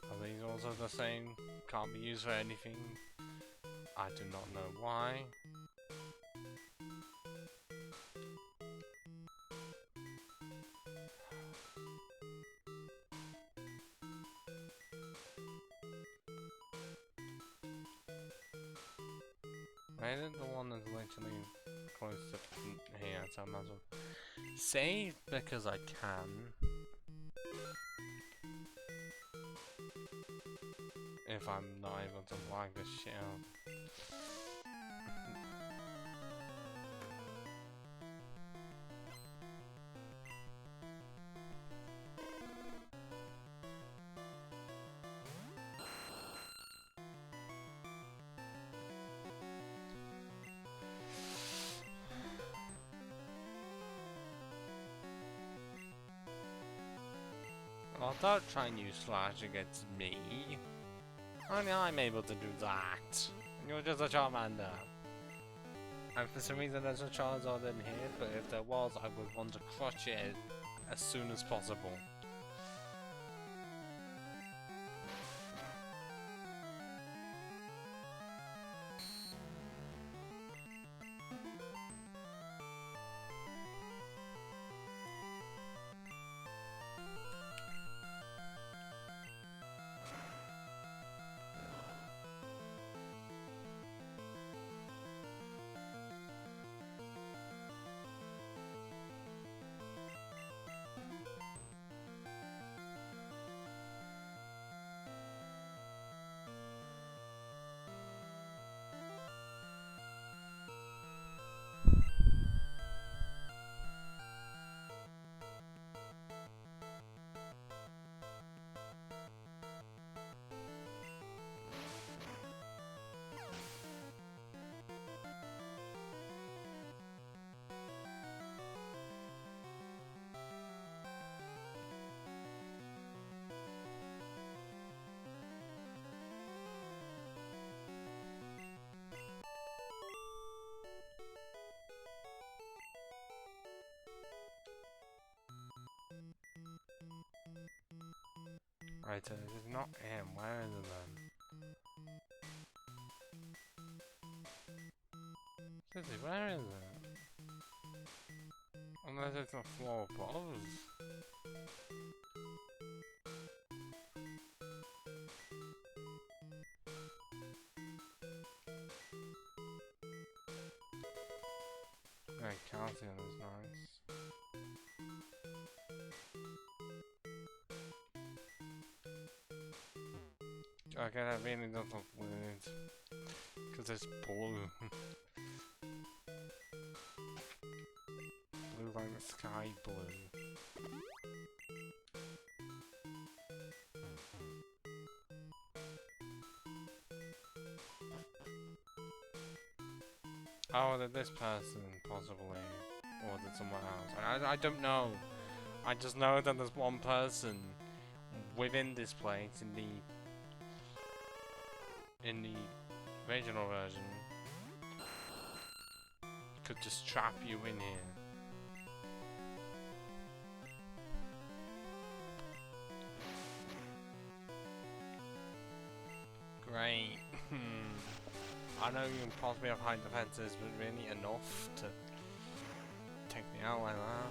Are these also the same? Can't be used for anything. I do not know why. Why is it the one that's literally close to here, so I might as well save because I can. If I'm not able to lag this shit out. Oh, don't try and use Slash against me. Only I'm able to do that. And you're just a Charmander. And for some reason there's a Charizard in here, but if there was, I would want to crush it as soon as possible. Right, so this is not him. Where is it then? Seriously, where is it? Unless it's a floor above. Right, Calcium is nice. Okay, that really does look weird. Because it's blue. Blue like the sky blue. Oh, did this person possibly? Or did someone else? I don't know. I just know that there's one person within this place in the original version could just trap you in here. Great. I know you can possibly have high defenses, but really enough to take me out like that?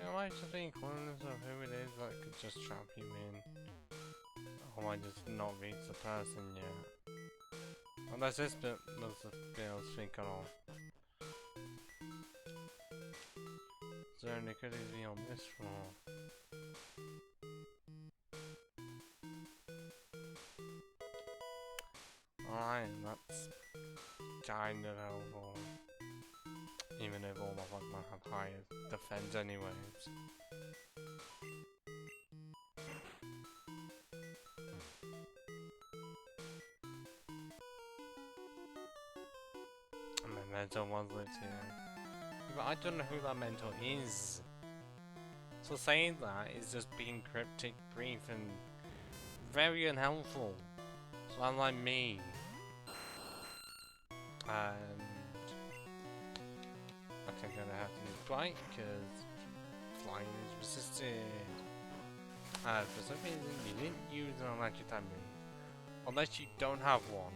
Am I just being clueless of who it is that could just trap you in? Or am I just not reached the person yet? Unless this bit was the bit I was thinking of. So it could be on this floor. Alright, that's kind of helpful. Even if all my Pokemon have higher defense anyways. And my mentor was lit here. But I don't know who that mentor is. So saying that is just being cryptic, brief, and very unhelpful. So unlike me. And I think I'm gonna have to use Bite because flying is resisted. And for some reason you didn't use an electric type move. Unless you don't have one.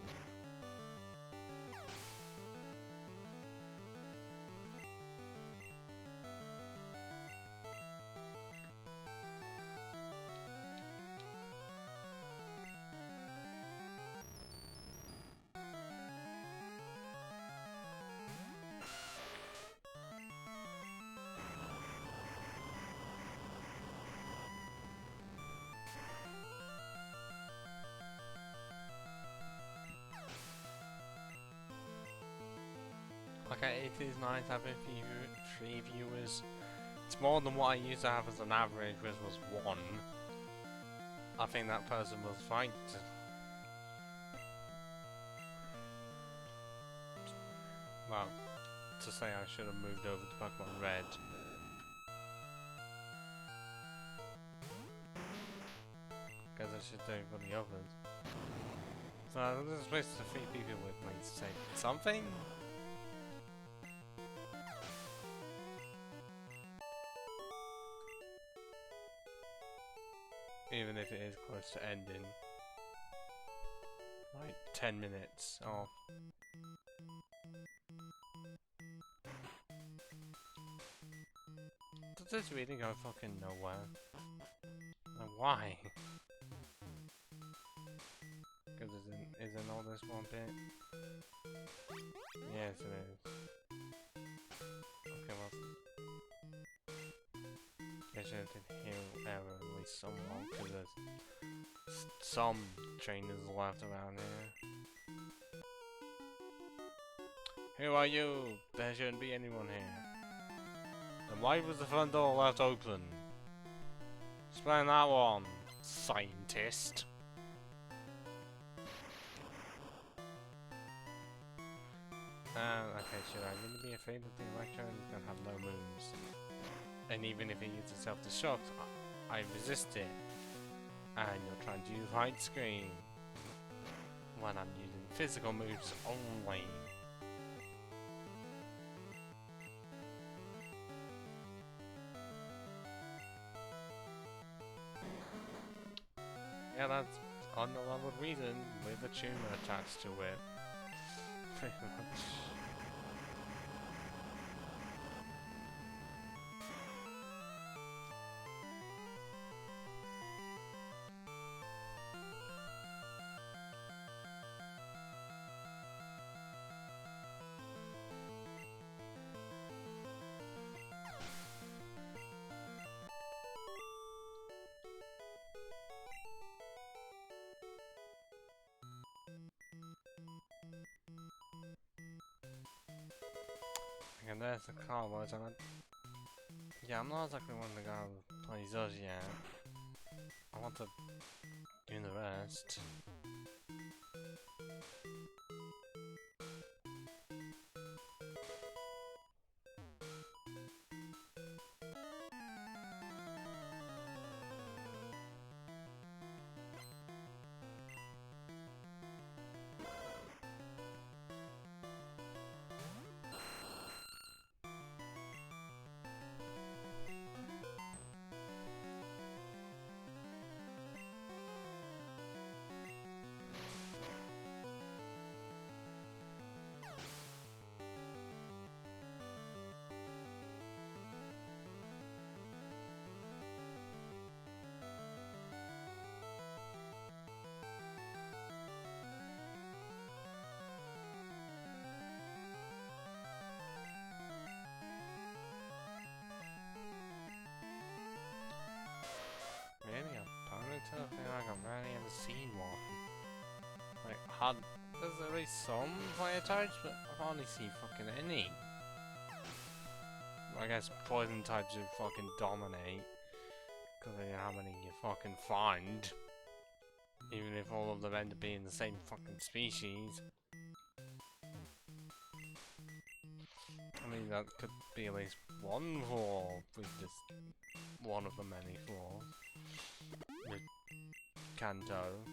Okay, it is nice having three viewers. It's more than what I used to have as an average, which was 1. I think that person was right. Well, to say I should have moved over to Pokemon Red. Because I should do it for the others. So I was supposed to 3 people with me to say something? Even if it is close to ending. Like 10 minutes off. Does this really go fucking nowhere? And why? Because isn't all this one bit? Yes it is. Okay, well. I should have did hear error at least somewhat, because there's some trainers left around here. Who are you? There shouldn't be anyone here. Then why was the front door left open? Explain that one, scientist. Okay, should I really be afraid of the Electro? He's gonna have no moves. And even if he uses self-destruct, I resist it. And you're trying to use hide screen when I'm using physical moves only. Yeah, that's unleveled reason with a tumor attached to it. Pretty much. And there's the car was, and yeah, I'm not exactly one of the guys who plays us yet. I want to do the rest. I've rarely ever seen one. Like, there's at least some fire types, but I hardly see fucking any. I guess poison types would fucking dominate, because of how many you fucking find. Even if all of them end up being the same fucking species. I mean, that could be at least one floor with just one of the many floors. With Kanto,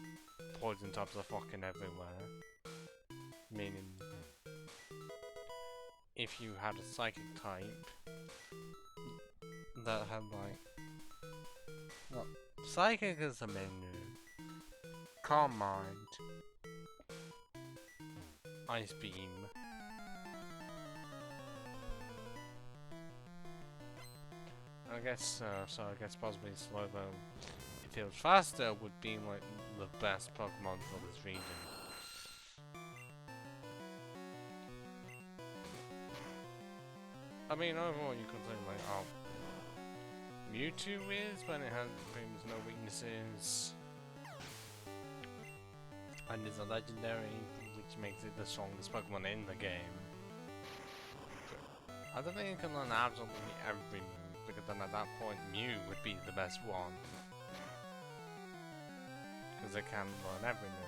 poison types are fucking everywhere. Meaning, if you had a psychic type that had like, well, psychic is a menu, calm mind, ice beam. I guess so. I guess possibly Slobo, if it was faster, would be like the best Pokemon for this region. I mean, overall, you could say like, oh, Mewtwo is, but it has pretty much no weaknesses, and is a legendary, which makes it the strongest Pokemon in the game. I don't think it can learn absolutely every move, because then at that point Mew would be the best one. Because it can learn every move.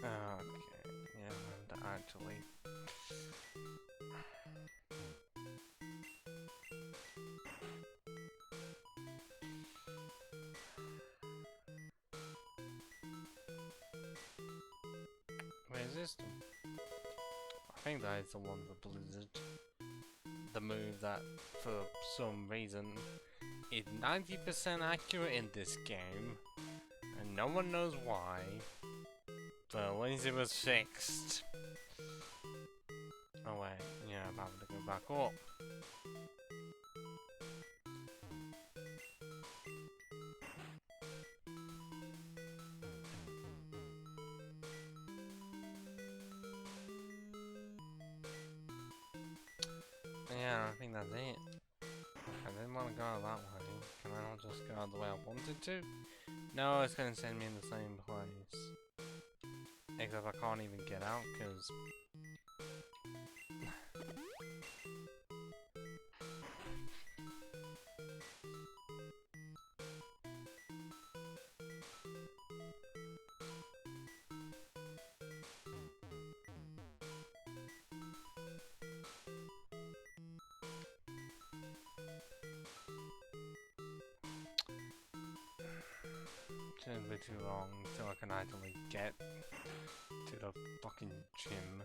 Okay, yeah, and actually... Wait, is this the... I think that is the one for Blizzard. The move that, for some reason, is 90% accurate in this game, and no one knows why, but at least it was fixed. Oh wait, yeah, I'm having to go back up. Yeah, I think that's it. I didn't want to go that way. Can I not just go the way I wanted to? No, it's going to send me in the same place. Except I can't even get out because... shouldn't be too long until I can actually get to the fucking gym.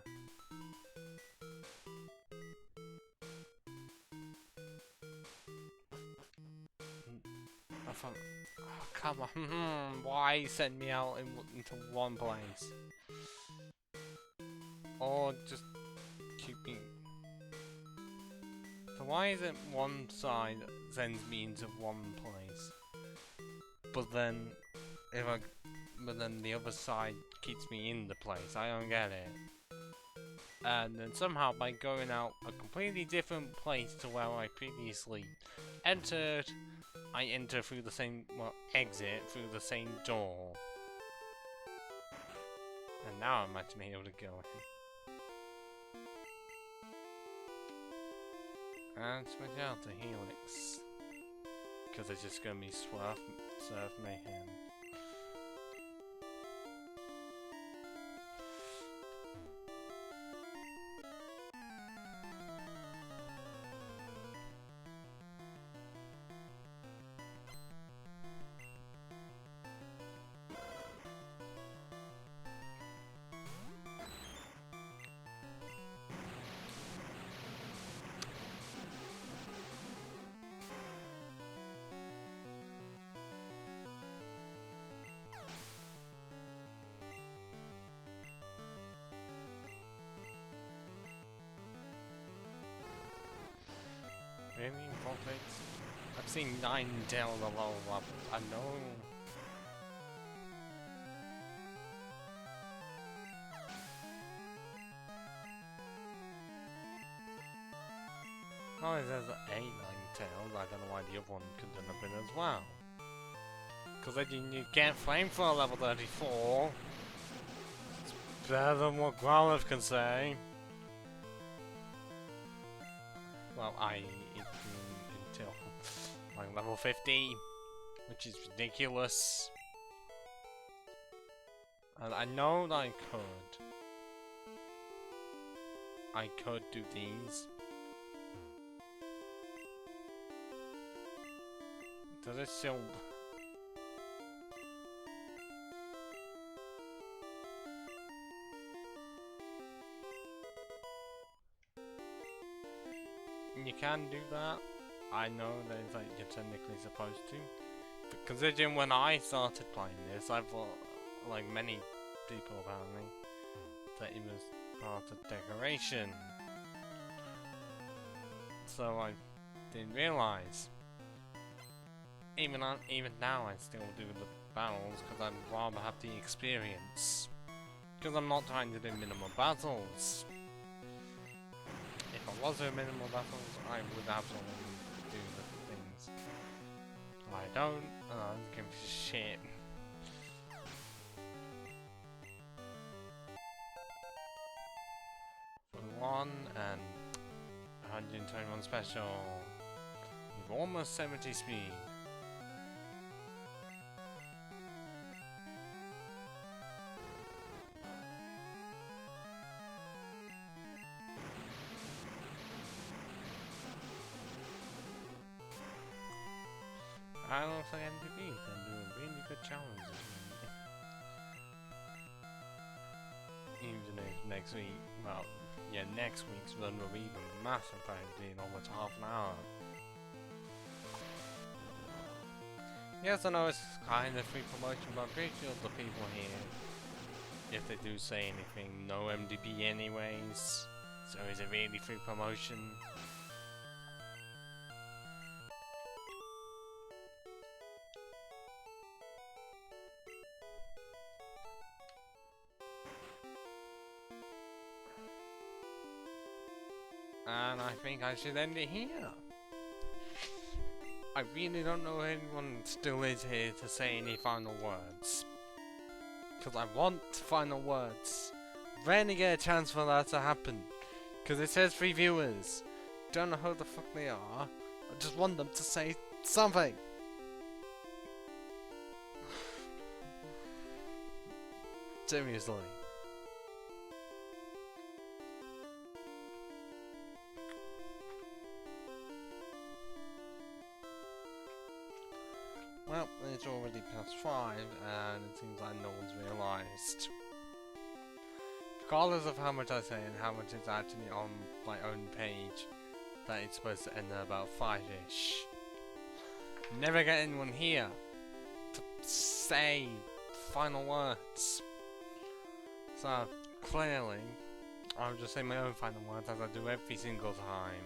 I thought, oh, come on, why send me out into one place? Or just keep me... So why is it one side sends me into one place? But then the other side keeps me in the place. I don't get it. And then somehow by going out a completely different place to where I previously entered, I enter through the same, well, exit through the same door. And now I'm actually able to go in. And switch out to Helix. Because it's just going to be Surf Mayhem. Really? VODS? I've seen 9 down the low level. I know. Oh, it says 8 tails. I don't know why the other one couldn't have been as well. Because then you get flamethrower level 34. It's better than what Growlithe can say. Well, until like level 50, which is ridiculous. And I know that I could do these. Does it still? You can do that. I know that it's like you're technically supposed to. But considering when I started playing this, I thought, like many people apparently, that it was part of decoration. So I didn't realise. Even now I still do the battles because I'd rather have the experience. Because I'm not trying to do minimal battles. If I was doing minimal battles, I would absolutely do the things. I don't, and I don't give a shit. For 1 and 121 special. With almost 70 speed. I don't think MDB can do a really good challenge this week. Even if next week, well, yeah, next week's run will be even massive, apparently, in almost half an hour. Yes, I know it's kind of free promotion, but I'm pretty sure the people here, if they do say anything, no MDB anyways. So is it really free promotion? And I think I should end it here. I really don't know if anyone still is here to say any final words. Because I want final words. Rarely get a chance for that to happen. Because it says 3 viewers. Don't know who the fuck they are. I just want them to say something. Seriously. Well, it's already past 5, and it seems like no one's realised. Regardless of how much I say and how much is actually on my own page, that it's supposed to end at about 5-ish. Never get anyone here to say final words. So, clearly, I'll just say my own final words as I do every single time.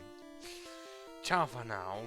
Ciao for now.